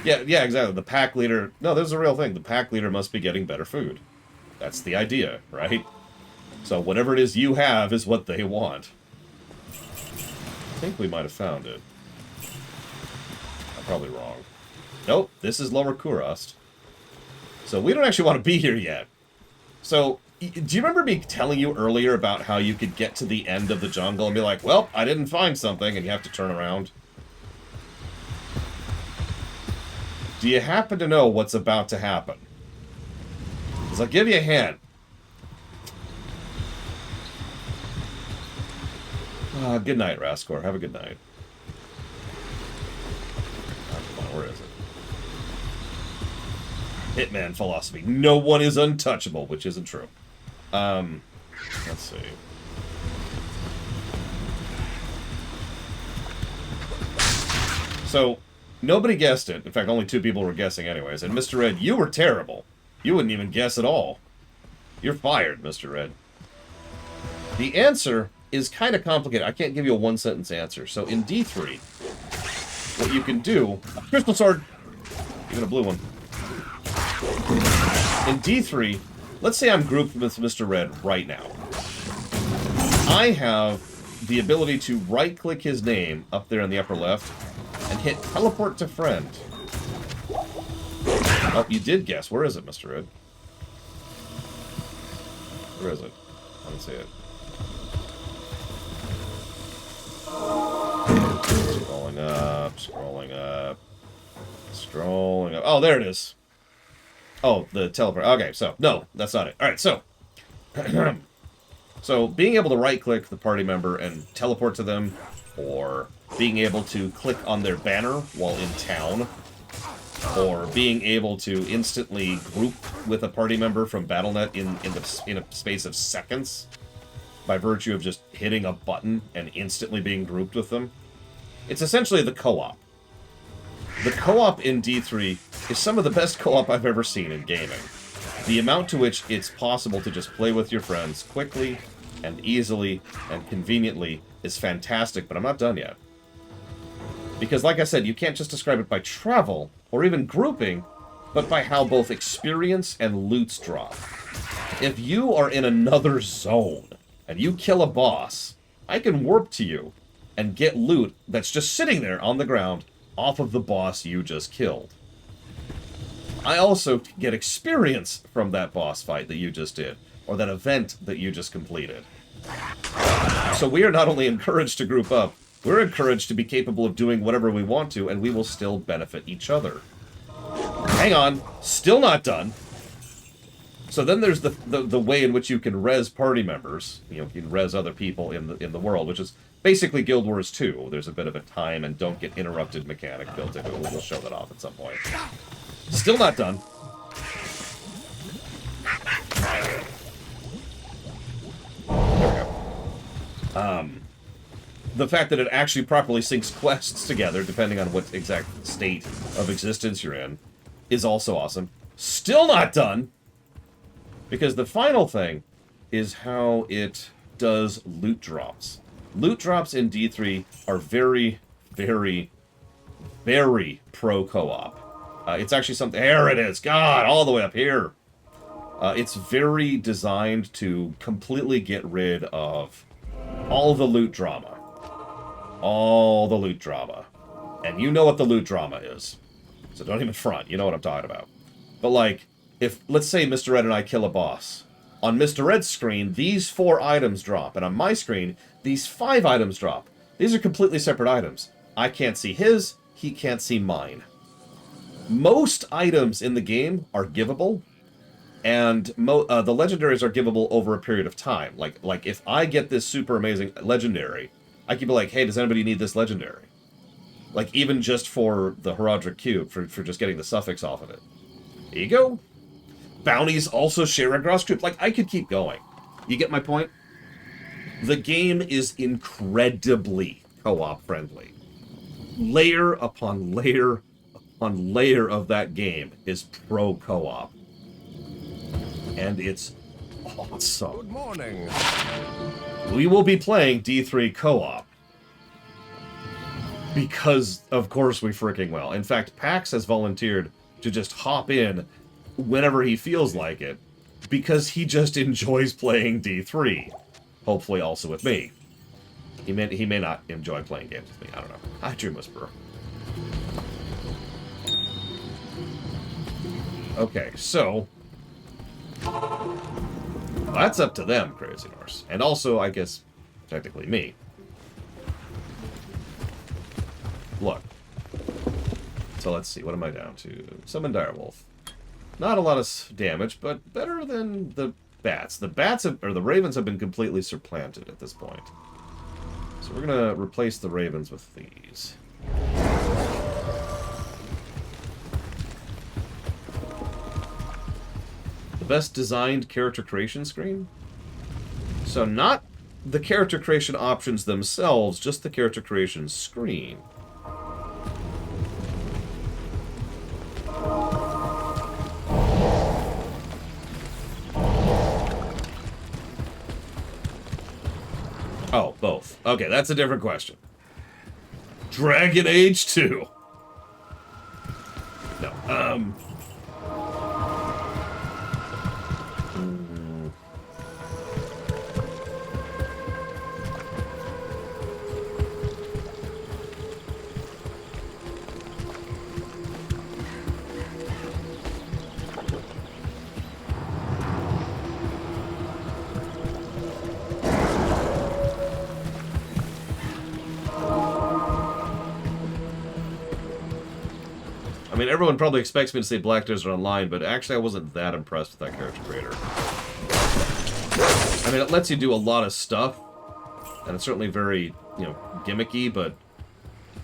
Speaker 4: Yeah, exactly. The pack leader... No, there's a real thing. The pack leader must be getting better food. That's the idea, right? So whatever it is you have is what they want. I think we might have found it. I'm probably wrong. Nope, this is Lower Kurast. So we don't actually want to be here yet. So, do you remember me telling you earlier about how you could get to the end of the jungle and be like, well, I didn't find something, and you have to turn around? Do you happen to know what's about to happen? Because I'll give you a hint. Good night, Raskor. Have a good night. Oh, come on, where is it? Hitman philosophy. No one is untouchable, which isn't true. Let's see. So, nobody guessed it. In fact, only 2 people were guessing anyways. And Mr. Red, you were terrible. You wouldn't even guess at all. You're fired, Mr. Red. The answer is kind of complicated. I can't give you a one-sentence answer. So in D3, what you can do... Crystal Sword! Even a blue one. In D3, let's say I'm grouped with Mr. Red right now. I have the ability to right-click his name up there in the upper left and hit Teleport to Friend. Oh, you did guess. Where is it, Mr. Red? Where is it? I don't see it. Scrolling up, scrolling up, scrolling up. Oh, there it is. Oh, the teleport. Okay, so, no, that's not it. Alright, so. So, being able to right-click the party member and teleport to them, or being able to click on their banner while in town, or being able to instantly group with a party member from BattleNet in a space of seconds, by virtue of just hitting a button and instantly being grouped with them. It's essentially the co-op. The co-op in D3 is some of the best co-op I've ever seen in gaming. The amount to which it's possible to just play with your friends quickly and easily and conveniently is fantastic, but I'm not done yet. Because, like I said, you can't just describe it by travel, or even grouping, but by how both experience and loots drop. If you are in another zone, and you kill a boss, I can warp to you, and get loot that's just sitting there on the ground, off of the boss you just killed. I also get experience from that boss fight that you just did, or that event that you just completed. So we are not only encouraged to group up, we're encouraged to be capable of doing whatever we want to, and we will still benefit each other. Hang on, still not done. So then there's the way in which you can res party members. You know, you can res other people in the world, which is basically Guild Wars 2. There's a bit of a time and don't get interrupted mechanic built into it. We'll show that off at some point. Still not done. There we go. The fact that it actually properly syncs quests together, depending on what exact state of existence you're in, is also awesome. Still not done! Because the final thing is how it does loot drops. Loot drops in D3 are very, very, very pro-co-op. It's actually something... There it is! God, all the way up here! It's very designed to completely get rid of all the loot drama. All the loot drama. And you know what the loot drama is. So don't even front. You know what I'm talking about. But, like, if, let's say Mr. Red and I kill a boss. On Mr. Red's screen, these 4 items drop. And on my screen, these 5 items drop. These are completely separate items. I can't see his. He can't see mine. Most items in the game are givable. And the legendaries are givable over a period of time. Like if I get this super amazing legendary, I can be like, hey, does anybody need this legendary? Like, even just for the Herodric Cube, for just getting the suffix off of it. There you go. Bounties also share a gross group. Like, I could keep going. You get my point? The game is incredibly co-op friendly. Layer upon layer upon layer of that game is pro co-op. And it's awesome.
Speaker 10: Good morning.
Speaker 4: We will be playing D3 co-op. Because, of course, we freaking will. In fact, Pax has volunteered to just hop in whenever he feels like it, because he just enjoys playing D3. Hopefully also with me. He may not enjoy playing games with me. I don't know. Hi, Dream Whisperer. Okay, so... that's up to them, Crazy Norse. And also, I guess, technically me. Look. So let's see, what am I down to? Summon Direwolf. Not a lot of damage, but better than the bats. The bats have, or the ravens have been completely supplanted at this point. So we're gonna replace the ravens with these. The best designed character creation screen? So not the character creation options themselves, just the character creation screen. Oh, both. Okay, that's a different question. Dragon Age 2. No, mean, everyone probably expects me to say Black Desert Online, but actually I wasn't that impressed with that character creator. I mean, it lets you do a lot of stuff, and it's certainly very, you know, gimmicky, but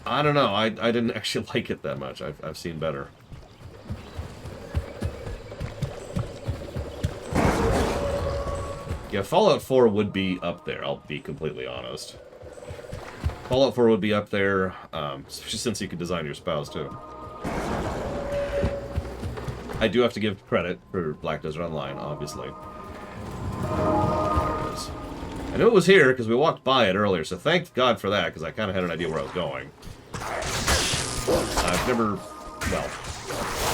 Speaker 4: I don't know. I didn't actually like it that much. I've seen better. Yeah, Fallout 4 would be up there, I'll be completely honest. Fallout 4 would be up there, especially since you could design your spouse, too. I do have to give credit for Black Desert Online, obviously. There it is. I knew it was here, because we walked by it earlier, so thank God for that, because I kind of had an idea where I was going.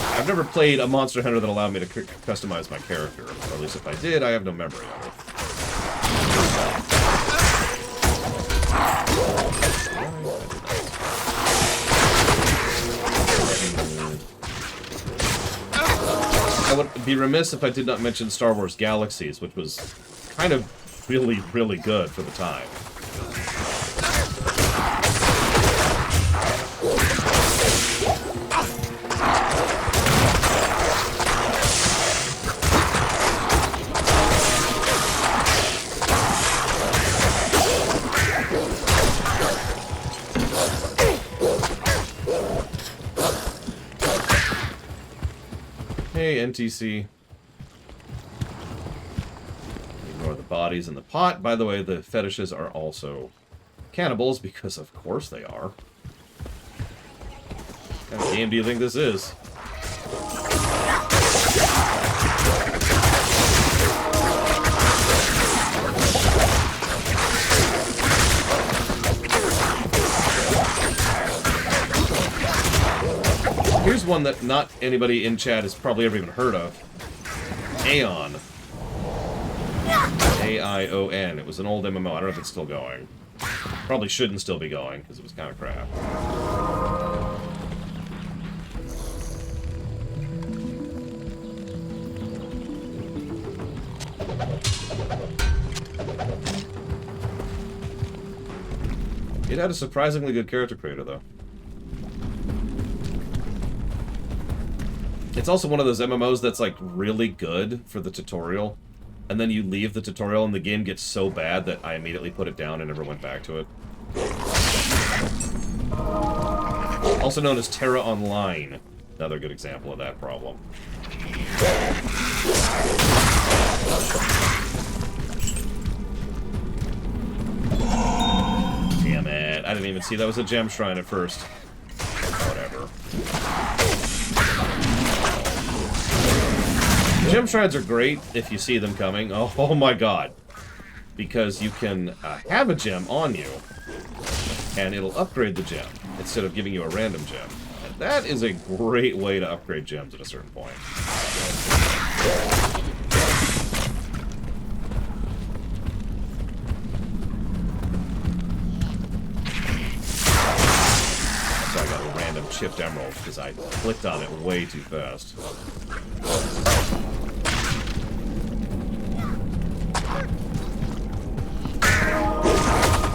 Speaker 4: I've never played a Monster Hunter that allowed me to customize my character. Or at least if I did, I have no memory of it. I would be remiss if I did not mention Star Wars Galaxies, which was kind of really, really good for the time. Hey, NTC. Ignore the bodies in the pot. By the way, the fetishes are also cannibals, because of course they are. What kind of game do you think this is? Here's one that not anybody in chat has probably ever even heard of. Aeon. A-I-O-N. It was an old MMO. I don't know if it's still going. Probably shouldn't still be going, because it was kind of crap. It had a surprisingly good character creator, though. It's also one of those MMOs that's, like, really good for the tutorial, and then you leave the tutorial and the game gets so bad that I immediately put it down and never went back to it. Also known as Terra Online. Another good example of that problem. Damn it. I didn't even see that was a gem shrine at first. Whatever. Gem shrines are great if you see them coming. Oh my god. Because you can have a gem on you, and it'll upgrade the gem, instead of giving you a random gem. And that is a great way to upgrade gems at a certain point. So I got a random chipped emerald, because I clicked on it way too fast.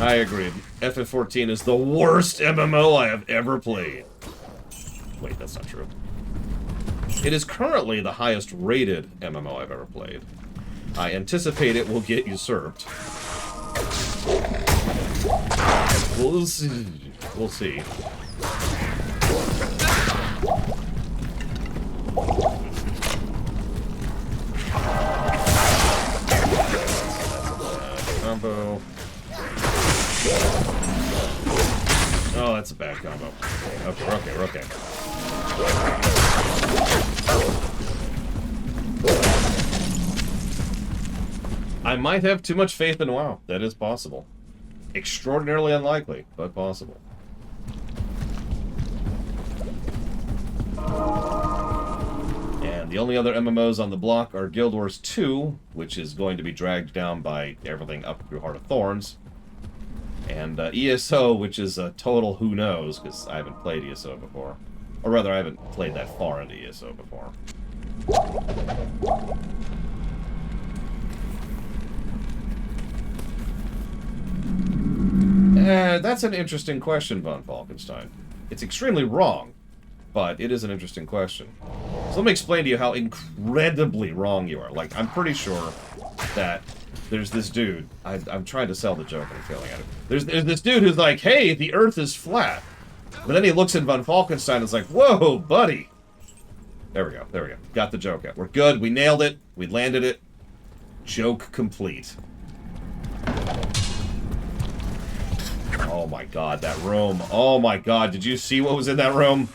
Speaker 4: I agree. FF14 is the worst MMO I have ever played. Wait, that's not true. It is currently the highest rated MMO I've ever played. I anticipate it will get usurped. We'll see. We'll see. Combo. Oh, that's a bad combo. Okay, we're okay, we're okay. I might have too much faith in WoW. That is possible. Extraordinarily unlikely, but possible. And the only other MMOs on the block are Guild Wars 2, which is going to be dragged down by everything up through Heart of Thorns. And ESO, which is a total who knows, because I haven't played ESO before. Or rather, I haven't played that far into ESO before. That's an interesting question, Von Falkenstein. It's extremely wrong. but it is an interesting question. So let me explain to you how incredibly wrong you are. Like, I'm pretty sure that there's this dude. I'm trying to sell the joke and I'm failing at it. There's this dude who's like, hey, the Earth is flat. But then he looks at von Falkenstein and is like, whoa, buddy. There we go. There we go. Got the joke out. We're good. We nailed it. We landed it. Joke complete. Oh my god, that room. Oh my god, did you see what was in that room?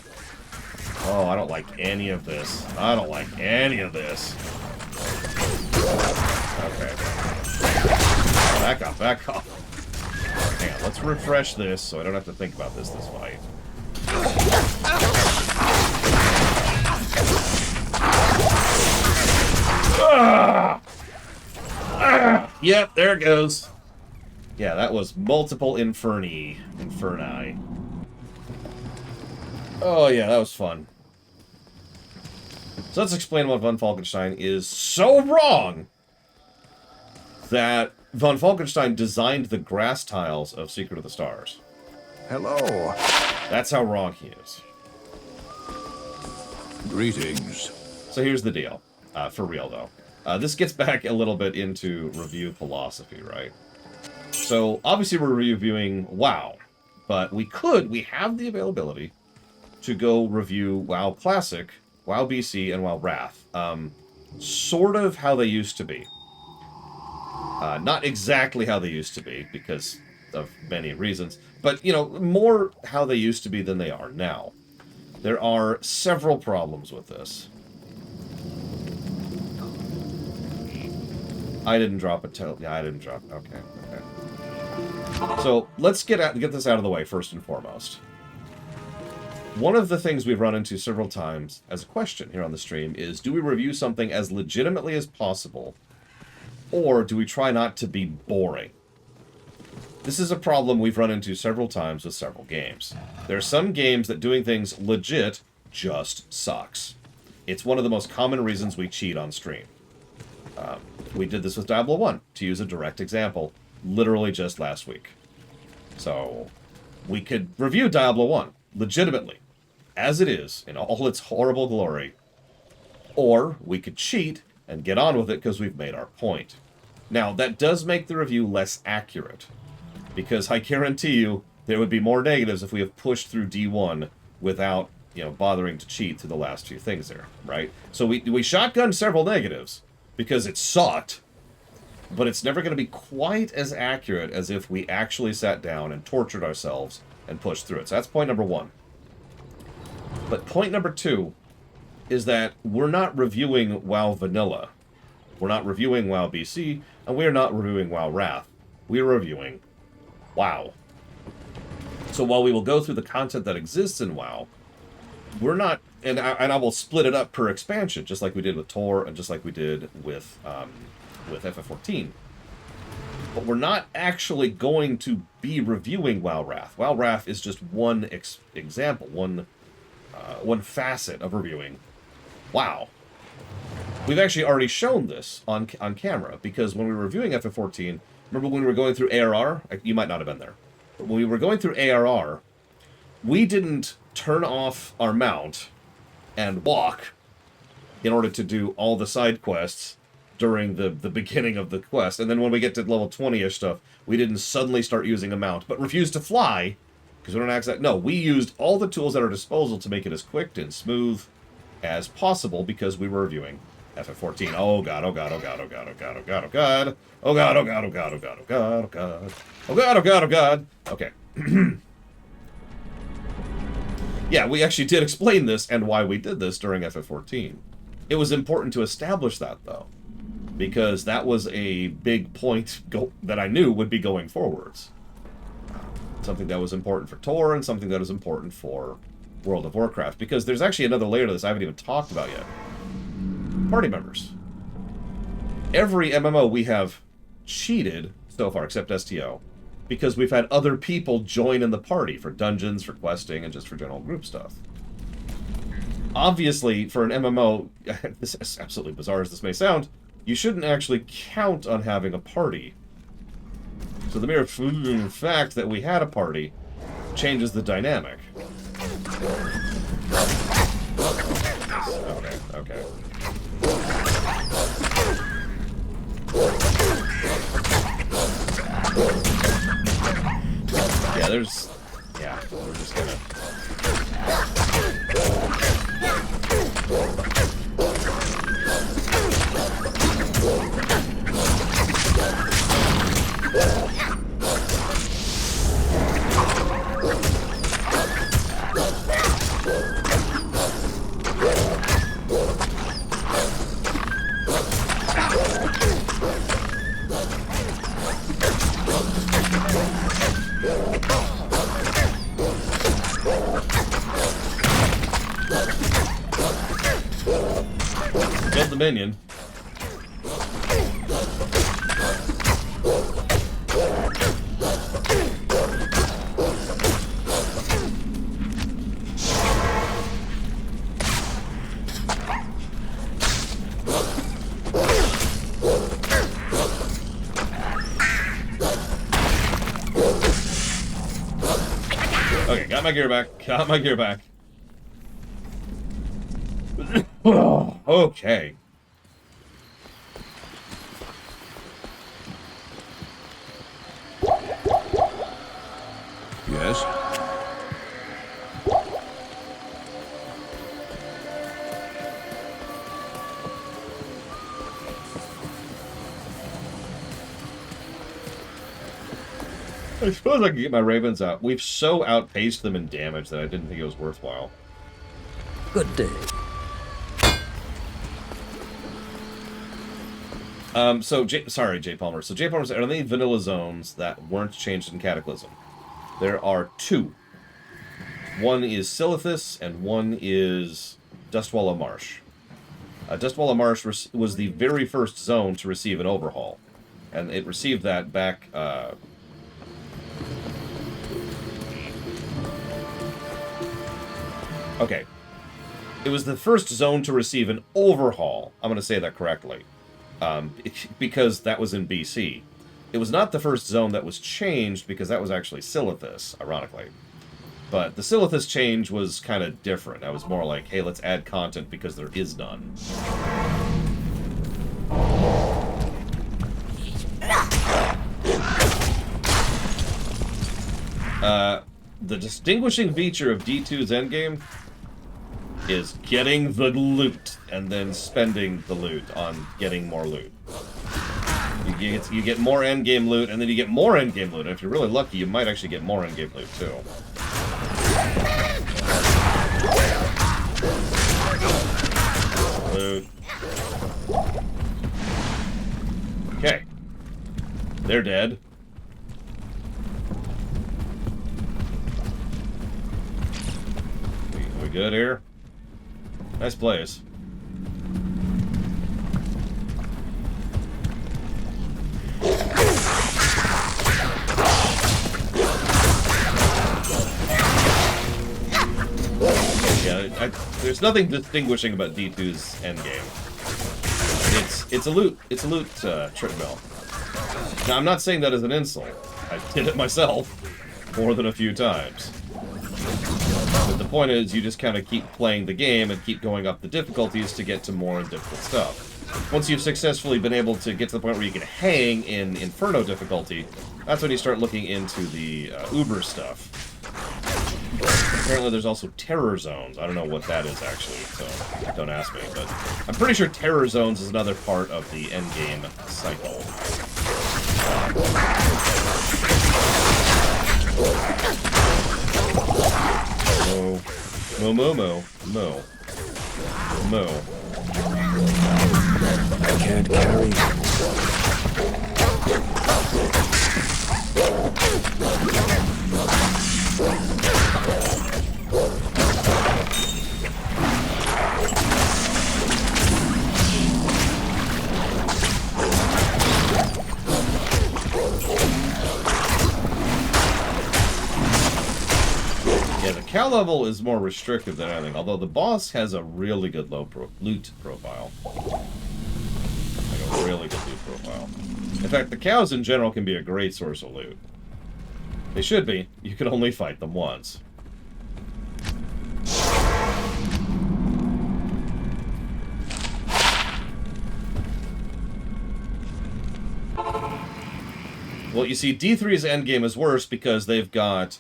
Speaker 4: Oh, I don't like any of this. I don't like any of this. Okay. Back off, back off. Hang on, let's refresh this so I don't have to think about this fight. Ah! Ah! Yep, there it goes. Yeah, that was multiple inferni. Oh yeah, that was fun. So let's explain why von Falkenstein is so wrong that von Falkenstein designed the grass tiles of Secret of the Stars.
Speaker 10: Hello.
Speaker 4: That's how wrong he is.
Speaker 7: Greetings.
Speaker 4: So here's the deal. For real, though. This gets back a little bit into review philosophy, right? So, obviously we're reviewing WoW, but we have the availability to go review WoW Classic, WoW BC, and WoW Wrath. Sort of how they used to be. Not exactly how they used to be, because of many reasons, but, you know, more how they used to be than they are now. There are several problems with this. I didn't drop it. Yeah, I didn't drop it. Okay. So let's get this out of the way first and foremost. One of the things we've run into several times as a question here on the stream is, do we review something as legitimately as possible, or do we try not to be boring? This is a problem we've run into several times with several games. There are some games that doing things legit just sucks. It's one of the most common reasons we cheat on stream. We did this with Diablo 1, to use a direct example, literally just last week. So, we could review Diablo 1, legitimately, as it is, in all its horrible glory. Or, we could cheat and get on with it because we've made our point. Now, that does make the review less accurate, because I guarantee you, there would be more negatives if we have pushed through D1 without, you know, bothering to cheat through the last few things there, right? So we shotgunned several negatives, because it sucked, but it's never going to be quite as accurate as if we actually sat down and tortured ourselves and pushed through it. So that's point number one. But point number two is that we're not reviewing WoW Vanilla. We're not reviewing WoW BC, and we're not reviewing WoW Wrath. We're reviewing WoW. So while we will go through the content that exists in WoW, we're not, and I will split it up per expansion, just like we did with Tor and just like we did with FF14. But we're not actually going to be reviewing WoW Wrath. WoW Wrath is just one example, one facet of reviewing WoW. We've actually already shown this on camera, because when we were reviewing FF14, remember when we were going through ARR? You might not have been there. But when we were going through ARR, we didn't turn off our mount and walk in order to do all the side quests during the beginning of the quest. And then when we get to level 20-ish stuff, we didn't suddenly start using a mount, but refused to fly, because we don't access. No, we used all the tools at our disposal to make it as quick and smooth as possible, because we were reviewing FF14. Oh god, oh god, oh god, oh god, oh god, oh god, oh god. Oh god, oh god, oh god, oh god, oh god, oh god. Oh god, oh god, oh god. Okay. Yeah, we actually did explain this and why we did this during FF14. It was important to establish that, though, because that was a big point that I knew would be going forwards. Something that was important for Tor and something that was important for World of Warcraft, because there's actually another layer to this I haven't even talked about yet. Party members. Every MMO we have cheated so far, except STO, because we've had other people join in the party for dungeons, for questing, and just for general group stuff. Obviously, for an MMO, this is absolutely bizarre as this may sound, you shouldn't actually count on having a party. So the mere fact that we had a party changes the dynamic. opinion. Okay, got my gear back. Got my gear back. Okay.
Speaker 7: Yes?
Speaker 4: I suppose I can get my ravens out. We've so outpaced them in damage that I didn't think it was worthwhile.
Speaker 5: Good day.
Speaker 4: Sorry, J. Palmer. So, J. Palmer said, are there any vanilla zones that weren't changed in Cataclysm? There are two. One is Silithus, and one is Dustwalla Marsh. Dustwalla Marsh was the very first zone to receive an overhaul. And it received that back... Okay. It was the first zone to receive an overhaul. I'm going to say that correctly. Because that was in BC. It was not the first zone that was changed, because that was actually Silithus, ironically. But the Silithus change was kind of different. That was more like, hey, let's add content because there is none. The distinguishing feature of D2's Endgame is getting the loot and then spending the loot on getting more loot. You get more endgame loot, and then you get more endgame loot. And if you're really lucky, you might actually get more endgame loot, too. Loot. Okay. They're dead. We good here? Nice place. Yeah, there's nothing distinguishing about D2's endgame. It's a loot treadmill. Now, I'm not saying that as an insult. I did it myself more than a few times. But the point is, you just kind of keep playing the game and keep going up the difficulties to get to more and difficult stuff. Once you've successfully been able to get to the point where you can hang in Inferno difficulty, that's when you start looking into the Uber stuff. Apparently there's also terror zones. I don't know what that is, actually, so don't ask me. But I'm pretty sure terror zones is another part of the endgame cycle. Moo.
Speaker 5: I can't carry.
Speaker 4: Yeah, the cow level is more restrictive than anything, although the boss has a really good loot profile. Like a really good loot profile. In fact, the cows in general can be a great source of loot. They should be. You can only fight them once. Well, you see, D3's endgame is worse because they've got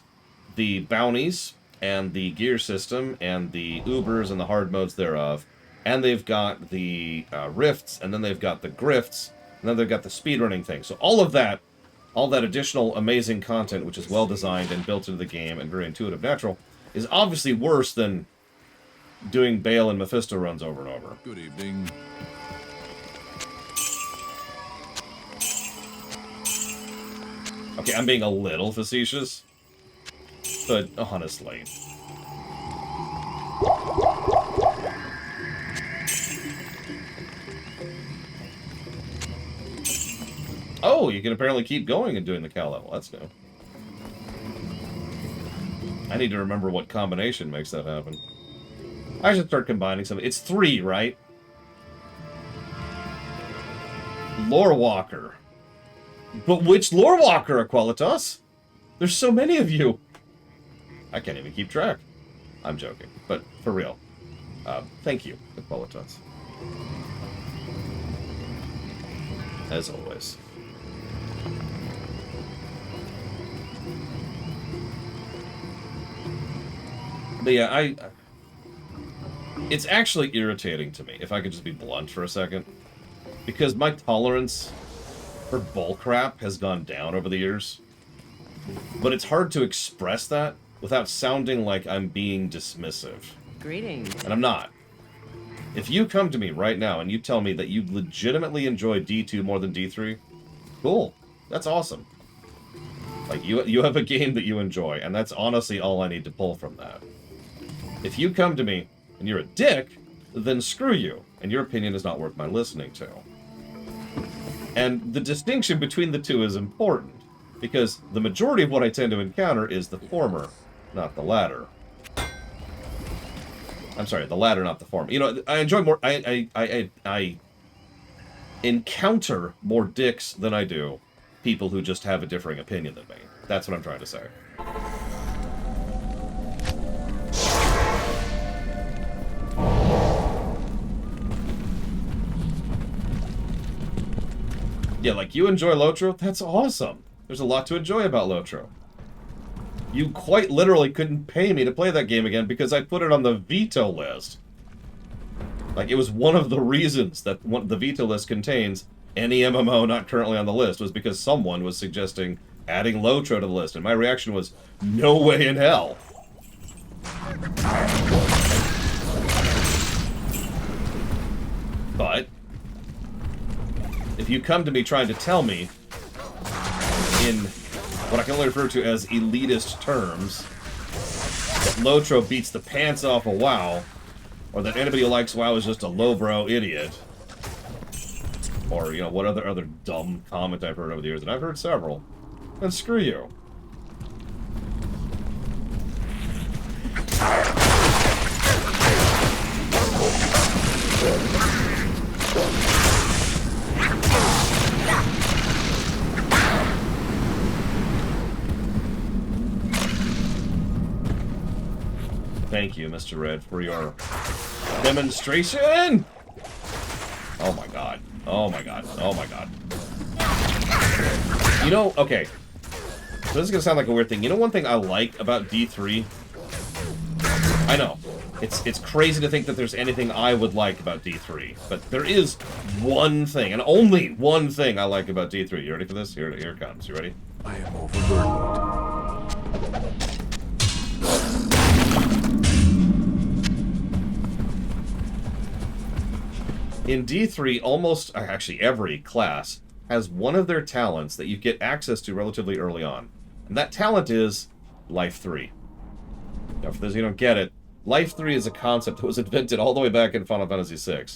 Speaker 4: the bounties and the gear system and the Ubers and the hard modes thereof, and they've got the rifts, and then they've got the grifts, and then they've got the speedrunning thing. So all that additional amazing content, which is well designed and built into the game and very intuitive, natural, is obviously worse than doing Bale and Mephisto runs over and over.
Speaker 7: Good evening.
Speaker 4: Okay, I'm being a little facetious, but honestly. Oh, you can apparently keep going and doing the cow level. That's new. I need to remember what combination makes that happen. I should start combining some. It's 3, right? Lore Walker. But which Lore Walker, Aqualitas? There's so many of you. I can't even keep track. I'm joking, but for real. Thank you, Aqualitas. As always. But yeah, it's actually irritating to me, if I could just be blunt for a second. Because my tolerance for bullcrap has gone down over the years. But it's hard to express that without sounding like I'm being dismissive.
Speaker 8: Greetings.
Speaker 4: And I'm not. If you come to me right now and you tell me that you legitimately enjoy D2 more than D3, cool. That's awesome. Like, you have a game that you enjoy, and that's honestly all I need to pull from that. If you come to me and you're a dick, then screw you, and your opinion is not worth my listening to. And the distinction between the two is important, because the majority of what I tend to encounter is the former, not the latter. I'm sorry, the latter, not the former. You know, I enjoy more... I encounter more dicks than I do people who just have a differing opinion than me. That's what I'm trying to say. Yeah, like, you enjoy Lotro? That's awesome. There's a lot to enjoy about Lotro. You quite literally couldn't pay me to play that game again because I put it on the veto list. Like, it was one of the reasons that the veto list contains any MMO not currently on the list was because someone was suggesting adding Lotro to the list, and my reaction was, no way in hell. But if you come to me trying to tell me in what I can only refer to as elitist terms that Lotro beats the pants off of WoW, or that anybody who likes WoW is just a lowbrow idiot, or, you know, what other dumb comment I've heard over the years, and I've heard several, then screw you. Thank you, Mr. Red, for your demonstration! Oh my god. Oh my god. Oh my god. You know, okay. So this is gonna sound like a weird thing. You know one thing I like about D3? I know. It's crazy to think that there's anything I would like about D3. But there is one thing, and only one thing I like about D3. You ready for this? Here it comes. You ready?
Speaker 12: I am overburdened.
Speaker 4: In D3, almost, actually every class has one of their talents that you get access to relatively early on. And that talent is Life 3. Now, for those who don't get it, Life 3 is a concept that was invented all the way back in Final Fantasy VI.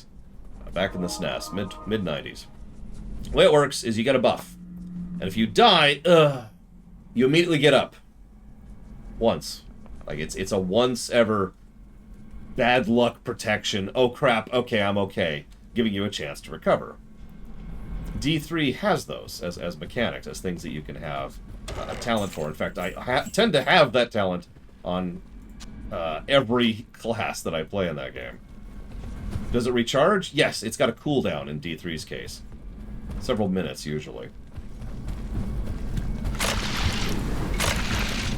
Speaker 4: Back in the SNES, mid-90s. The way it works is you get a buff. And if you die, you immediately get up. Once. Like, it's a once-ever bad luck protection. Oh crap, okay, I'm okay. Giving you a chance to recover. D3 has those as mechanics, as things that you can have a talent for. In fact, I tend to have that talent on every class that I play in that game. Does it recharge? Yes, it's got a cooldown in D3's case. Several minutes, usually.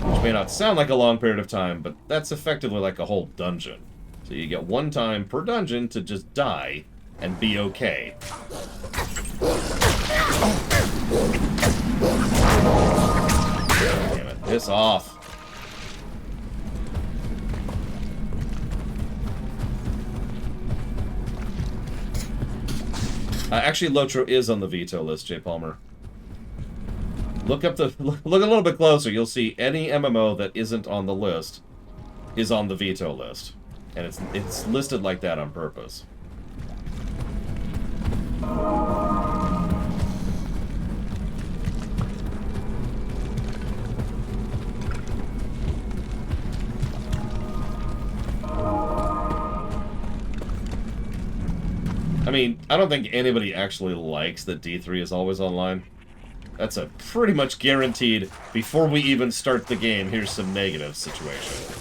Speaker 4: Which may not sound like a long period of time, but that's effectively like a whole dungeon. So you get one time per dungeon to just die and be okay. Damn it, piss off. Actually, Lotro is on the veto list, J. Palmer. Look a little bit closer. You'll see any MMO that isn't on the list is on the veto list. And it's listed like that on purpose. mean, I don't think anybody actually likes that D3 is always online. That's a pretty much guaranteed, before we even start the game, here's some negative situation.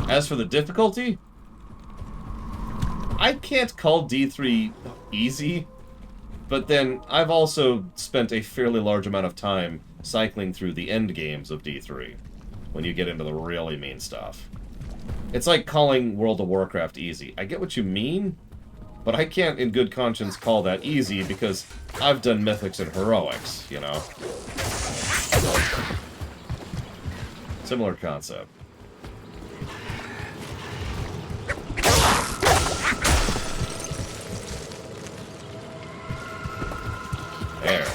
Speaker 4: As for the difficulty, I can't call D3 easy, but then I've also spent a fairly large amount of time cycling through the end games of D3, when you get into the really mean stuff. It's like calling World of Warcraft easy. I get what you mean, but I can't in good conscience call that easy because I've done mythics and heroics, you know? Similar concept. There.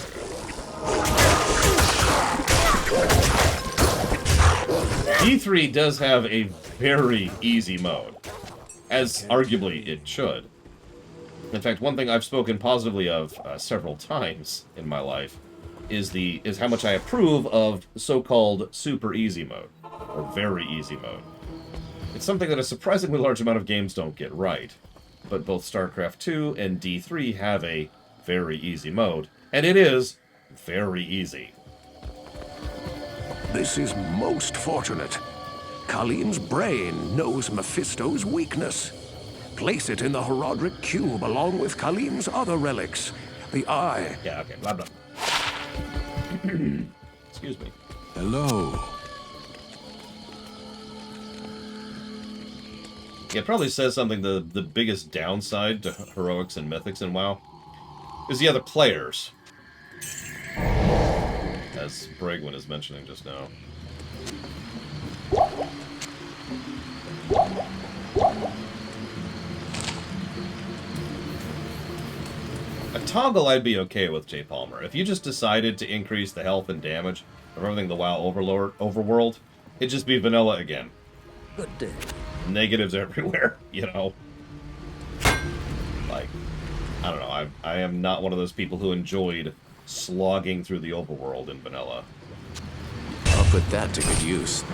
Speaker 4: D3 does have a very easy mode, as arguably it should. In fact, one thing I've spoken positively of several times in my life is how much I approve of so-called super easy mode, or very easy mode. It's something that a surprisingly large amount of games don't get right, but both StarCraft 2 and D3 have a very easy mode, and it is very easy.
Speaker 10: This is most fortunate. Khalim's brain knows Mephisto's weakness. Place it in the Herodric Cube along with Khalim's other relics. The Eye.
Speaker 4: Yeah, okay, blah, blah. Excuse me.
Speaker 7: Hello.
Speaker 4: Yeah, it probably says something. The biggest downside to heroics and mythics in WoW is the other players. As Bragwin is mentioning just now. A toggle I'd be okay with, J. Palmer. If you just decided to increase the health and damage of everything in the WoW overworld, it'd just be vanilla again.
Speaker 5: Good day.
Speaker 4: Negatives everywhere, you know? Like, I don't know, I am not one of those people who enjoyed slogging through the overworld in vanilla.
Speaker 11: I'll put that to good use.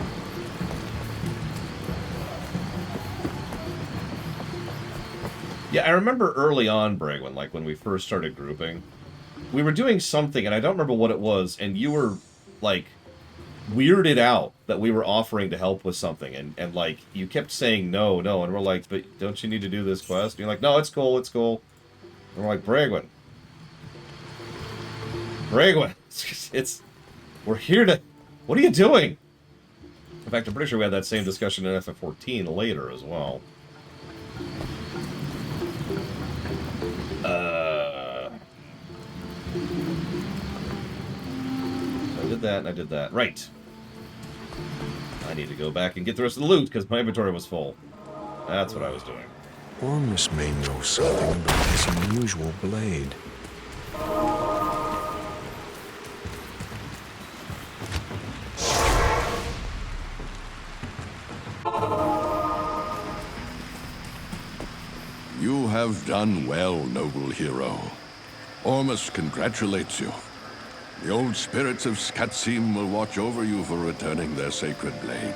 Speaker 4: Yeah, I remember early on, Bragwin, like when we first started grouping, we were doing something, and I don't remember what it was, and you were, like, weirded out that we were offering to help with something, and like, you kept saying no, and we're like, but don't you need to do this quest? And you're like, no, it's cool, it's cool. And we're like, Bragwin, we're here to, what are you doing? In fact, I'm pretty sure we had that same discussion in FF14 later as well. I did that, and I did that. Right. I need to go back and get the rest of the loot, because my inventory was full. That's what I was doing.
Speaker 12: Ormus may know something about this unusual blade.
Speaker 7: You have done well, noble hero. Ormus congratulates you. The old spirits of Skatsim will watch over you for returning their sacred blade.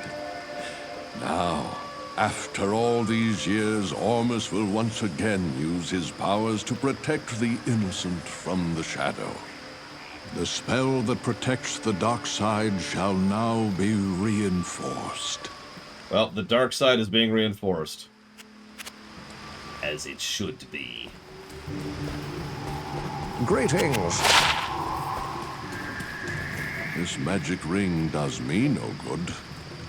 Speaker 7: Now, after all these years, Ormus will once again use his powers to protect the innocent from the shadow. The spell that protects the dark side shall now be reinforced.
Speaker 4: Well, the dark side is being reinforced. As it should be.
Speaker 10: Greetings.
Speaker 7: This magic ring does me no good.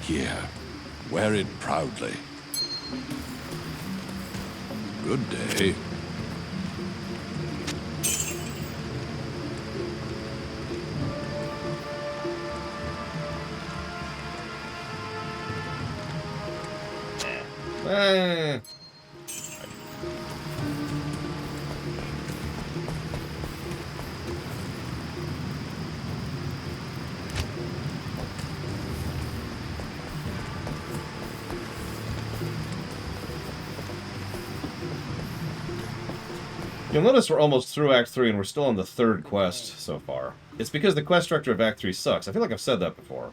Speaker 7: Here, wear it proudly. Good day.
Speaker 4: You'll notice we're almost through Act 3 and we're still on the third quest so far. It's because the quest structure of Act 3 sucks. I feel like I've said that before.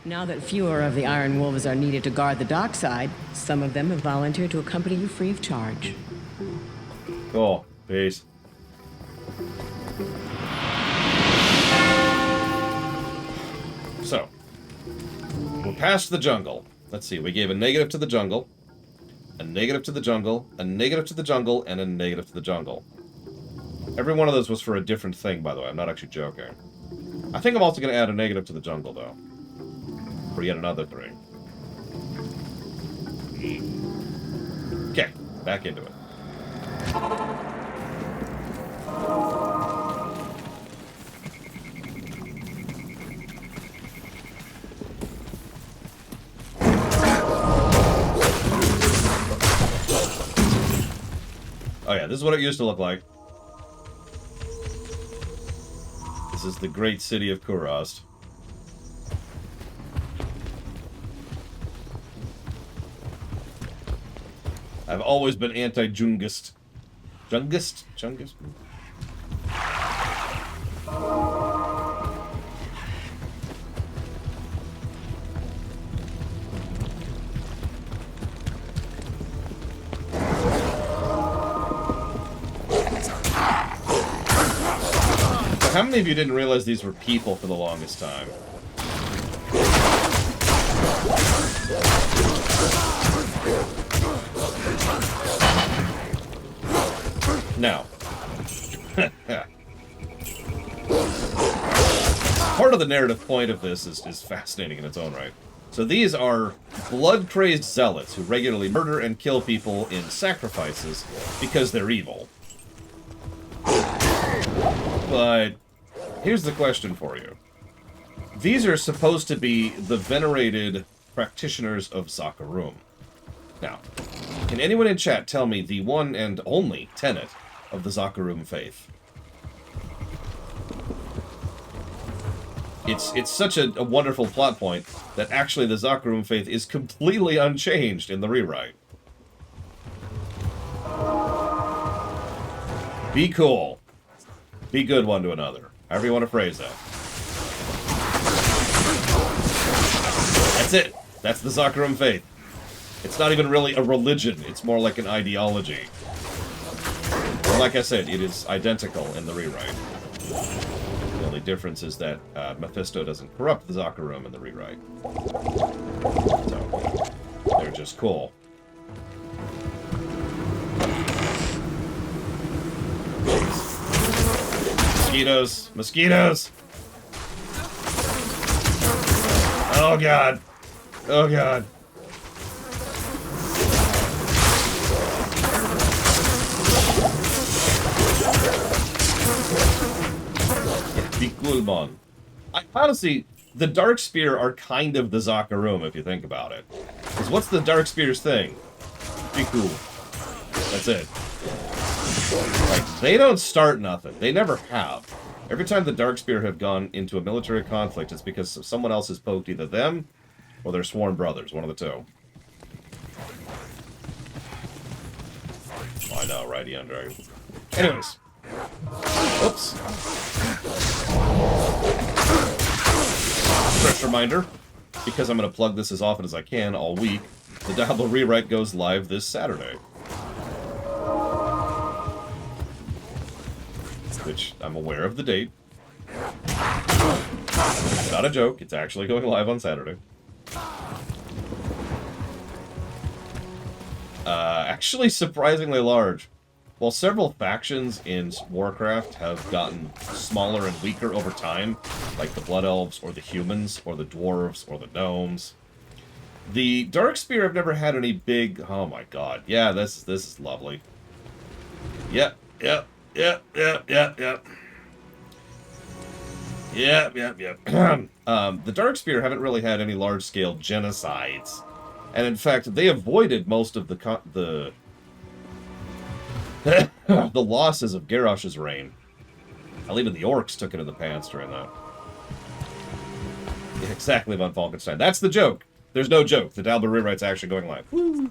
Speaker 8: Now that fewer of the Iron Wolves are needed to guard the dockside, some of them have volunteered to accompany you free of charge.
Speaker 4: Cool. Peace. So, we're past the jungle. Let's see, we gave a negative to the jungle, a negative to the jungle, a negative to the jungle, and a negative to the jungle. Every one of those was for a different thing, by the way. I'm not actually joking. I think I'm also going to add a negative to the jungle, though. For yet another 3. Okay, back into it. Oh yeah, this is what it used to look like. This is the great city of Kurast. I've always been anti-Jungist. Jungist? Jungist? How many of you didn't realize these were people for the longest time? Now, part of the narrative point of this is fascinating in its own right. So these are blood-crazed zealots who regularly murder and kill people in sacrifices because they're evil. But here's the question for you. These are supposed to be the venerated practitioners of Zakarum. Now, can anyone in chat tell me the one and only tenet of the Zakarum faith? It's such a wonderful plot point that actually the Zakarum faith is completely unchanged in the rewrite. Be cool. Be good one to another. However you want to phrase that. That's it. That's the Zakarum faith. It's not even really a religion. It's more like an ideology. And like I said, it is identical in the rewrite. The only difference is that Mephisto doesn't corrupt the Zakarum in the rewrite. So, they're just cool. Mosquitoes! Mosquitoes! Oh god! Oh god! Be cool, man. Honestly, the Dark Spear are kind of the Zakarum, if you think about it. Because what's the Dark Spear's thing? Be cool. That's it. Like, they don't start nothing. They never have. Every time the Darkspear have gone into a military conflict, it's because someone else has poked either them or their sworn brothers, one of the two. I know, righty under. Anyways. Oops. Fresh reminder, because I'm going to plug this as often as I can all week, the Diablo rewrite goes live this Saturday. Which I'm aware of the date. It's not a joke, it's actually going live on Saturday. Actually surprisingly large. While several factions in Warcraft have gotten smaller and weaker over time, like the Blood Elves or the humans or the dwarves or the gnomes, the Darkspear have never had any big... Oh my god, yeah, this is lovely. Yep. The Darkspear haven't really had any large-scale genocides. And in fact, they avoided most of the losses of Garrosh's reign. Hell, even the orcs took it in the pants during that. Yeah, exactly, Von Falkenstein. That's the joke. There's no joke. The Diablo rewrite's actually going live. Woo.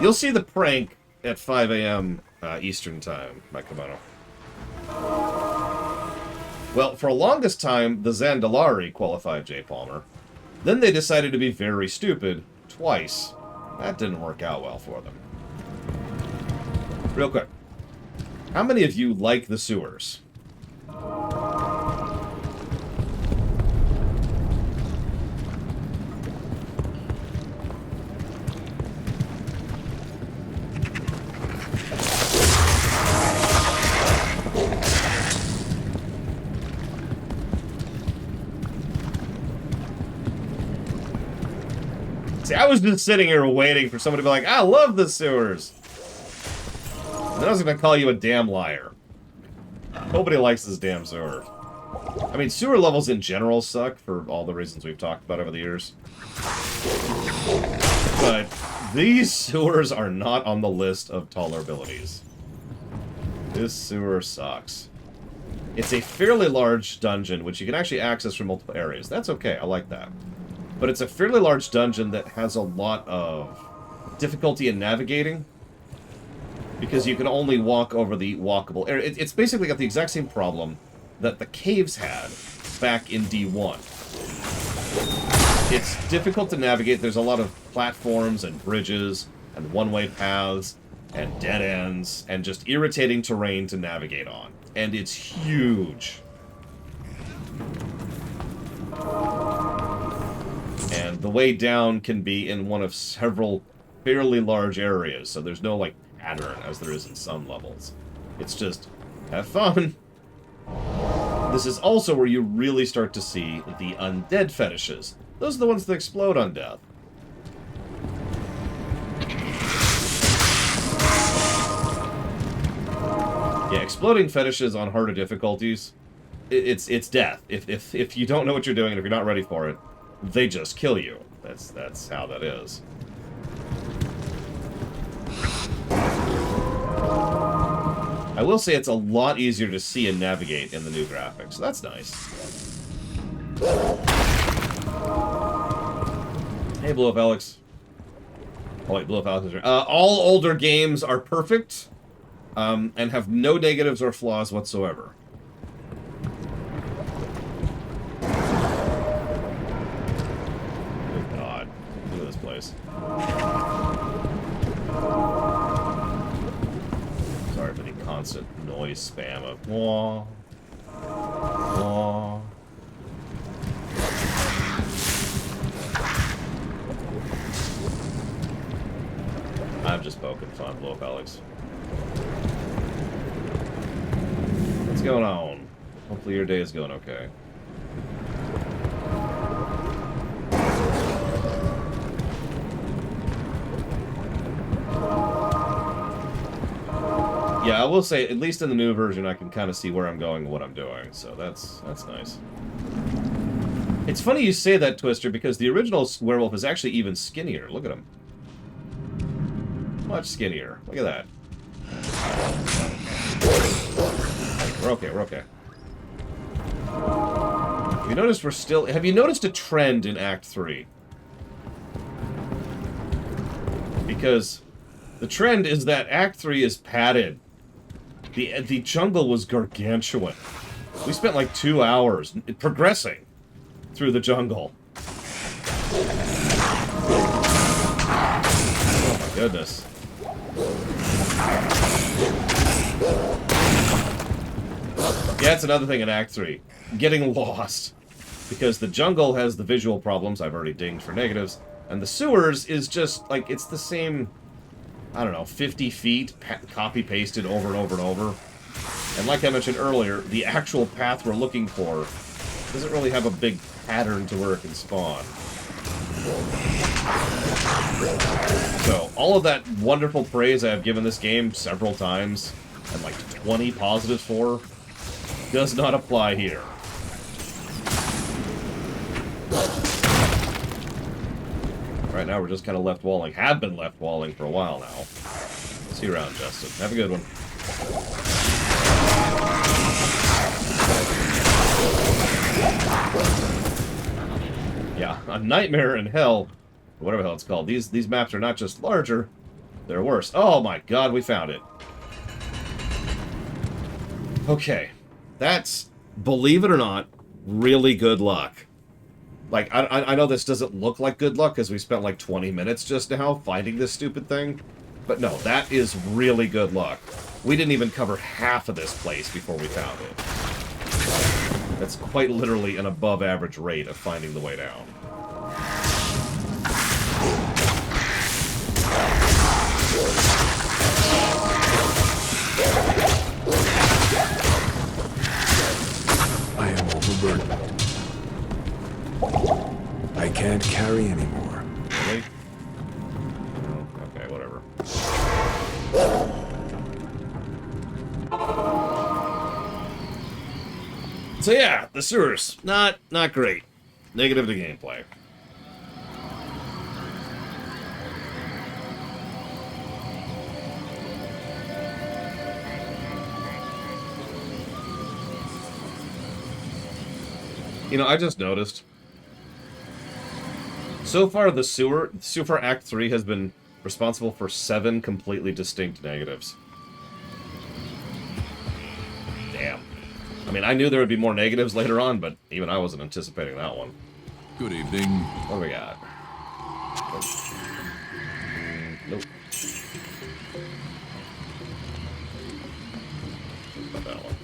Speaker 4: You'll see the prank at 5 a.m. Eastern time, my kimono. Well, for the longest time, the Zandalari qualified J. Palmer. Then they decided to be very stupid twice. That didn't work out well for them. Real quick. How many of you like the sewers? See, I was just sitting here waiting for someone to be like, I love the sewers. And then I was going to call you a damn liar. Nobody likes this damn sewer. I mean, sewer levels in general suck for all the reasons we've talked about over the years. But these sewers are not on the list of tolerabilities. This sewer sucks. It's a fairly large dungeon, which you can actually access from multiple areas. That's okay, I like that. But it's a fairly large dungeon that has a lot of difficulty in navigating. Because you can only walk over the walkable area. It's basically got the exact same problem that the caves had back in D1. It's difficult to navigate. There's a lot of platforms and bridges and one-way paths and dead ends and just irritating terrain to navigate on. And it's huge. And the way down can be in one of several fairly large areas, so there's no, like, pattern as there is in some levels. It's just, have fun. This is also where you really start to see the undead fetishes. Those are the ones that explode on death. Yeah, exploding fetishes on harder difficulties, it's death. If you don't know what you're doing and if you're not ready for it, they just kill you. That's how that is. I will say it's a lot easier to see and navigate in the new graphics. So that's nice. Hey, Blue Up Alex. Oh wait, Blue Up Alex is right. All older games are perfect, and have no negatives or flaws whatsoever. Oh God, look at this place. Sorry for the constant noise spam of wah, wah. I'm just poking fun, Blow Up Alex. What's going on? Hopefully your day is going okay. Yeah, I will say, at least in the new version, I can kind of see where I'm going and what I'm doing, so that's nice. It's funny you say that, Twister, because the original werewolf is actually even skinnier. Look at him. Much skinnier. Look at that. We're okay, we're okay. Have you noticed we're still... Have you noticed a trend in Act 3? Because the trend is that Act 3 is padded. The jungle was gargantuan. We spent like 2 hours progressing through the jungle. Oh my goodness. Yeah, it's another thing in Act 3. Getting lost. Because the jungle has the visual problems I've already dinged for negatives, and the sewers is just, like, it's the same, I don't know, 50 feet, copy-pasted over and over and over. And like I mentioned earlier, the actual path we're looking for doesn't really have a big pattern to where it can spawn. So, all of that wonderful praise I have given this game several times, and like 20 positives for, does not apply here. Right now we're just kind of left walling. Have been left walling for a while now. See you around, Justin. Have a good one. Yeah, a nightmare in hell, or whatever the hell it's called. These maps are not just larger, they're worse. Oh my god, we found it. Okay. That's believe it or not, really good luck. Like, I know this doesn't look like good luck because we spent like 20 minutes just now finding this stupid thing. But no, that is really good luck. We didn't even cover half of this place before we found it. That's quite literally an above average rate of finding the way down.
Speaker 12: I am overburdened. I can't carry anymore.
Speaker 4: Really? Oh, okay, whatever. So yeah, the sewers, not great. Negative to gameplay. You know, I just noticed. So far, so far Act 3 has been responsible for 7 completely distinct negatives. Damn. I mean, I knew there would be more negatives later on, but even I wasn't anticipating that one.
Speaker 7: Good evening.
Speaker 4: What do we got? Nope. Not that one.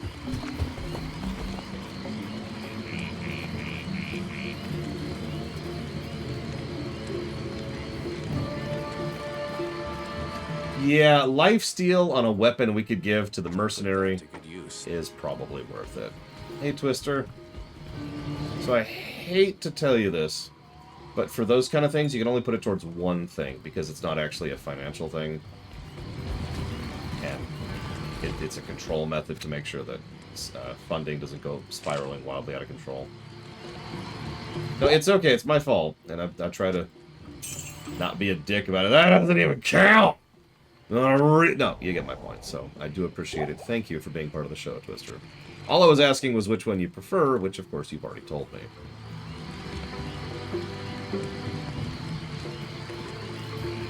Speaker 4: Yeah, lifesteal on a weapon we could give to the mercenary is probably worth it. Hey, Twister. So I hate to tell you this, but for those kind of things, you can only put it towards one thing, because it's not actually a financial thing. And it's a control method to make sure that funding doesn't go spiraling wildly out of control. No, it's okay, it's my fault, and I try to not be a dick about it. That doesn't even count! No, you get my point, so I do appreciate it. Thank you for being part of the show, Twister. All I was asking was which one you prefer, which of course you've already told me.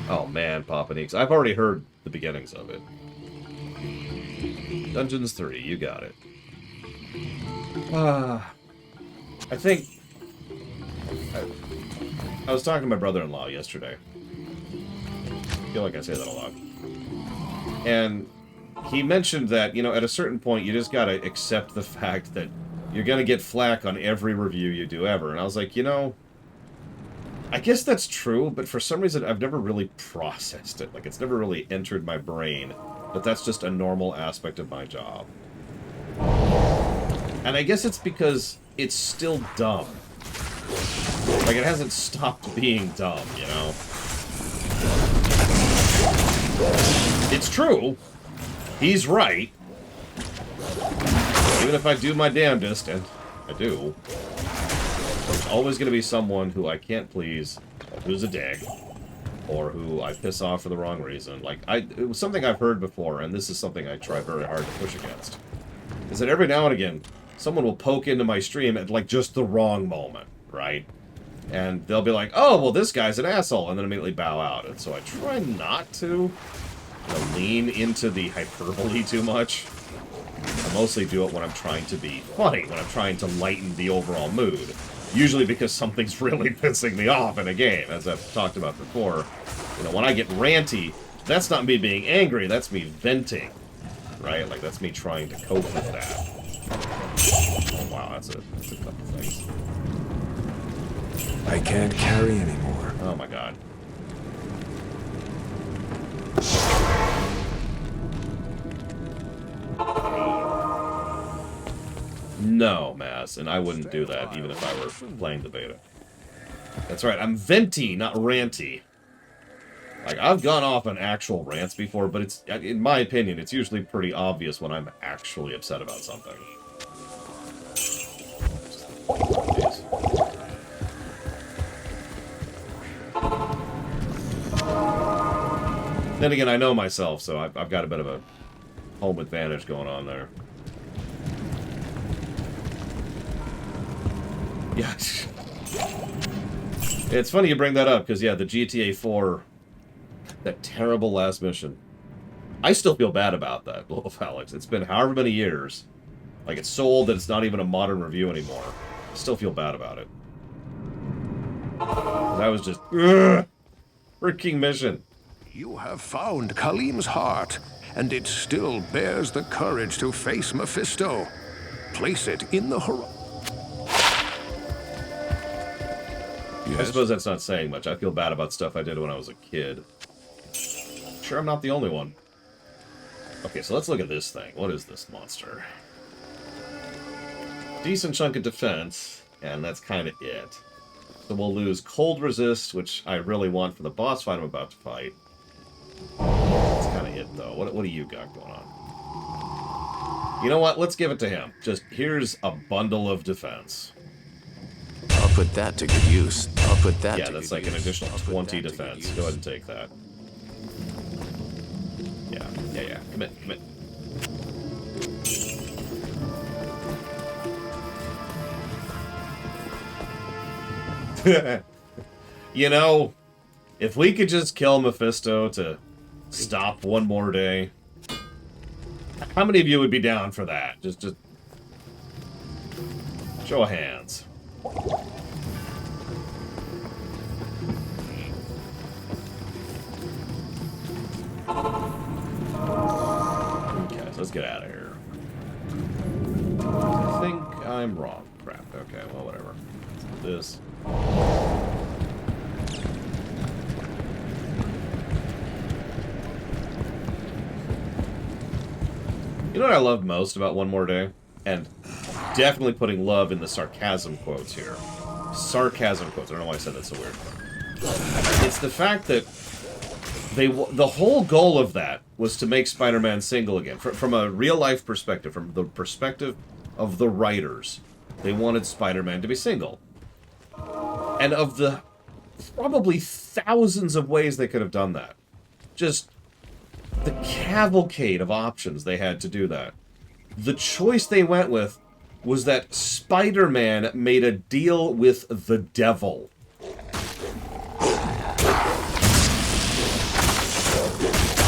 Speaker 4: Oh man, Papa Neeks. I've already heard the beginnings of it. Dungeons 3, you got it. I think... I was talking to my brother-in-law yesterday. I feel like I say that a lot. And he mentioned that, you know, at a certain point, you just gotta accept the fact that you're gonna get flack on every review you do ever. And I was like, you know, I guess that's true, but for some reason, I've never really processed it. Like, it's never really entered my brain that that's just a normal aspect of my job. And I guess it's because it's still dumb. Like, it hasn't stopped being dumb, you know? It's true. He's right. Even if I do my damnedest, and I do, there's always going to be someone who I can't please, who's a dick, or who I piss off for the wrong reason. Like, it was something I've heard before, and this is something I try very hard to push against. Is that every now and again, someone will poke into my stream at, like, just the wrong moment, right? And they'll be like, oh, well, this guy's an asshole, and then immediately bow out. And so I try not to lean into the hyperbole too much. I mostly do it when I'm trying to be funny, when I'm trying to lighten the overall mood. Usually because something's really pissing me off in a game, as I've talked about before. You know, when I get ranty, that's not me being angry, that's me venting. Right? Like, that's me trying to cope with that. Oh, wow, that's a couple things.
Speaker 12: I can't carry anymore.
Speaker 4: Oh my god. No, Mass, and I wouldn't do that even if I were playing the beta. That's right, I'm venti, not ranty. Like, I've gone off on actual rants before, but it's, in my opinion, it's usually pretty obvious when I'm actually upset about something. Jeez. Then again, I know myself, so I've got a bit of a home advantage going on there. Yeah. It's funny you bring that up, because, yeah, the GTA 4, that terrible last mission. I still feel bad about that, Wolf Alex. It's been however many years, Like, it's so old that it's not even a modern review anymore. I still feel bad about it. That was just... freaking mission.
Speaker 10: You have found Khalim's heart, and it still bears the courage to face Mephisto. Place it in the horizon.
Speaker 4: I suppose that's not saying much. I feel bad about stuff I did when I was a kid. Sure, I'm not the only one. Okay, so let's look at this thing. What is this monster? Decent chunk of defense, and that's kind of it. So we'll lose cold resist, which I really want for the boss fight I'm about to fight. That's kind of it, though. What do you got going on? You know what? Let's give it to him. Just, here's a bundle of defense.
Speaker 11: I'll put that to good use. I'll put that to good use.
Speaker 4: Yeah, that's like an additional 20 defense. Go ahead and take that. Yeah. Commit. You know, if we could just kill Mephisto to stop one more day, how many of you would be down for that? Just show of hands. Okay, so let's get out of here. I think I'm wrong. Crap. Okay, well, whatever. Let's do this. You know what I love most about One More Day? And definitely putting love in the sarcasm quotes here. Sarcasm quotes. I don't know why I said that so weird. It's the fact that the whole goal of that was to make Spider-Man single again. From a real-life perspective, from the perspective of the writers, they wanted Spider-Man to be single. And of the probably thousands of ways they could have done that, just the cavalcade of options they had to do that, the choice they went with was that Spider-Man made a deal with the devil.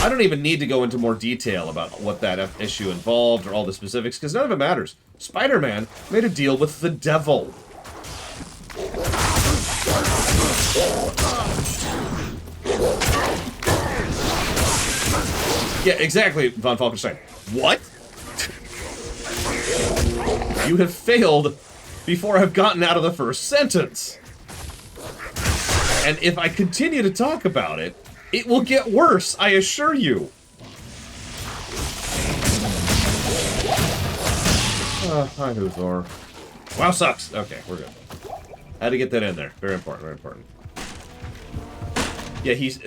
Speaker 4: I don't even need to go into more detail about what that issue involved or all the specifics, because none of it matters. Spider-Man made a deal with the devil. Yeah, exactly, Von Falkenstein. What? You have failed before I've gotten out of the first sentence. And if I continue to talk about it, it will get worse, I assure you. Hi, Huthor. Wow, sucks. Okay, we're good. Had to get that in there. Very important, very important. Yeah, he's...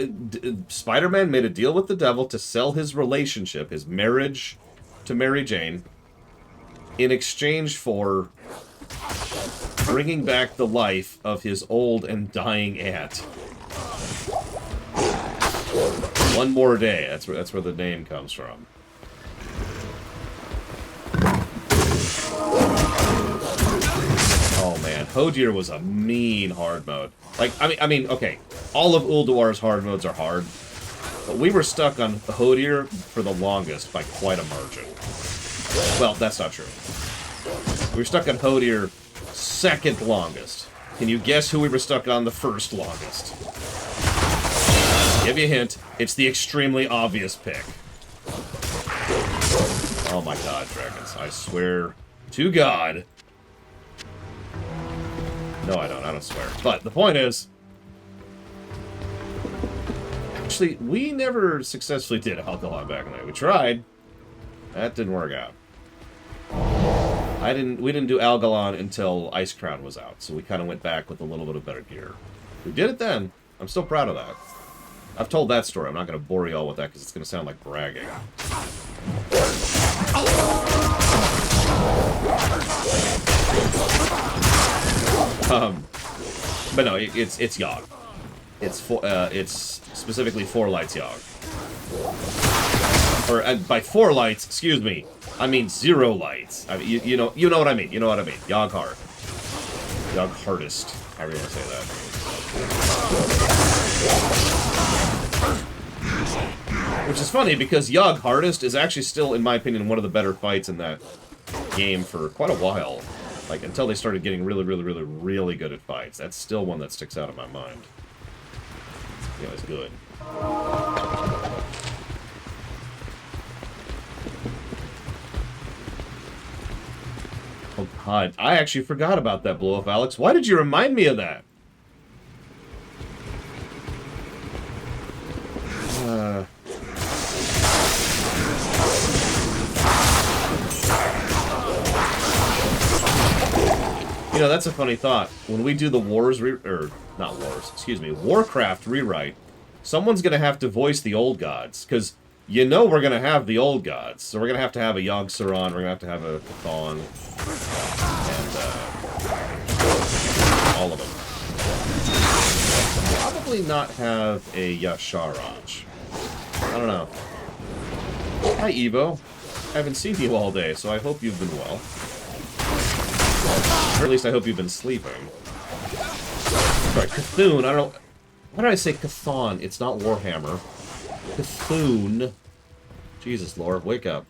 Speaker 4: Spider-Man made a deal with the devil to sell his relationship, his marriage to Mary Jane, in exchange for bringing back the life of his old and dying aunt. One More Day. That's where the name comes from. Oh man, Hodir was a mean hard mode. Like, I mean, okay, all of Ulduar's hard modes are hard, but we were stuck on Hodir for the longest by quite a margin. Well, that's not true. We were stuck on Hodir second longest. Can you guess who we were stuck on the first longest? Give you a hint, it's the extremely obvious pick. Oh my god, dragons. I swear to God. No, I don't swear. But the point is... Actually, we never successfully did Alkalon back in the day. We tried. That didn't work out. We didn't do Algalon until Ice Crown was out, so we kind of went back with a little bit of better gear. We did it then. I'm still proud of that. I've told that story. I'm not going to bore you all with that because it's going to sound like bragging. But no, it's Yogg. It's specifically 4 lights Yogg. Or by 4 lights, excuse me, I mean 0 lights. I mean, you know what I mean. You know what I mean. Yogg hard. Yogg hardest. However you want to say that. Which is funny because Yogg hardest is actually still, in my opinion, one of the better fights in that game for quite a while. Like, until they started getting really, really, really, really good at fights. That's still one that sticks out in my mind. You know, it's good. Oh, God. I actually forgot about that blow-up, Alex. Why did you remind me of that? You know, that's a funny thought. When we do the Warcraft rewrite, someone's going to have to voice the old gods, because you know we're going to have the old gods. So we're going to have a Yogg-Saron, we're going to have a Chthon, and all of them. We'll probably not have a Yasharaj. I don't know. Hi, Evo. I haven't seen you all day, so I hope you've been well. Or at least I hope you've been sleeping. Sorry, Cthulhu, I don't know. Why did I say Chthon? It's not Warhammer. Cthulhu. Jesus, Laura, wake up.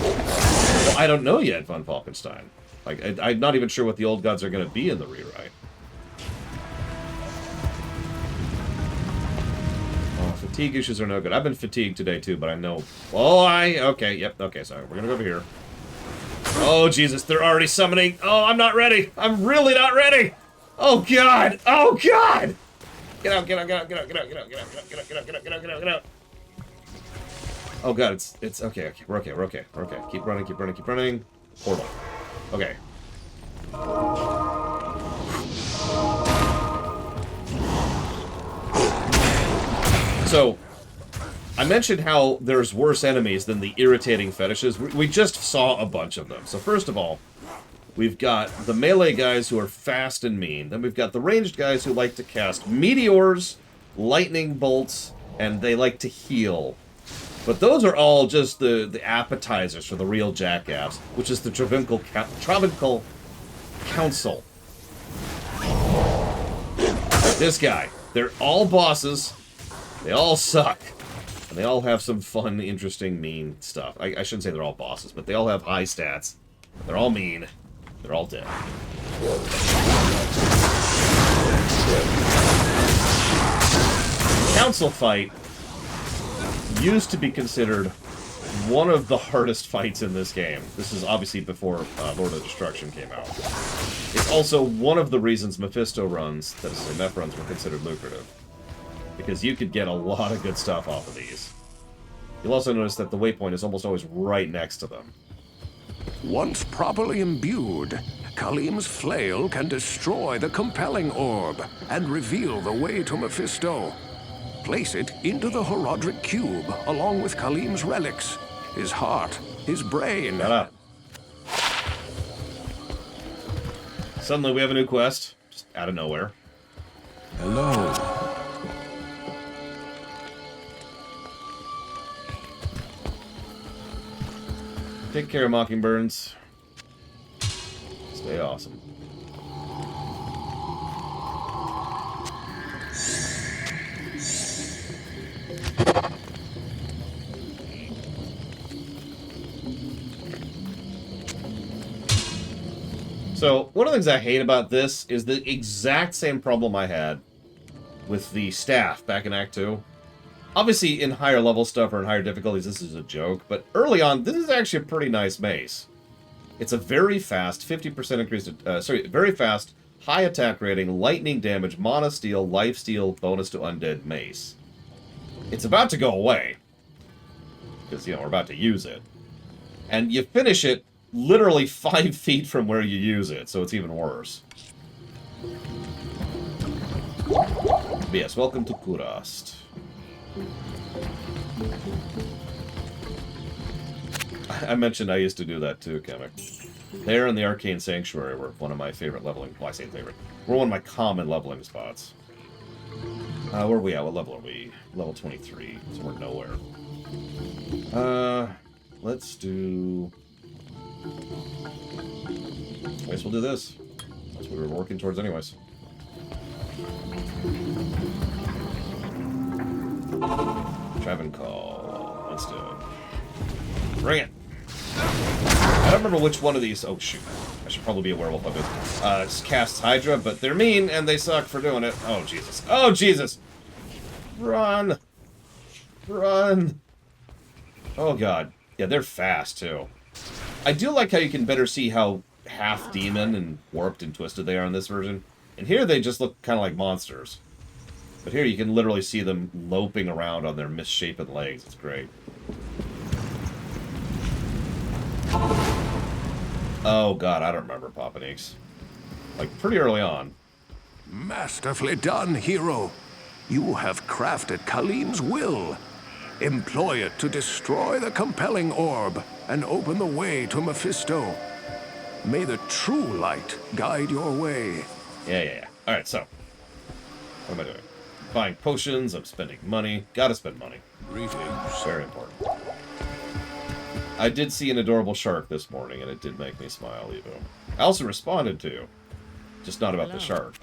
Speaker 4: Well, I don't know yet, Von Falkenstein. Like, I'm not even sure what the old gods are going to be in the rewrite. Oh, fatigue issues are no good. I've been fatigued today, too, but I know... Oh, okay, yep, okay, so we're going to go over here. Oh, Jesus, they're already summoning. Oh, I'm not ready. I'm really not ready. Oh, God. Oh, God. Get out, get out, get out, get out, get out, get out, get out, get out, get out, get out, get out, get out, get out. Oh, God, it's okay, okay. We're okay, we're okay, we're okay. Keep running, keep running, keep running. Portal. Okay. So... I mentioned how there's worse enemies than the irritating fetishes. We just saw a bunch of them. So first of all, we've got the melee guys who are fast and mean. Then we've got the ranged guys who like to cast meteors, lightning bolts, and they like to heal. But those are all just the appetizers for the real jackass, which is the Travincal Council. This guy. They're all bosses. They all suck. And they all have some fun, interesting, mean stuff. I shouldn't say they're all bosses, but they all have high stats. They're all mean. They're all dead. Council fight used to be considered one of the hardest fights in this game. This is obviously before Lord of Destruction came out. It's also one of the reasons Mephisto runs, that is, Meph runs, were considered lucrative. Because you could get a lot of good stuff off of these. You'll also notice that the waypoint is almost always right next to them.
Speaker 10: Once properly imbued, Khalim's flail can destroy the compelling orb and reveal the way to Mephisto. Place it into the Horodric cube along with Khalim's relics, his heart, his brain.
Speaker 4: Shut up. Suddenly we have a new quest, just out of nowhere.
Speaker 7: Hello.
Speaker 4: Take care, Mockingbirds. Stay awesome. So, one of the things I hate about this is the exact same problem I had with the staff back in Act 2. Obviously, in higher level stuff or in higher difficulties, this is a joke, but early on, this is actually a pretty nice mace. It's a very fast, 50% increase, very fast, high attack rating, lightning damage, mana steal, life steal, bonus to undead mace. It's about to go away. Because, you know, we're about to use it. And you finish it literally 5 feet from where you use it, so it's even worse. But yes, welcome to Kurast. I mentioned I used to do that too, Kamek. There and the Arcane Sanctuary were one of my favorite leveling... Well, I say favorite. Were one of my common leveling spots. Where are we at? What level are we? Level 23. So we're nowhere. Let's do... I guess we'll do this. That's what we were working towards anyways. Travincal. Let's do it. Bring it. I don't remember which one of these... Oh, shoot. I should probably be a werewolf of it. Casts Hydra, but they're mean, and they suck for doing it. Oh, Jesus. Oh, Jesus! Run! Run! Oh, God. Yeah, they're fast, too. I do like how you can better see how half demon and warped and twisted they are in this version. And here they just look kind of like monsters. But here you can literally see them loping around on their misshapen legs. It's great. Oh, God, I don't remember Papaneeks. Like, pretty early on.
Speaker 10: Masterfully done, hero. You have crafted Khalim's will. Employ it to destroy the compelling orb and open the way to Mephisto. May the true light guide your way.
Speaker 4: Yeah. Alright, so. What am I doing? Buying potions, I'm spending money. Gotta spend money.
Speaker 7: Greetings.
Speaker 4: Very important. I did see an adorable shark this morning, and it did make me smile, Evo. I also responded to. Just not about the shark.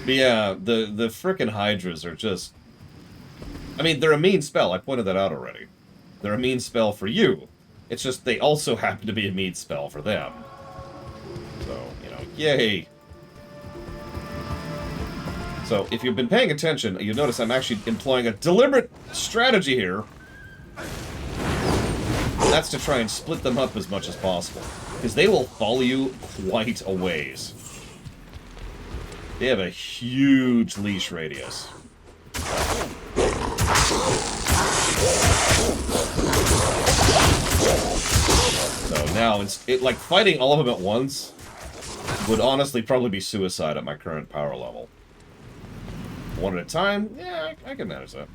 Speaker 4: But yeah, the frickin' Hydras are just... I mean, they're a mean spell. I pointed that out already. They're a mean spell for you. It's just they also happen to be a mean spell for them. So, you know, yay. So, if you've been paying attention, you notice I'm actually employing a deliberate strategy here. That's to try and split them up as much as possible. Because they will follow you quite a ways. They have a huge leash radius. So now, like, fighting all of them at once would honestly probably be suicide at my current power level. One at a time? Yeah, I can manage that.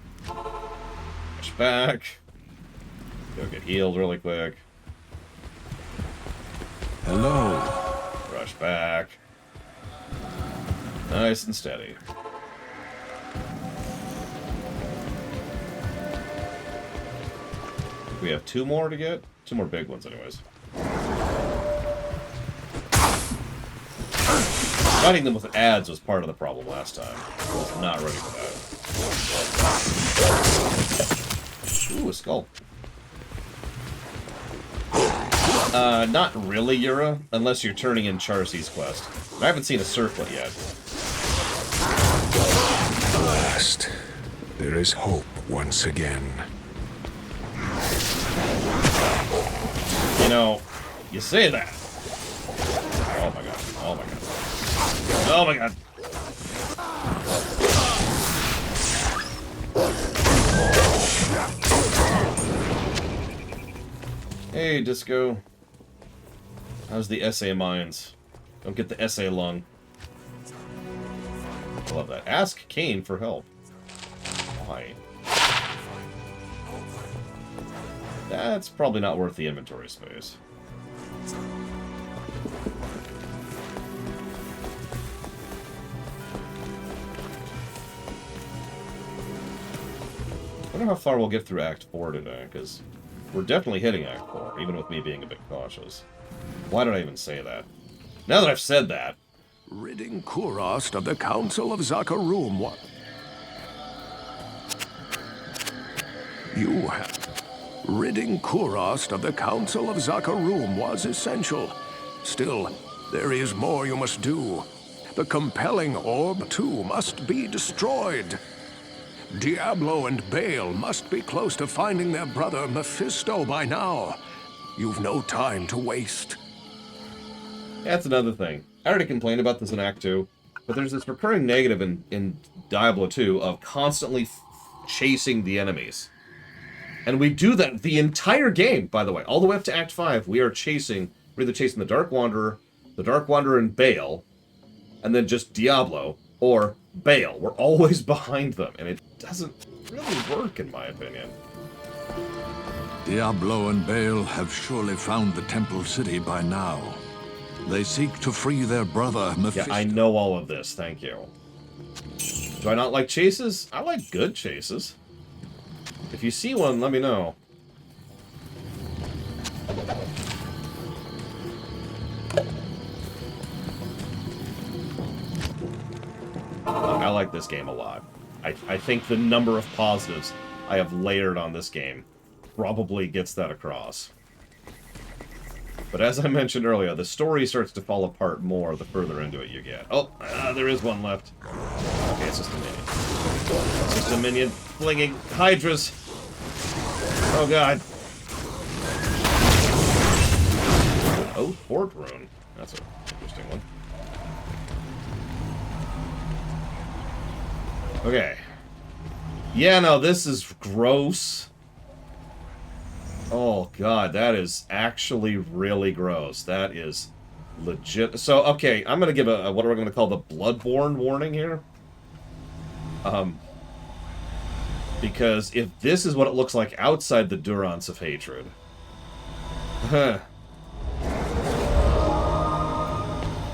Speaker 4: Push back. Go get healed really quick.
Speaker 7: Hello.
Speaker 4: Rush back. Nice and steady. We have 2 more to get? 2 more big ones anyways. Fighting them with ads was part of the problem last time. I was not ready for that. Ooh, a skull. Not really, Yura, unless you're turning in Charcy's quest. I haven't seen a circlet yet.
Speaker 12: At last, there is hope once again.
Speaker 4: You know, you say that. Oh my god. Oh my god. Oh my god. Hey, Disco. How's the SA mines? Don't get the SA lung. I love that. Ask Kane for help. Why? That's probably not worth the inventory space. I wonder how far we'll get through Act 4 today, because we're definitely hitting Act 4, even with me being a bit cautious. Why did I even say that? Now that I've said that...
Speaker 10: Ridding Kurast of the Council of Zakarum, what? You have... Ridding Kurast of the Council of Zakarum was essential. Still, there is more you must do. The compelling orb, too, must be destroyed. Diablo and Baal must be close to finding their brother Mephisto by now. You've no time to waste.
Speaker 4: That's another thing. I already complained about this in Act 2, but there's this recurring negative in Diablo 2 of constantly chasing the enemies. And we do that the entire game, by the way. All the way up to Act 5, we're either chasing the Dark Wanderer and Baal, and then just Diablo, or Baal. We're always behind them, and it doesn't really work, in my opinion.
Speaker 7: Diablo and Baal have surely found the Temple City by now. They seek to free their brother, Mephisto.
Speaker 4: Yeah, I know all of this, thank you. Do I not like chases? I like good chases. If you see one, let me know. I like this game a lot. I think the number of positives I have layered on this game probably gets that across. But as I mentioned earlier, the story starts to fall apart more the further into it you get. Oh, there is one left. Okay, it's just a minion. It's just a minion flinging hydras. Oh, God. Oh, Port Rune. That's an interesting one. Okay. Yeah, no, this is gross. Oh, God, that is actually really gross. That is legit. So, okay, I'm going to give a what are we going to call the Bloodborne warning here? Because if this is what it looks like outside the Durance of Hatred... Huh.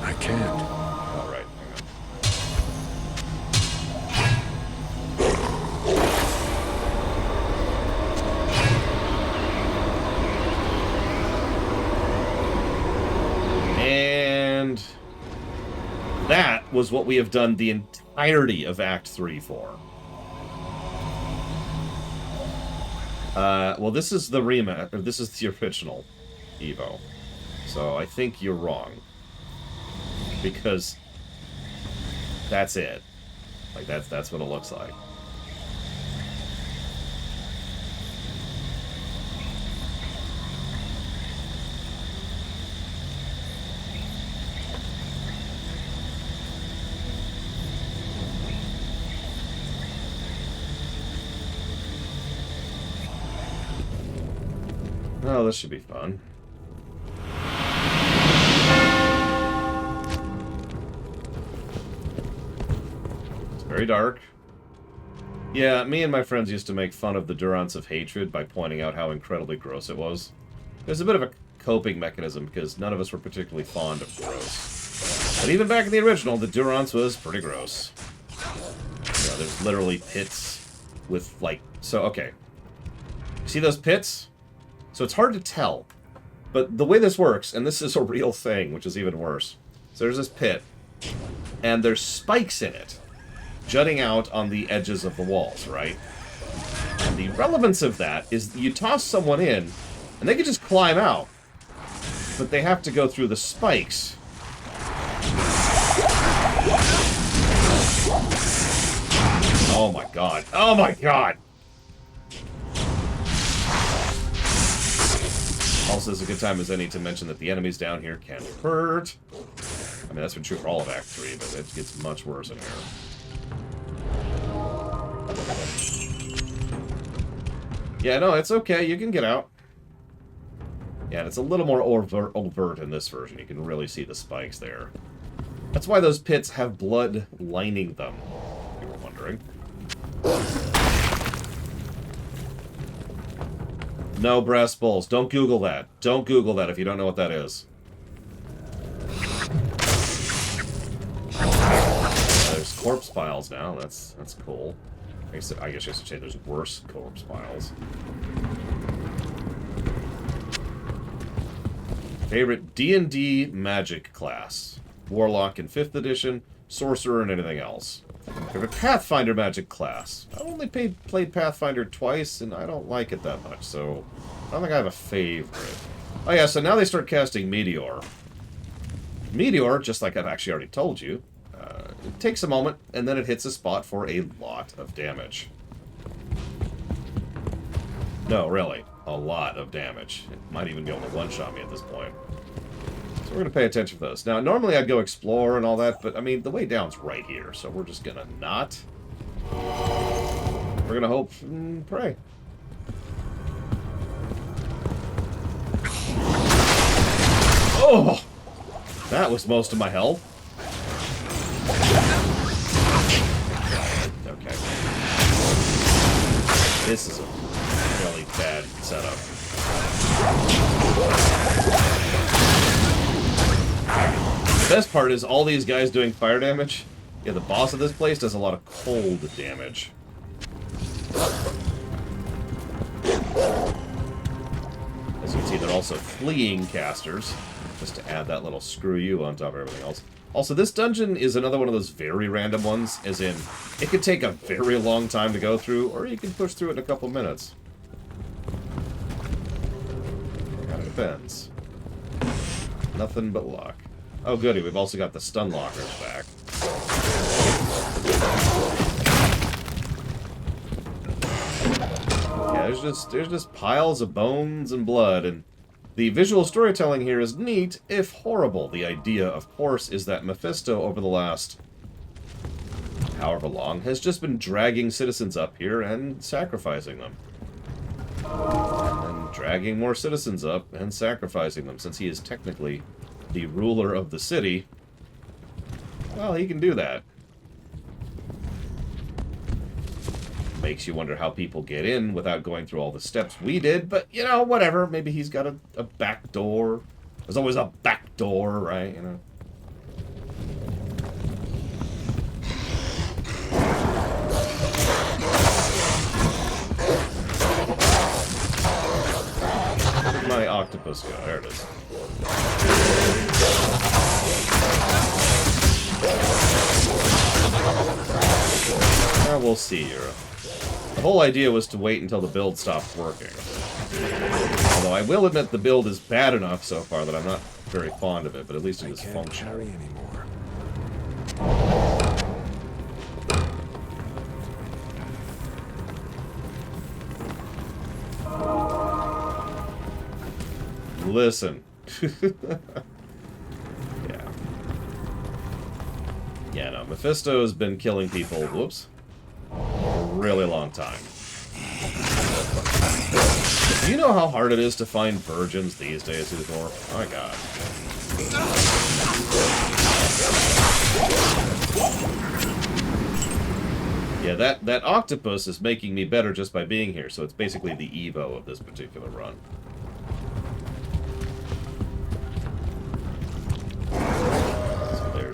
Speaker 12: I can't.
Speaker 4: All right, And that was what we have done the entirety of Act 3 for. Well, this is the remake, or this is the original Evo. So I think you're wrong. Because that's it. Like, that's what it looks like. Oh, this should be fun. It's very dark. Yeah, me and my friends used to make fun of the Durance of Hatred by pointing out how incredibly gross it was. There's a bit of a coping mechanism because none of us were particularly fond of gross. But even back in the original, the Durance was pretty gross. You know, there's literally pits with, like... So, okay. See those pits? So it's hard to tell. But the way this works, and this is a real thing, which is even worse. So there's this pit, and there's spikes in it, jutting out on the edges of the walls, right? And the relevance of that is you toss someone in, and they can just climb out. But they have to go through the spikes. Oh my god. Oh my god! Also, this is a good time as any to mention that the enemies down here can hurt. I mean, that's been true for all of Act 3, but it gets much worse in here. Yeah, no, it's okay. You can get out. Yeah, and it's a little more overt in this version. You can really see the spikes there. That's why those pits have blood lining them, if you were wondering. No brass bowls. Don't Google that. Don't Google that if you don't know what that is. There's corpse piles now. That's cool. I guess you should say there's worse corpse piles. Favorite D&D magic class. Warlock in 5th edition, Sorcerer, and anything else. Favorite Pathfinder magic class. I only played Pathfinder twice, and I don't like it that much, so I don't think I have a favorite. Oh yeah, so now they start casting Meteor. Meteor, just like I've actually already told you, it takes a moment, and then it hits a spot for a lot of damage. No, really, a lot of damage. It might even be able to one-shot me at this point. So we're going to pay attention to this. Now, normally I'd go explore and all that, but, I mean, the way down's right here, so we're just going to not. We're going to hope and pray. Oh! That was most of my health. Okay. This is a really bad setup. The best part is all these guys doing fire damage. Yeah, the boss of this place does a lot of cold damage. As you can see, they're also fleeing casters, just to add that little screw you on top of everything else. Also, this dungeon is another one of those very random ones, as in, it could take a very long time to go through, or you can push through it in a couple minutes. Kind of depends. Nothing but luck. Oh goody, we've also got the stun lockers back. Yeah, there's just piles of bones and blood, and the visual storytelling here is neat, if horrible. The idea, of course, is that Mephisto, over the last however long, has just been dragging citizens up here and sacrificing them. And dragging more citizens up and sacrificing them, since he is technically the ruler of the city. Well, he can do that. Makes you wonder how people get in without going through all the steps we did, but, you know, whatever. Maybe he's got a back door. There's always a back door, right, you know? Where'd my octopus go? There it is. Well, we'll see here. The whole idea was to wait until the build stopped working. Although I will admit the build is bad enough so far that I'm not very fond of it, but at least it is functional.
Speaker 12: Carry anymore.
Speaker 4: Listen. Yeah, no, Mephisto has been killing people, whoops, for a really long time. Do you know how hard it is to find virgins these days, Udor? Oh my god. Yeah, that octopus is making me better just by being here, so it's basically the Evo of this particular run.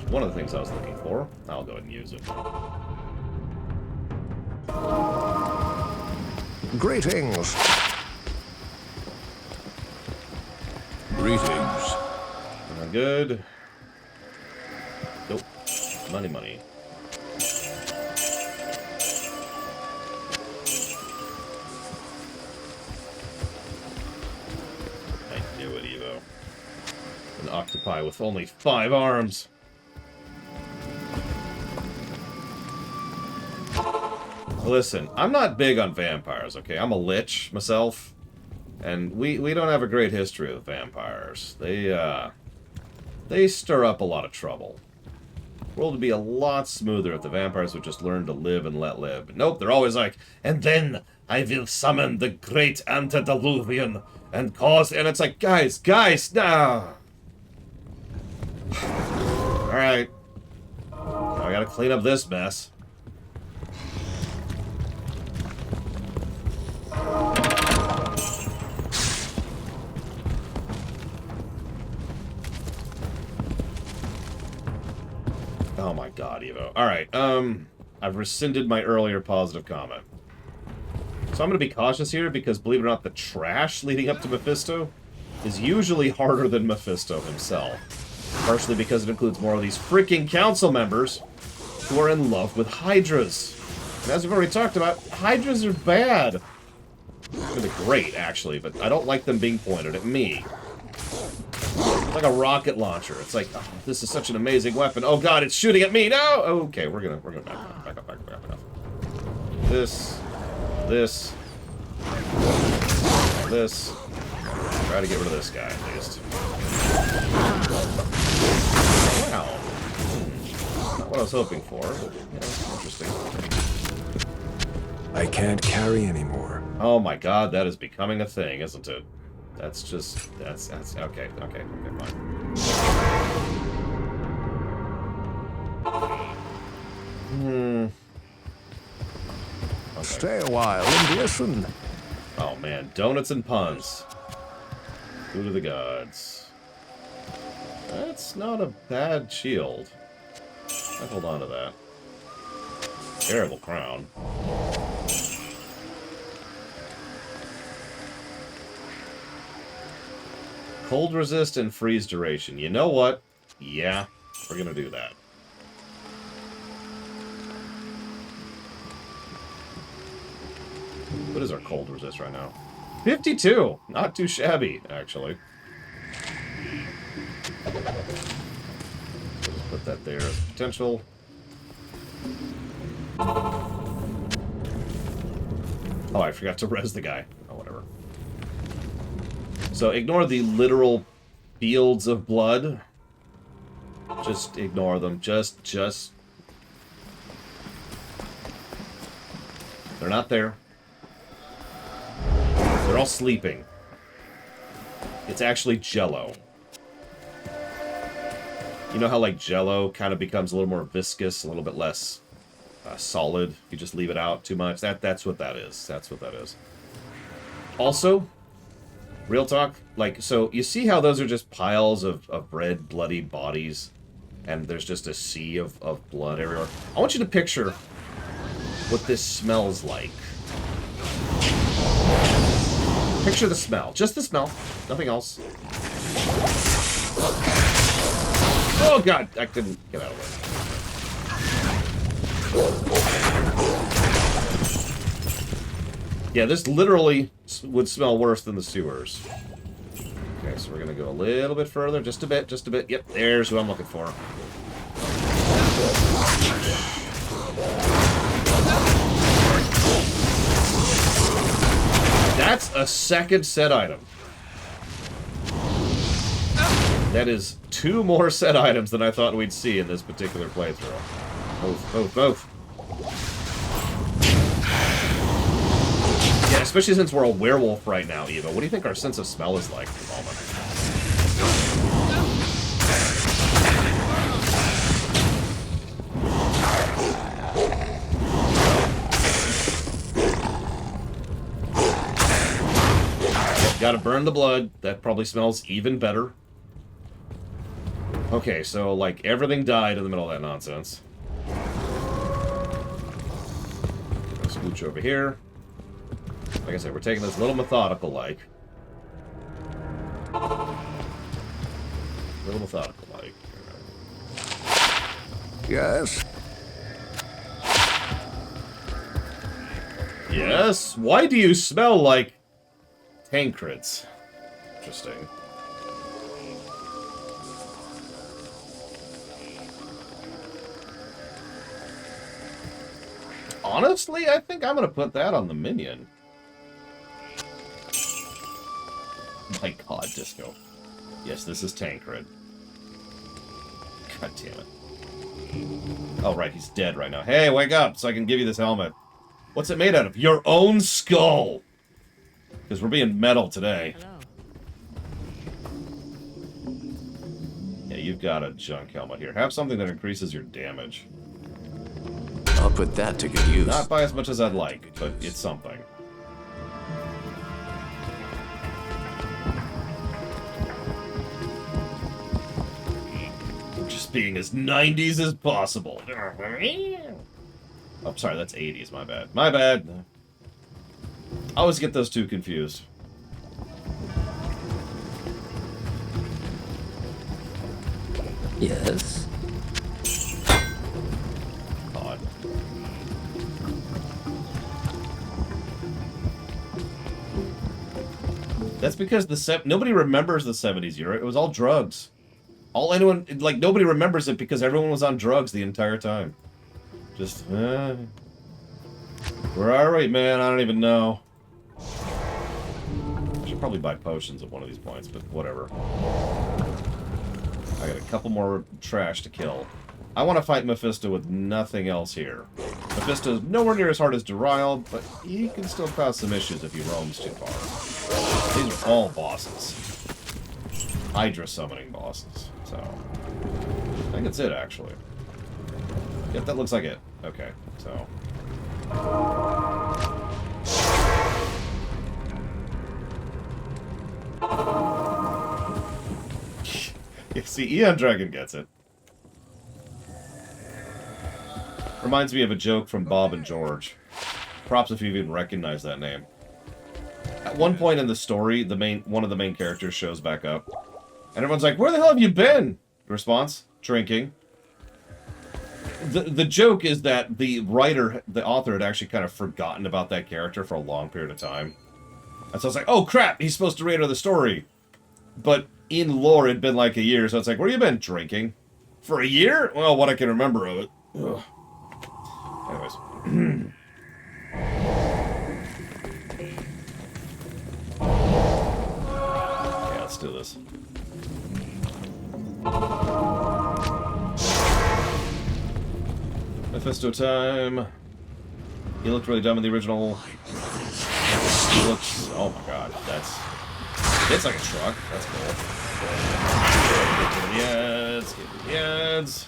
Speaker 4: One of the things I was looking for. I'll go ahead and use it.
Speaker 10: Greetings.
Speaker 7: Greetings.
Speaker 4: Good. Nope. Money. I knew it, Evo. An octopi with only 5 arms. Listen, I'm not big on vampires, okay? I'm a lich myself, and we don't have a great history with vampires. They stir up a lot of trouble. The world would be a lot smoother if the vampires would just learn to live and let live. But nope, they're always like, and then I will summon the great antediluvian and cause... And it's like, guys, nah! Alright. Now I gotta clean up this mess. Oh my god, Evo. Alright, I've rescinded my earlier positive comment. So I'm gonna be cautious here because, believe it or not, the trash leading up to Mephisto is usually harder than Mephisto himself. Partially because it includes more of these freaking council members who are in love with Hydras. And as we've already talked about, Hydras are bad. They're great, actually, but I don't like them being pointed at me. It's like a rocket launcher. It's like, oh, this is such an amazing weapon. Oh god, it's shooting at me. No! Okay, we're gonna back up. This. Try to get rid of this guy, at least. Wow. Not what I was hoping for, but, you know, interesting.
Speaker 12: I can't carry anymore.
Speaker 4: Oh my god, that is becoming a thing, isn't it? That's just... That's... Okay, fine. Okay.
Speaker 10: Stay a while and listen.
Speaker 4: Oh man, donuts and puns. Food of the gods. That's not a bad shield. I hold on to that. Terrible crown. Cold resist and freeze duration. You know what? Yeah. We're gonna do that. What is our cold resist right now? 52! Not too shabby, actually. Just put that there as potential. Oh, I forgot to res the guy. Oh, whatever. So ignore the literal fields of blood. Just ignore them. Just... They're not there. They're all sleeping. It's actually Jello. You know how, like, Jello kind of becomes a little more viscous, a little bit less solid? You just leave it out too much. That's what that is. That's what that is. Also, real talk, like, so you see how those are just piles of red, bloody bodies? And there's just a sea of blood everywhere. I want you to picture what this smells like. Picture the smell. Just the smell. Nothing else. Oh, God. I couldn't get out of it. Yeah, this literally would smell worse than the sewers. Okay, so we're going to go a little bit further. Just a bit, just a bit. Yep, there's who I'm looking for. That's a second set item. That is 2 more set items than I thought we'd see in this particular playthrough. Both. Yeah, especially since we're a werewolf right now, Eva. What do you think our sense of smell is like at the moment? Gotta burn the blood. That probably smells even better. Okay, so, like, everything died in the middle of that nonsense. Scooch over here. Like I said, we're taking this a little methodical-like. Little methodical-like.
Speaker 10: Yes?
Speaker 4: Yes? Why do you smell like Tancrids? Interesting. Honestly, I think I'm gonna put that on the minion. My God, Disco. Yes, this is Tancred. God damn it. Oh, right, he's dead right now. Hey, wake up so I can give you this helmet. What's it made out of? Your own skull! Because we're being metal today.
Speaker 8: Hello.
Speaker 4: Yeah, you've got a junk helmet here. Have something that increases your damage.
Speaker 11: I'll put that to good use.
Speaker 4: Not by as much as I'd like, but it's something. Just being as 90s as possible. Oh, sorry, that's 80s, my bad. My bad. I always get those two confused.
Speaker 5: Yes?
Speaker 4: God. That's because nobody remembers the 70s era. It was all drugs. Nobody remembers it because everyone was on drugs the entire time. Just, where are we, man? I don't even know. I should probably buy potions at one of these points, but whatever. I got a couple more trash to kill. I want to fight Mephisto with nothing else here. Mephisto's nowhere near as hard as Duriel, but he can still cause some issues if he roams too far. These are all bosses. Hydra summoning bosses, so... I think it's it, actually. Yep, that looks like it. Okay, so... You see, Eon Dragon gets it. Reminds me of a joke from Bob and George. Props if you even recognize that name. At one point in the story, one of the main characters shows back up. And everyone's like, where the hell have you been? Response, drinking. the joke is that the author had actually kind of forgotten about that character for a long period of time. And so it's like, oh crap, he's supposed to reiter the story. But in lore, it'd been like a year, so it's like, where you been drinking? For a year? Well, what I can remember of it. Ugh. Anyways. Yeah, let's do this. Mephisto time. He looked really dumb in the original. He looks... Oh my god, it's like a truck. That's cool. Get to the ads. Get to the ads.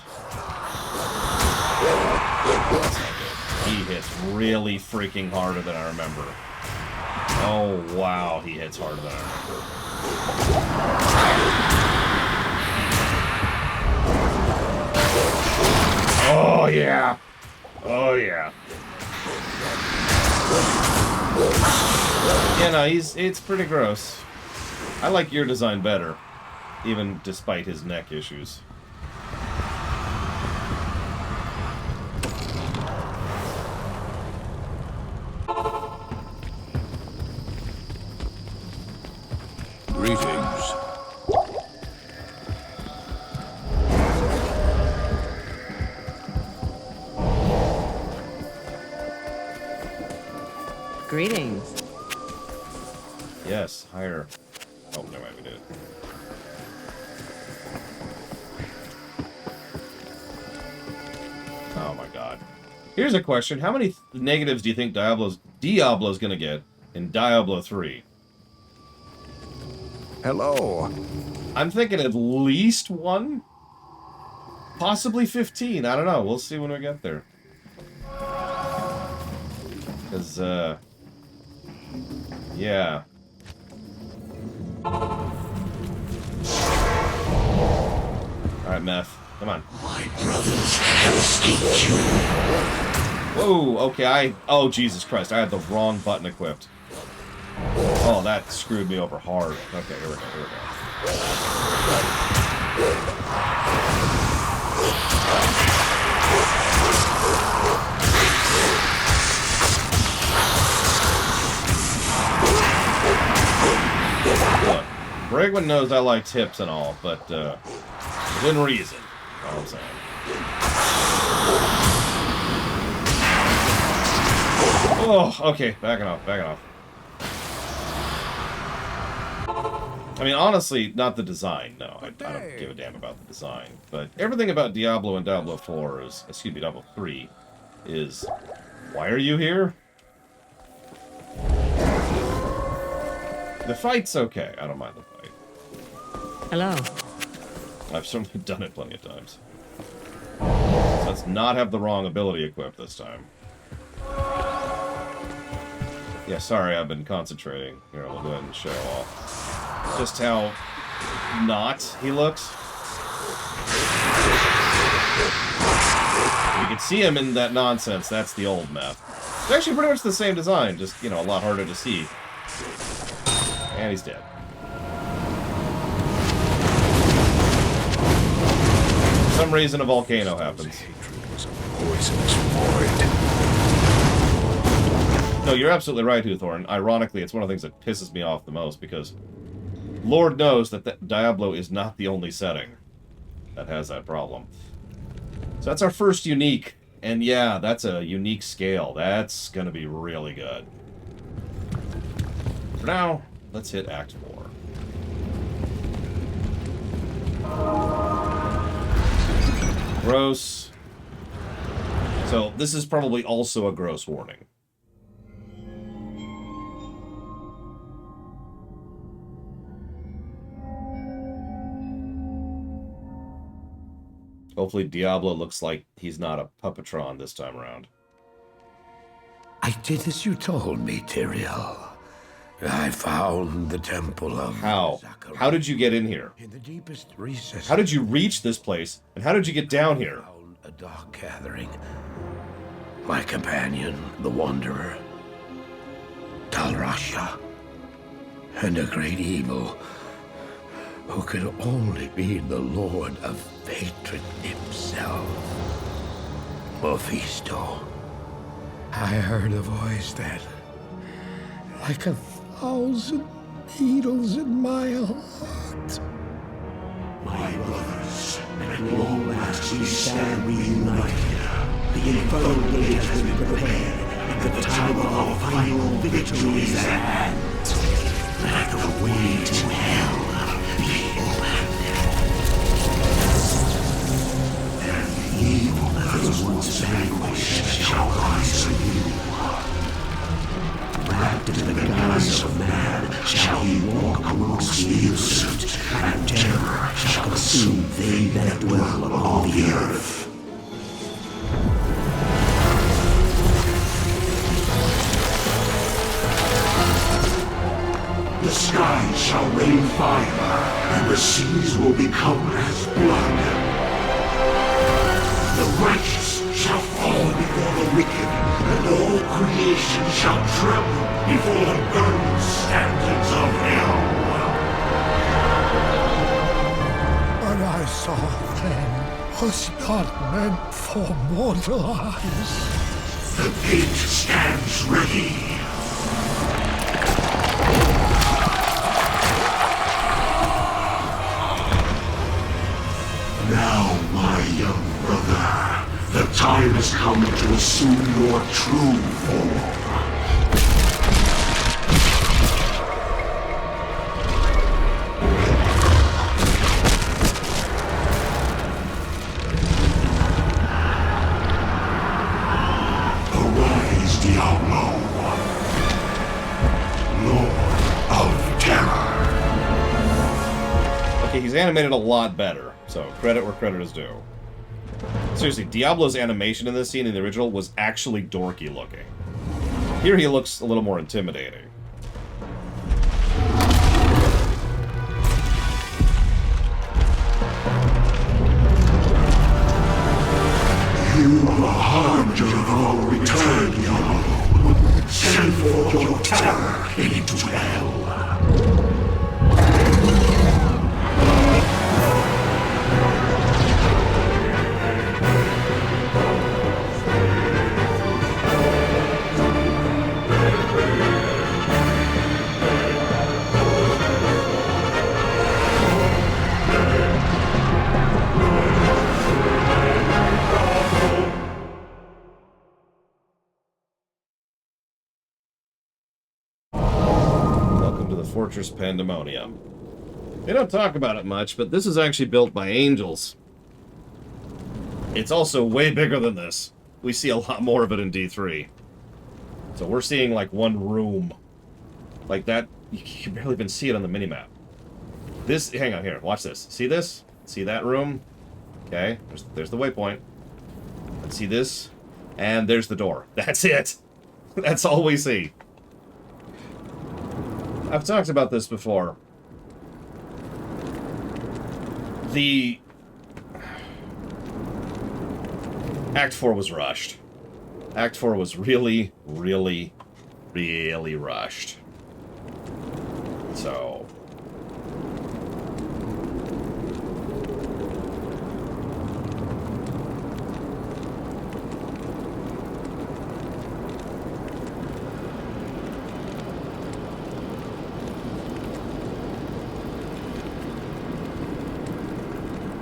Speaker 4: That's not good. He hits really freaking harder than I remember. Oh wow, he hits harder than I remember. Oh yeah. Oh yeah. Yeah, no, it's pretty gross. I like your design better, even despite his neck issues.
Speaker 7: Greetings.
Speaker 8: Greetings.
Speaker 4: Yes, higher. Oh, no, we did it. Oh my god. Here's a question. How many negatives do you think Diablo's gonna get in Diablo 3?
Speaker 10: Hello.
Speaker 4: I'm thinking at least 1. Possibly 15. I don't know. We'll see when we get there. Because, yeah. Alright, Meth. Come on.
Speaker 9: My brothers have escaped you.
Speaker 4: Whoa, okay, oh, Jesus Christ, I had the wrong button equipped. Oh, that screwed me over hard. Okay, here we go, here we go. Look, Bregman knows I like tips and all, but, within reason. All I'm saying. Oh, okay, backing off, backing off. I mean, honestly, not the design, no. I don't give a damn about the design. But everything about Diablo and Diablo 4 is, excuse me, Diablo 3 is, why are you here? The fight's okay. I don't mind the fight.
Speaker 8: Hello.
Speaker 4: I've certainly done it plenty of times. So let's not have the wrong ability equipped this time. Yeah, sorry, I've been concentrating. Here, we'll go ahead and show off just how not he looks. You can see him in that nonsense. That's the old Meth. It's actually pretty much the same design, just, you know, a lot harder to see. And he's dead. For some reason, a volcano happens. No, you're absolutely right, Hewthorne. Ironically, it's one of the things that pisses me off the most, because Lord knows that Diablo is not the only setting that has that problem. So that's our first unique, and yeah, that's a unique scale. That's gonna be really good. For now, let's hit Act 4. Gross. So this is probably also a gross warning. Hopefully Diablo looks like he's not a Puppetron this time around.
Speaker 2: I did as you told me, Tyrael. I found the temple of...
Speaker 4: How? How did you get in here?
Speaker 2: In the deepest recess...
Speaker 4: How did you reach this place? And how did you get down here?
Speaker 2: A dark gathering. My companion, the Wanderer. Talrasha. And a great evil who could only be the Lord of Hatred himself. Mephisto. I heard a voice then, like 1,000 needles in my heart.
Speaker 13: My brothers, at long last we stand reunited. The infernal gate has been prepared, and the time of our final victory is at hand. Let the way to hell be opened. And the evil that was once vanquished shall rise anew. Wrapped in the guise of man shall he walk amongst the innocent, and terror shall consume they that dwell upon the earth. The skies shall rain fire, and the seas will become as blood. The righteous shall fall before the wicked, and all creation shall tremble before the burning standards of hell.
Speaker 2: What I saw then was not meant for mortal eyes.
Speaker 13: The gate stands ready. Now, my young brother, the time has come to assume your true form. Arise, Diablo, Lord of Terror.
Speaker 4: Okay, he's animated a lot better, so credit where credit is due. Seriously, Diablo's animation in this scene in the original was actually dorky looking. Here he looks a little more intimidating.
Speaker 13: You are the harbinger of our return, Diablo. Send forth your terror into hell.
Speaker 4: Fortress Pandemonium. They don't talk about it much, but this is actually built by angels. It's also way bigger than this. We see a lot more of it in D3. So we're seeing like one room. Like that, you can barely even see it on the minimap. This, hang on here, watch this. See this? See that room? Okay, there's the waypoint. Let's see this. And there's the door. That's it. That's all we see. I've talked about this before. The Act 4 was rushed. Act 4 was really, really, really rushed. So...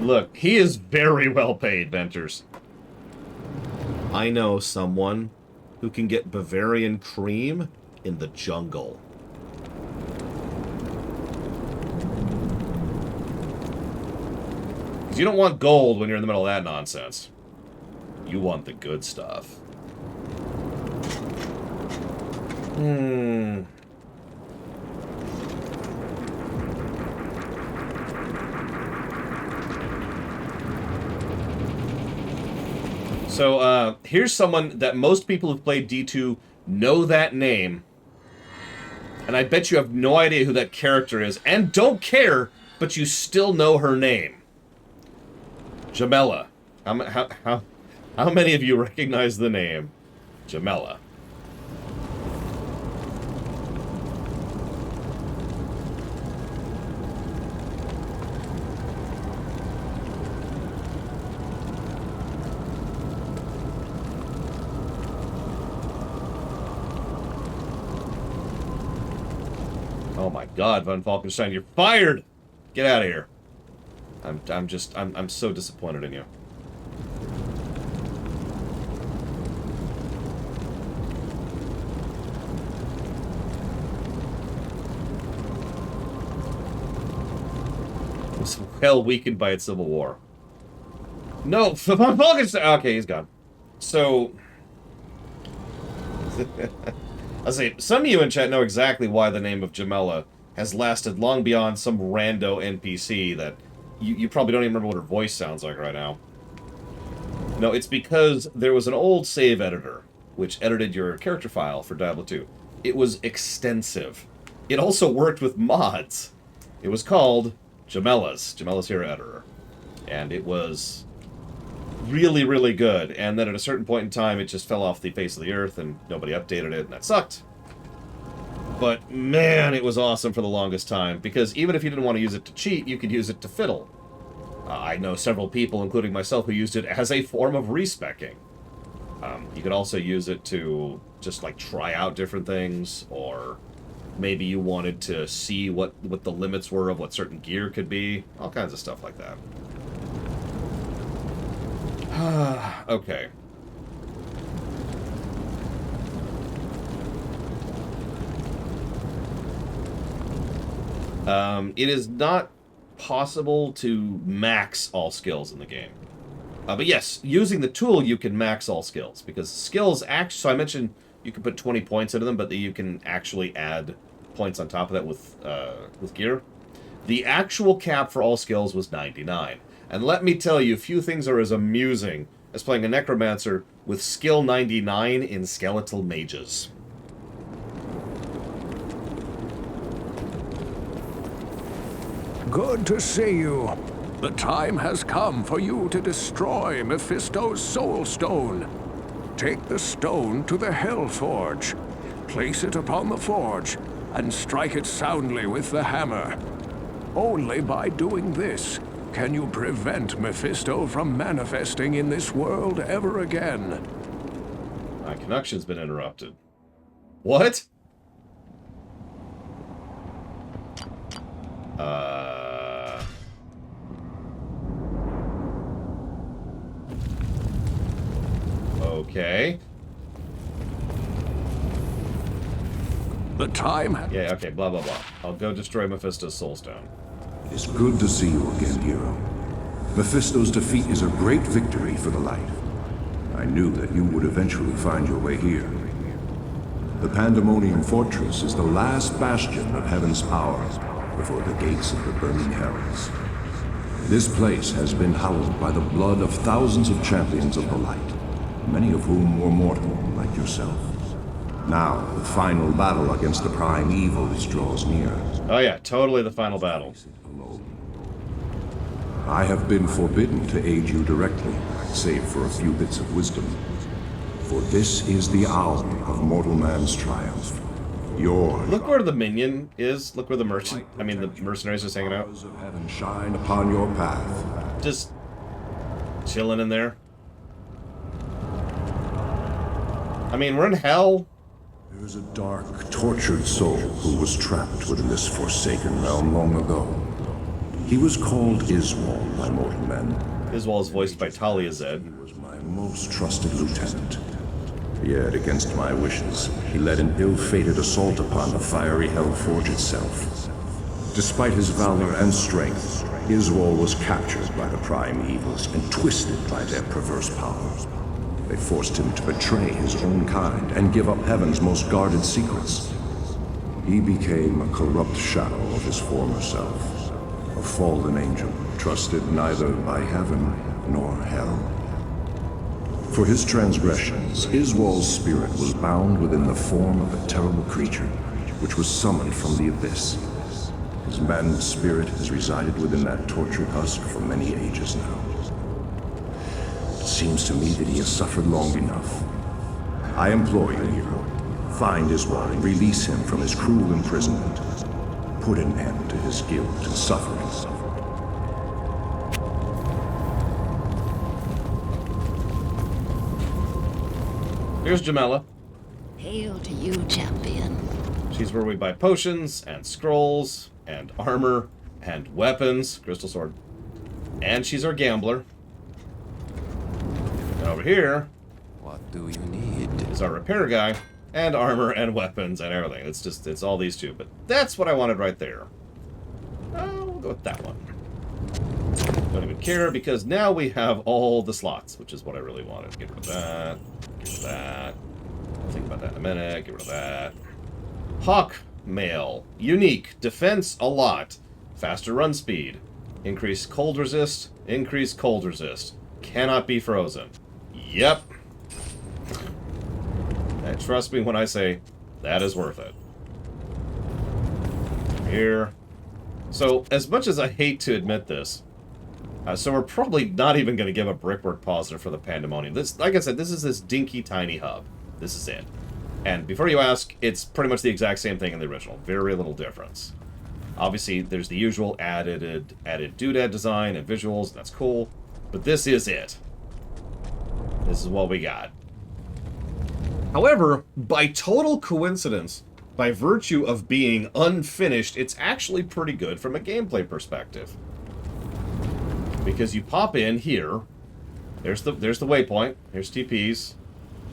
Speaker 4: Look, he is very well paid, Venters. I know someone who can get Bavarian cream in the jungle. Because you don't want gold when you're in the middle of that nonsense. You want the good stuff. So, here's someone that most people who've played D2 know that name. And I bet you have no idea who that character is, and don't care, but you still know her name. Jamela. How many of you recognize the name Jamela? Oh my God, Von Falkenstein, you're fired! Get out of here. I'm so disappointed in you. It was well weakened by its civil war. No, Von Falkenstein. Okay, he's gone. So, I'll say some of you in chat know exactly why the name of Jamela has lasted long beyond some rando NPC that you probably don't even remember what her voice sounds like right now. No, it's because there was an old save editor which edited your character file for Diablo 2. It was extensive. It also worked with mods. It was called Jamela's Hero Editor. And it was really, really good. And then at a certain point in time, it just fell off the face of the earth and nobody updated it, and that sucked. But man, it was awesome for the longest time, because even if you didn't want to use it to cheat, you could use it to fiddle. I know several people, including myself, who used it as a form of respecking. You could also use it to just like try out different things, or maybe you wanted to see what the limits were of what certain gear could be. All kinds of stuff like that. Okay. It is not possible to max all skills in the game. But yes, using the tool, you can max all skills. Because skills actually... So I mentioned you can put 20 points into them, but you can actually add points on top of that with gear. The actual cap for all skills was 99. And let me tell you, few things are as amusing as playing a Necromancer with skill 99 in Skeletal Mages.
Speaker 10: Good to see you. The time has come for you to destroy Mephisto's Soul Stone. Take the stone to the Hell Forge. Place it upon the forge, and strike it soundly with the hammer. Only by doing this can you prevent Mephisto from manifesting in this world ever again.
Speaker 4: My connection's been interrupted. What? Okay.
Speaker 10: The time...
Speaker 4: Yeah, okay, blah, blah, blah. I'll go destroy Mephisto's Soulstone.
Speaker 3: It is good to see you again, hero. Mephisto's defeat is a great victory for the light. I knew that you would eventually find your way here. The Pandemonium Fortress is the last bastion of heaven's power before the gates of the burning hells. This place has been hallowed by the blood of thousands of champions of the light, many of whom were mortal, like yourself. Now, the final battle against the prime evils draws near.
Speaker 4: Oh yeah, totally the final battle.
Speaker 3: I have been forbidden to aid you directly, save for a few bits of wisdom. For this is the hour of mortal man's triumph.
Speaker 4: Look where the minion is. Look where the mercenaries are hanging out.
Speaker 3: Of heaven shine upon your path.
Speaker 4: Just chilling in there. I mean, we're in hell.
Speaker 3: There is a dark, tortured soul who was trapped within this forsaken realm long ago. He was called Iswal by mortal men.
Speaker 4: Iswal is voiced by Talia Zed.
Speaker 3: He was my most trusted lieutenant. Yet, against my wishes, he led an ill-fated assault upon the fiery Hellforge itself. Despite his valor and strength, Iswal was captured by the prime evils and twisted by their perverse powers. They forced him to betray his own kind and give up heaven's most guarded secrets. He became a corrupt shadow of his former self, a fallen angel trusted neither by heaven nor hell. For his transgressions, Iswal's spirit was bound within the form of a terrible creature, which was summoned from the abyss. His maddened spirit has resided within that tortured husk for many ages now. It seems to me that he has suffered long enough. I implore you, hero, find Iswal and release him from his cruel imprisonment. Put an end to his guilt and sufferings.
Speaker 4: Here's Jamela.
Speaker 6: Hail to you, champion.
Speaker 4: She's where we buy potions, and scrolls, and armor, and weapons. Crystal sword. And she's our gambler. And over here...
Speaker 11: What do you need?
Speaker 4: ...is our repair guy, and armor, and weapons, and everything. It's all these two. But that's what I wanted right there. We'll go with that one. Don't even care, because now we have all the slots, which is what I really wanted. Get rid of that. Get rid of that. I'll think about that in a minute. Get rid of that. Hawk mail. Unique. Defense a lot. Faster run speed. Increase cold resist. Increase cold resist. Cannot be frozen. Yep. And trust me when I say that is worth it. Here. So, as much as I hate to admit this, so we're probably not even going to give a brickwork positive for the Pandemonium. This, like I said, this is this dinky tiny hub. This is it. And before you ask, it's pretty much the exact same thing in the original. Very little difference. Obviously, there's the usual added doodad design and visuals. That's cool. But this is it. This is what we got. However, by total coincidence, by virtue of being unfinished, it's actually pretty good from a gameplay perspective. Because you pop in here, there's the waypoint, here's TPs,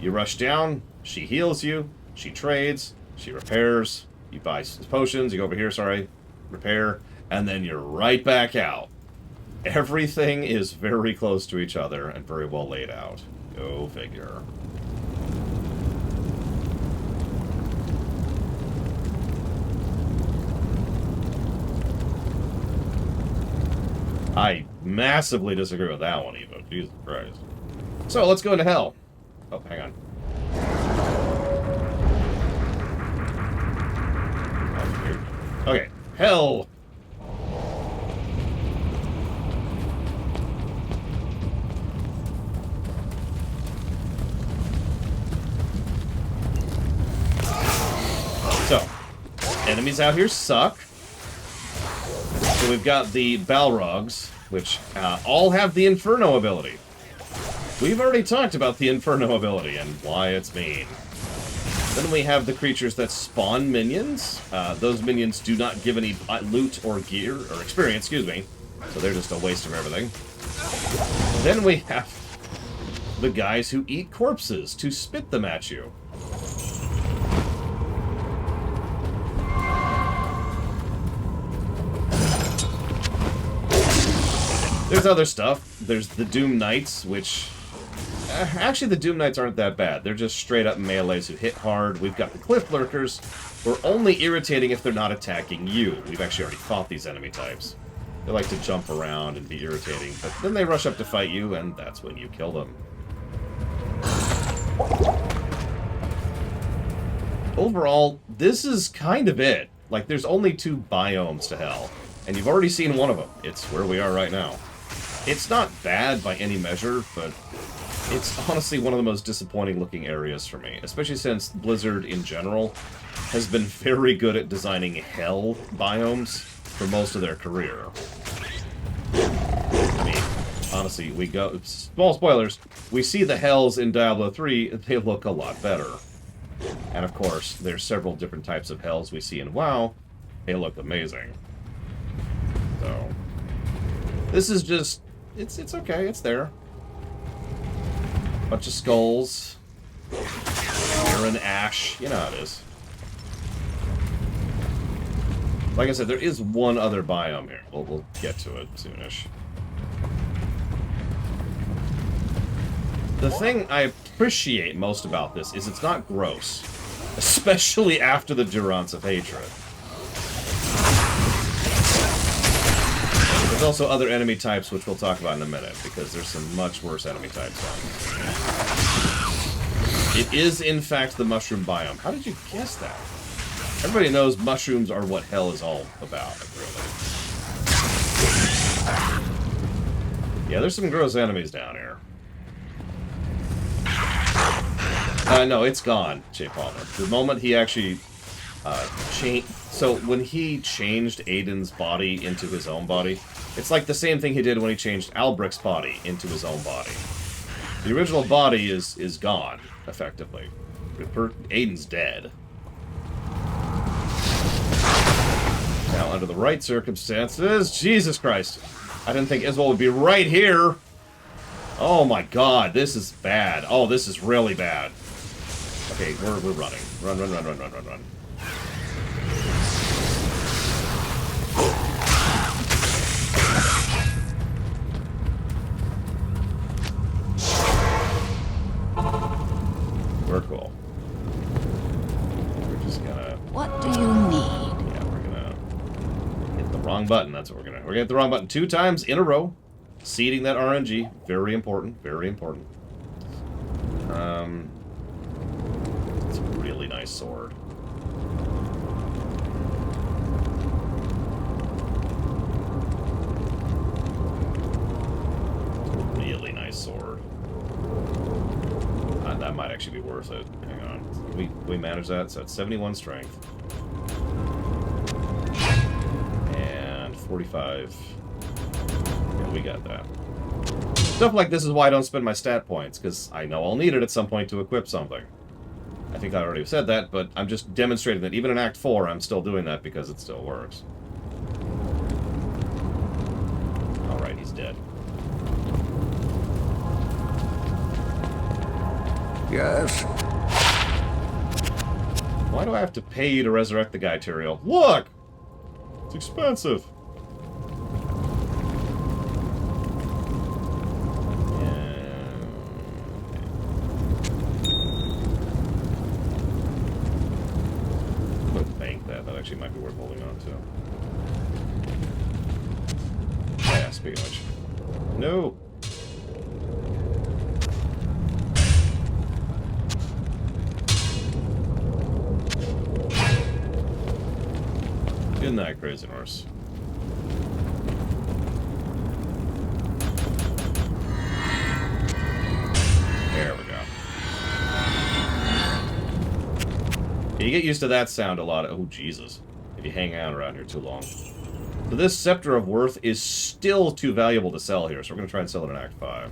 Speaker 4: you rush down, she heals you, she trades, she repairs, you buy potions, you go over here, sorry, repair, and then you're right back out. Everything is very close to each other and very well laid out. Go figure. I massively disagree with that one, even. Jesus Christ. So, let's go into hell. Oh, hang on. Okay, hell. So, enemies out here suck. So we've got the Balrogs, which all have the Inferno ability. We've already talked about the Inferno ability and why it's mean. Then we have the creatures that spawn minions. Those minions do not give any loot or gear, or experience, excuse me. So they're just a waste of everything. Then we have the guys who eat corpses to spit them at you. There's other stuff. There's the Doom Knights, which... actually, the Doom Knights aren't that bad. They're just straight-up melees who hit hard. We've got the Cliff Lurkers, who are only irritating if they're not attacking you. We've actually already fought these enemy types. They like to jump around and be irritating, but then they rush up to fight you, and that's when you kill them. Overall, this is kind of it. Like, there's only 2 biomes to hell, and you've already seen one of them. It's where we are right now. It's not bad by any measure, but it's honestly one of the most disappointing looking areas for me, especially since Blizzard in general has been very good at designing hell biomes for most of their career. I mean, honestly, we go... small spoilers, we see the hells in Diablo 3, they look a lot better. And of course, there's several different types of hells we see in WoW. They look amazing. So, this is just... It's okay, it's there. Bunch of skulls. Urine ash. You know how it is. Like I said, there is one other biome here. We'll get to it soonish. The thing I appreciate most about this is it's not gross. Especially after the Durance of Hatred. There's also other enemy types, which we'll talk about in a minute, because there's some much worse enemy types on. It is, in fact, the mushroom biome. How did you guess that? Everybody knows mushrooms are what hell is all about, really. Yeah, there's some gross enemies down here. No, it's gone, Jay Palmer. The moment he actually changed... So, when he changed Aiden's body into his own body, it's like the same thing he did when he changed Albric's body into his own body. The original body is gone, effectively. Aiden's dead. Under the right circumstances. Jesus Christ. I didn't think Isabel would be right here. Oh my god, this is bad. Oh, this is really bad. Okay, we're running. Run. We're cool. We're just gonna...
Speaker 6: What do you need?
Speaker 4: Yeah, we're gonna hit the wrong button. That's what we're gonna... We're gonna hit the wrong button 2 times in a row. Seeding that RNG. Very important. Very important. It's a really nice sword. Really nice sword. That might actually be worth it. Hang on. We manage that, so it's 71 strength. And 45. Yeah, we got that. Stuff like this is why I don't spend my stat points, because I know I'll need it at some point to equip something. I think I already said that, but I'm just demonstrating that even in Act 4, I'm still doing that because it still works. Alright, he's dead.
Speaker 10: Yes?
Speaker 4: Why do I have to pay you to resurrect the guy, Tyrael? Look! It's expensive. Actually might be worth holding on to. Yeah, speaking of which. No! Good night, Crazy Norse. There we go. You get used to that sound a lot. Oh, Jesus. If you hang out around here too long. So this Scepter of Worth is still too valuable to sell here, so we're going to try and sell it in Act 5.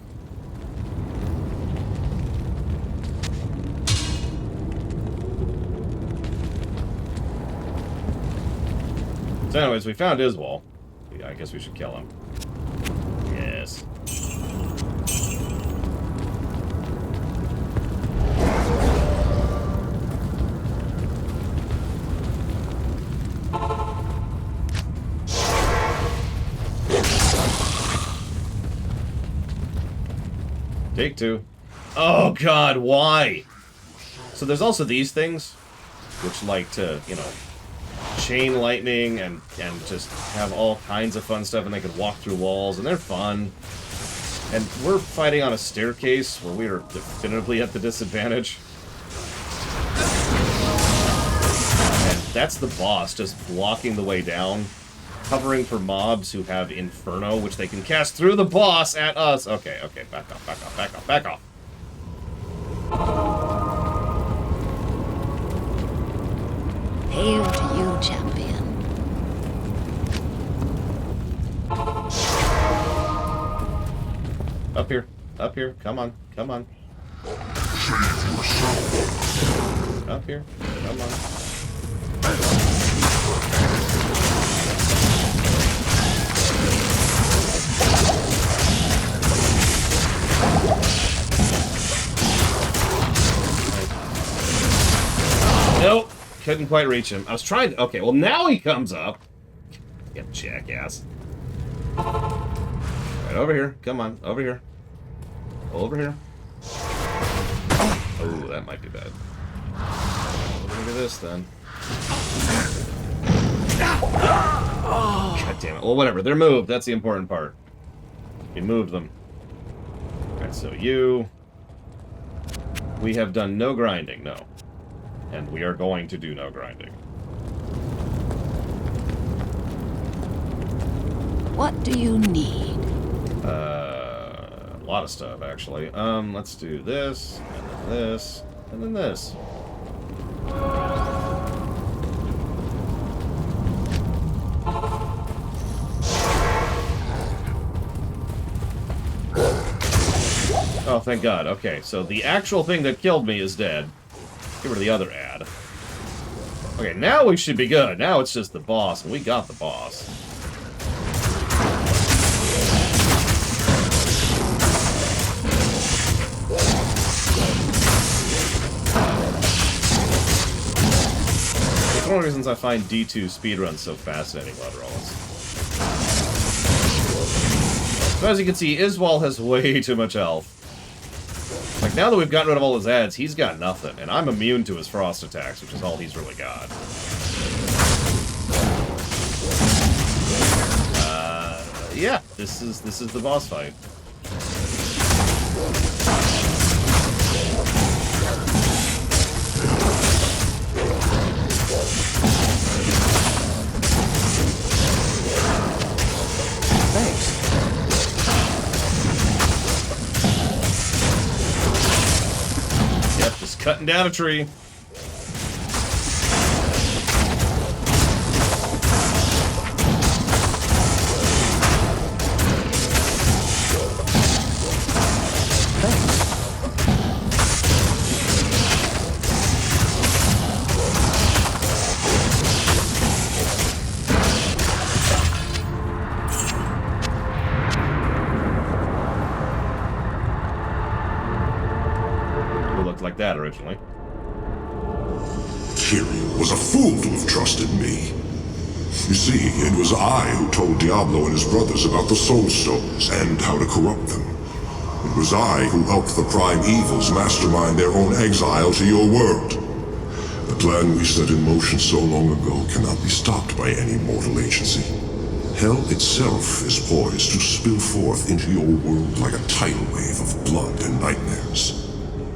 Speaker 4: So anyways, we found Iswal. Yeah, I guess we should kill him. Yes. Take 2. Oh god, why? So there's also these things, which like to, you know, chain lightning and just have all kinds of fun stuff, and they can walk through walls, and they're fun. And we're fighting on a staircase where we are definitively at the disadvantage. And that's the boss just blocking the way down, covering for mobs who have Inferno, which they can cast through the boss at us. Okay, okay, back off, back off, back off, back off.
Speaker 6: Hail to you, champion.
Speaker 4: Up here, come on, come on. Up here, come on. Nope, couldn't quite reach him. I was trying to... Okay, well now he comes up. You jackass. Right over here. Come on, over here. Over here. Oh, that might be bad. Look at this then. God damn it. Well, whatever. They're moved. That's the important part. We moved them. Alright, so you... We have done no grinding, no. And we are going to do no grinding.
Speaker 6: What do you need?
Speaker 4: A lot of stuff, actually. Let's do this, and then this, and then this. Oh, thank God. Okay, so the actual thing that killed me is dead. Get rid of the other ad. Okay, now we should be good. Now it's just the boss, and we got the boss. It's one of the reasons I find D2 speedruns so fascinating, Letteralls. So as you can see, Iswal has way too much health. Like, now that we've gotten rid of all his ads, he's got nothing. And I'm immune to his frost attacks, which is all he's really got. Yeah, this is the boss fight.
Speaker 11: Thanks.
Speaker 4: Yep, just cutting down a tree. Like that originally.
Speaker 14: Tyrion was a fool to have trusted me. You see, it was I who told Diablo and his brothers about the Soul Stones and how to corrupt them. It was I who helped the Prime Evils mastermind their own exile to your world. The plan we set in motion so long ago cannot be stopped by any mortal agency. Hell itself is poised to spill forth into your world like a tidal wave of blood and nightmares.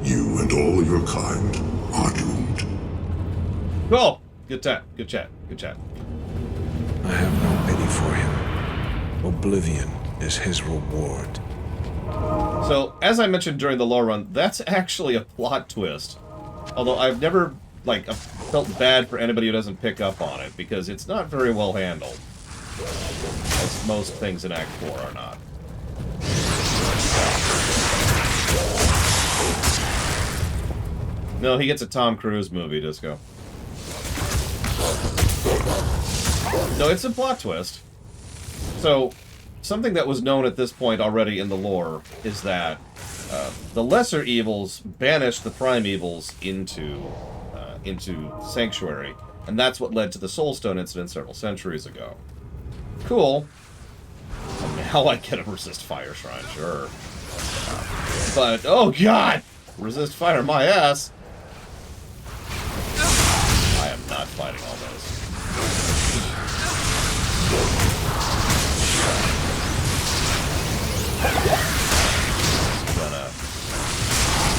Speaker 14: You and all your kind are doomed.
Speaker 4: Cool. Good chat. Good chat. Good chat.
Speaker 12: I have no pity for him. Oblivion is his reward.
Speaker 4: So, as I mentioned during the lore run, that's actually a plot twist. Although I've never, like, felt bad for anybody who doesn't pick up on it, because it's not very well handled. As most things in Act 4 are not. No, he gets a Tom Cruise movie, Disco. No, it's a plot twist. So, something that was known at this point already in the lore is that the lesser evils banished the prime evils into Sanctuary, and that's what led to the Soulstone incident several centuries ago. Cool. And now I get a resist fire shrine, sure. But, oh god! Resist fire my ass! I am not fighting all those. Gonna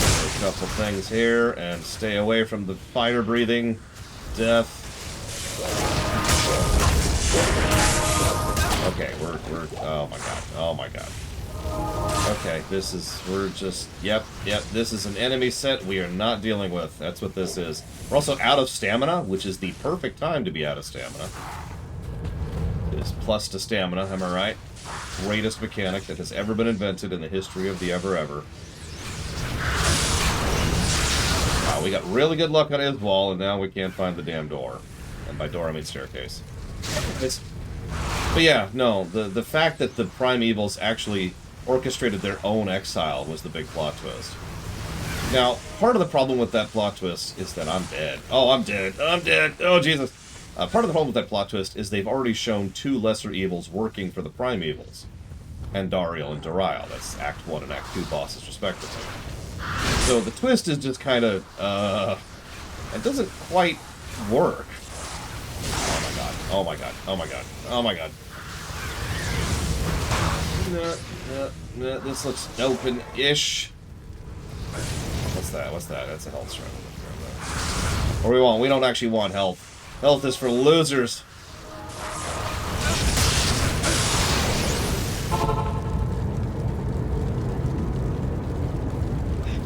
Speaker 4: do a couple things here and stay away from the fire-breathing death. Okay, we're oh my god, oh my god. Okay, yep, this is an enemy set we are not dealing with. That's what this is. We're also out of stamina, which is the perfect time to be out of stamina. It is plus to stamina, am I right? Greatest mechanic that has ever been invented in the history of the ever. Wow, we got really good luck on Iswal, and now we can't find the damn door. And by door, I mean staircase. But yeah, no, the fact that the Prime Evils actually orchestrated their own exile was the big plot twist. Now, part of the problem with that plot twist is that I'm dead. Oh, I'm dead. I'm dead. Oh, Jesus. Part of the problem with that plot twist is they've already shown two lesser evils working for the Prime Evils. Andariel and Dariel. That's Act 1 and Act 2 bosses, respectively. So the twist is just kind of, it doesn't quite work. Oh my god. Oh my god. Oh my god. Oh my god. No, this looks open-ish. What's that? What's that? That's a health shrine. What do we want? We don't actually want health. Health is for losers.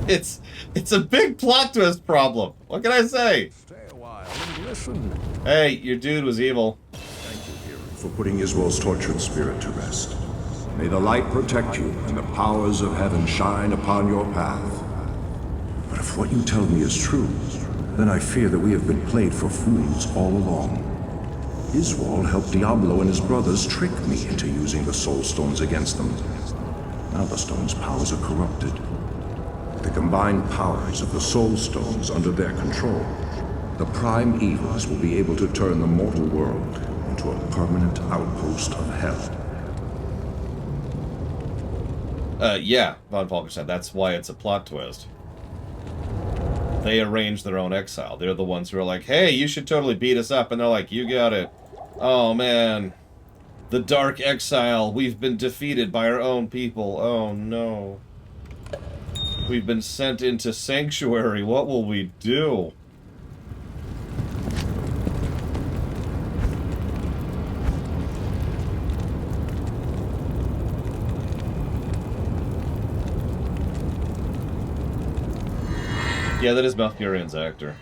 Speaker 4: It's a big plot twist problem. What can I say?
Speaker 10: Stay a while and listen.
Speaker 4: Hey, your dude was evil.
Speaker 3: Thank you, Hero, for putting Iswal's tortured spirit to rest. May the light protect you and the powers of heaven shine upon your path. But if what you tell me is true, then I fear that we have been played for fools all along. Iswal helped Diablo and his brothers trick me into using the Soul Stones against them. Now the stones' powers are corrupted. The combined powers of the Soul Stones under their control, the prime evils will be able to turn the mortal world into a permanent outpost of hell.
Speaker 4: Yeah, Von Falker said, that's why it's a plot twist. They arrange their own exile. They're the ones who are like, hey, you should totally beat us up. And they're like, you got it. Oh, man. The Dark Exile. We've been defeated by our own people. Oh, no. We've been sent into Sanctuary. What will we do? Yeah, that is Malfurion's actor.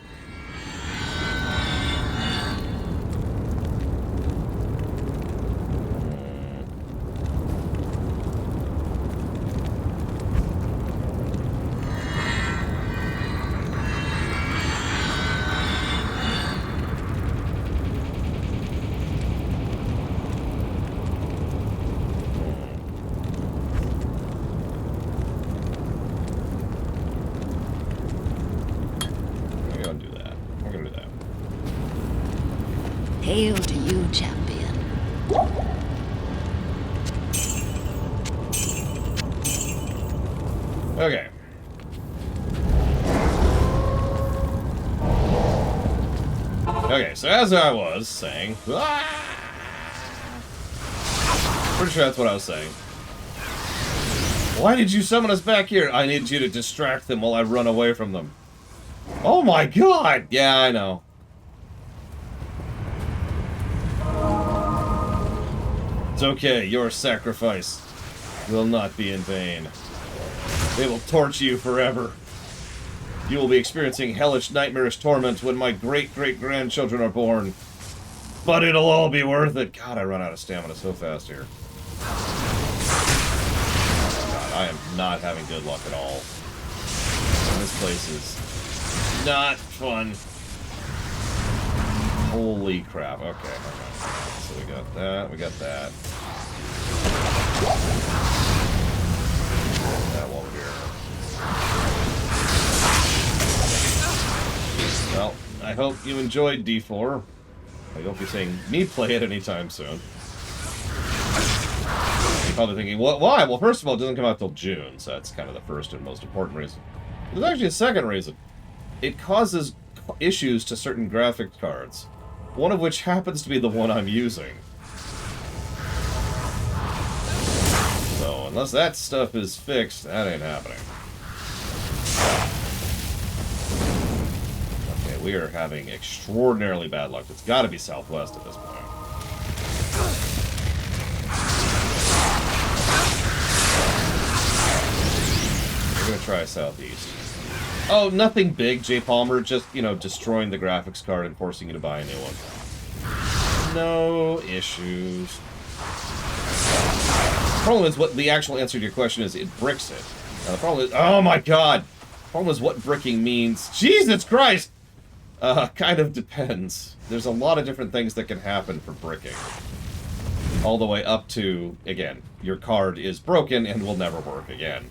Speaker 6: Hail to you, champion.
Speaker 4: Okay. Okay, so as I was saying... Pretty sure that's what I was saying. Why did you summon us back here? I need you to distract them while I run away from them. Oh my god! Yeah, I know. It's okay, your sacrifice will not be in vain. They will torch you forever. You will be experiencing hellish, nightmarish torment when my great-great-grandchildren are born. But it'll all be worth it. God, I run out of stamina so fast here. God, I am not having good luck at all. This place is not fun. Holy crap. Okay. So we got that. We got that. That one here. Well, I hope you enjoyed D4. I hope you're seeing me play it anytime soon. You're probably thinking, why? Well, first of all, it doesn't come out till June, so that's kind of the first and most important reason. There's actually a second reason. It causes issues to certain graphics cards, one of which happens to be the one I'm using. So, unless that stuff is fixed, that ain't happening. Okay, we are having extraordinarily bad luck. It's got to be southwest at this point. We're going to try southeast. Oh, nothing big, J. Palmer. Just, you know, destroying the graphics card and forcing you to buy a new one. No issues. The problem is, what the actual answer to your question is, it bricks it. Now, the problem is, oh my god! The problem is what bricking means. Jesus Christ! Kind of depends. There's a lot of different things that can happen for bricking. All the way up to, again, your card is broken and will never work again.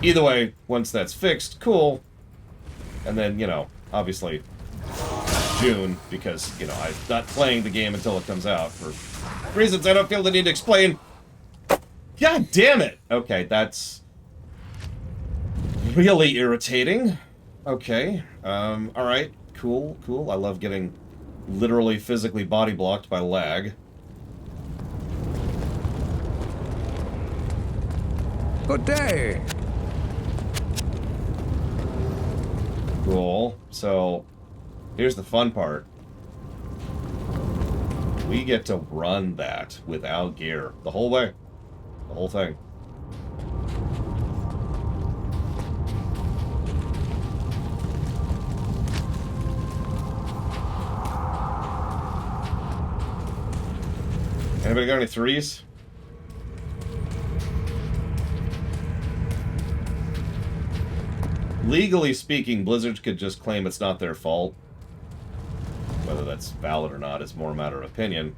Speaker 4: Either way, once that's fixed, cool. And then, you know, obviously, June, because, you know, I'm not playing the game until it comes out for reasons I don't feel the need to explain. God damn it! Okay, that's really irritating. Okay, alright, cool. I love getting literally physically body blocked by lag.
Speaker 10: Good day.
Speaker 4: Cool. So, here's the fun part. We get to run that without gear. The whole way. The whole thing. Anybody got any threes? Legally speaking, Blizzard could just claim it's not their fault. Whether that's valid or not is more a matter of opinion,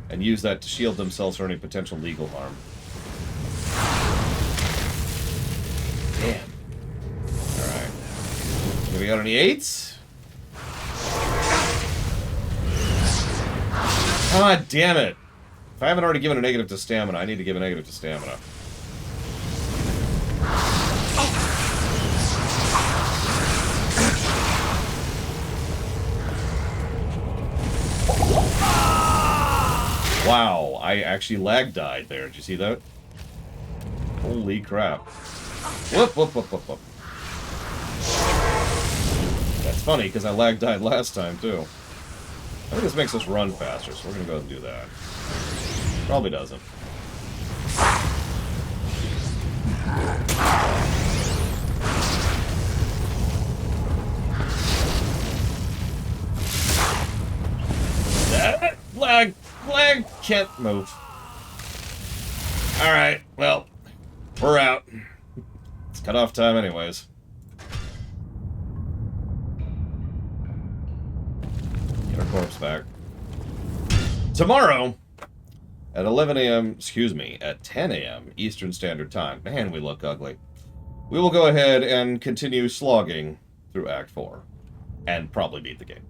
Speaker 4: and use that to shield themselves from any potential legal harm. Damn. Alright. Have we got any 8s? God damn it! If I haven't already given a negative to stamina, I need to give a negative to stamina. Wow, I actually lag died there. Did you see that? Holy crap. Whoop, whoop, whoop, whoop, whoop. That's funny, because I lag died last time, too. I think this makes us run faster, so we're going to go ahead and do that. Probably doesn't. Lag! Lag! Can't move. Alright, well, we're out. It's cut-off time anyways. Get our corpse back. Tomorrow, at 11 a.m., excuse me, at 10 a.m. Eastern Standard Time. Man, we look ugly. We will go ahead and continue slogging through Act 4. And probably beat the game.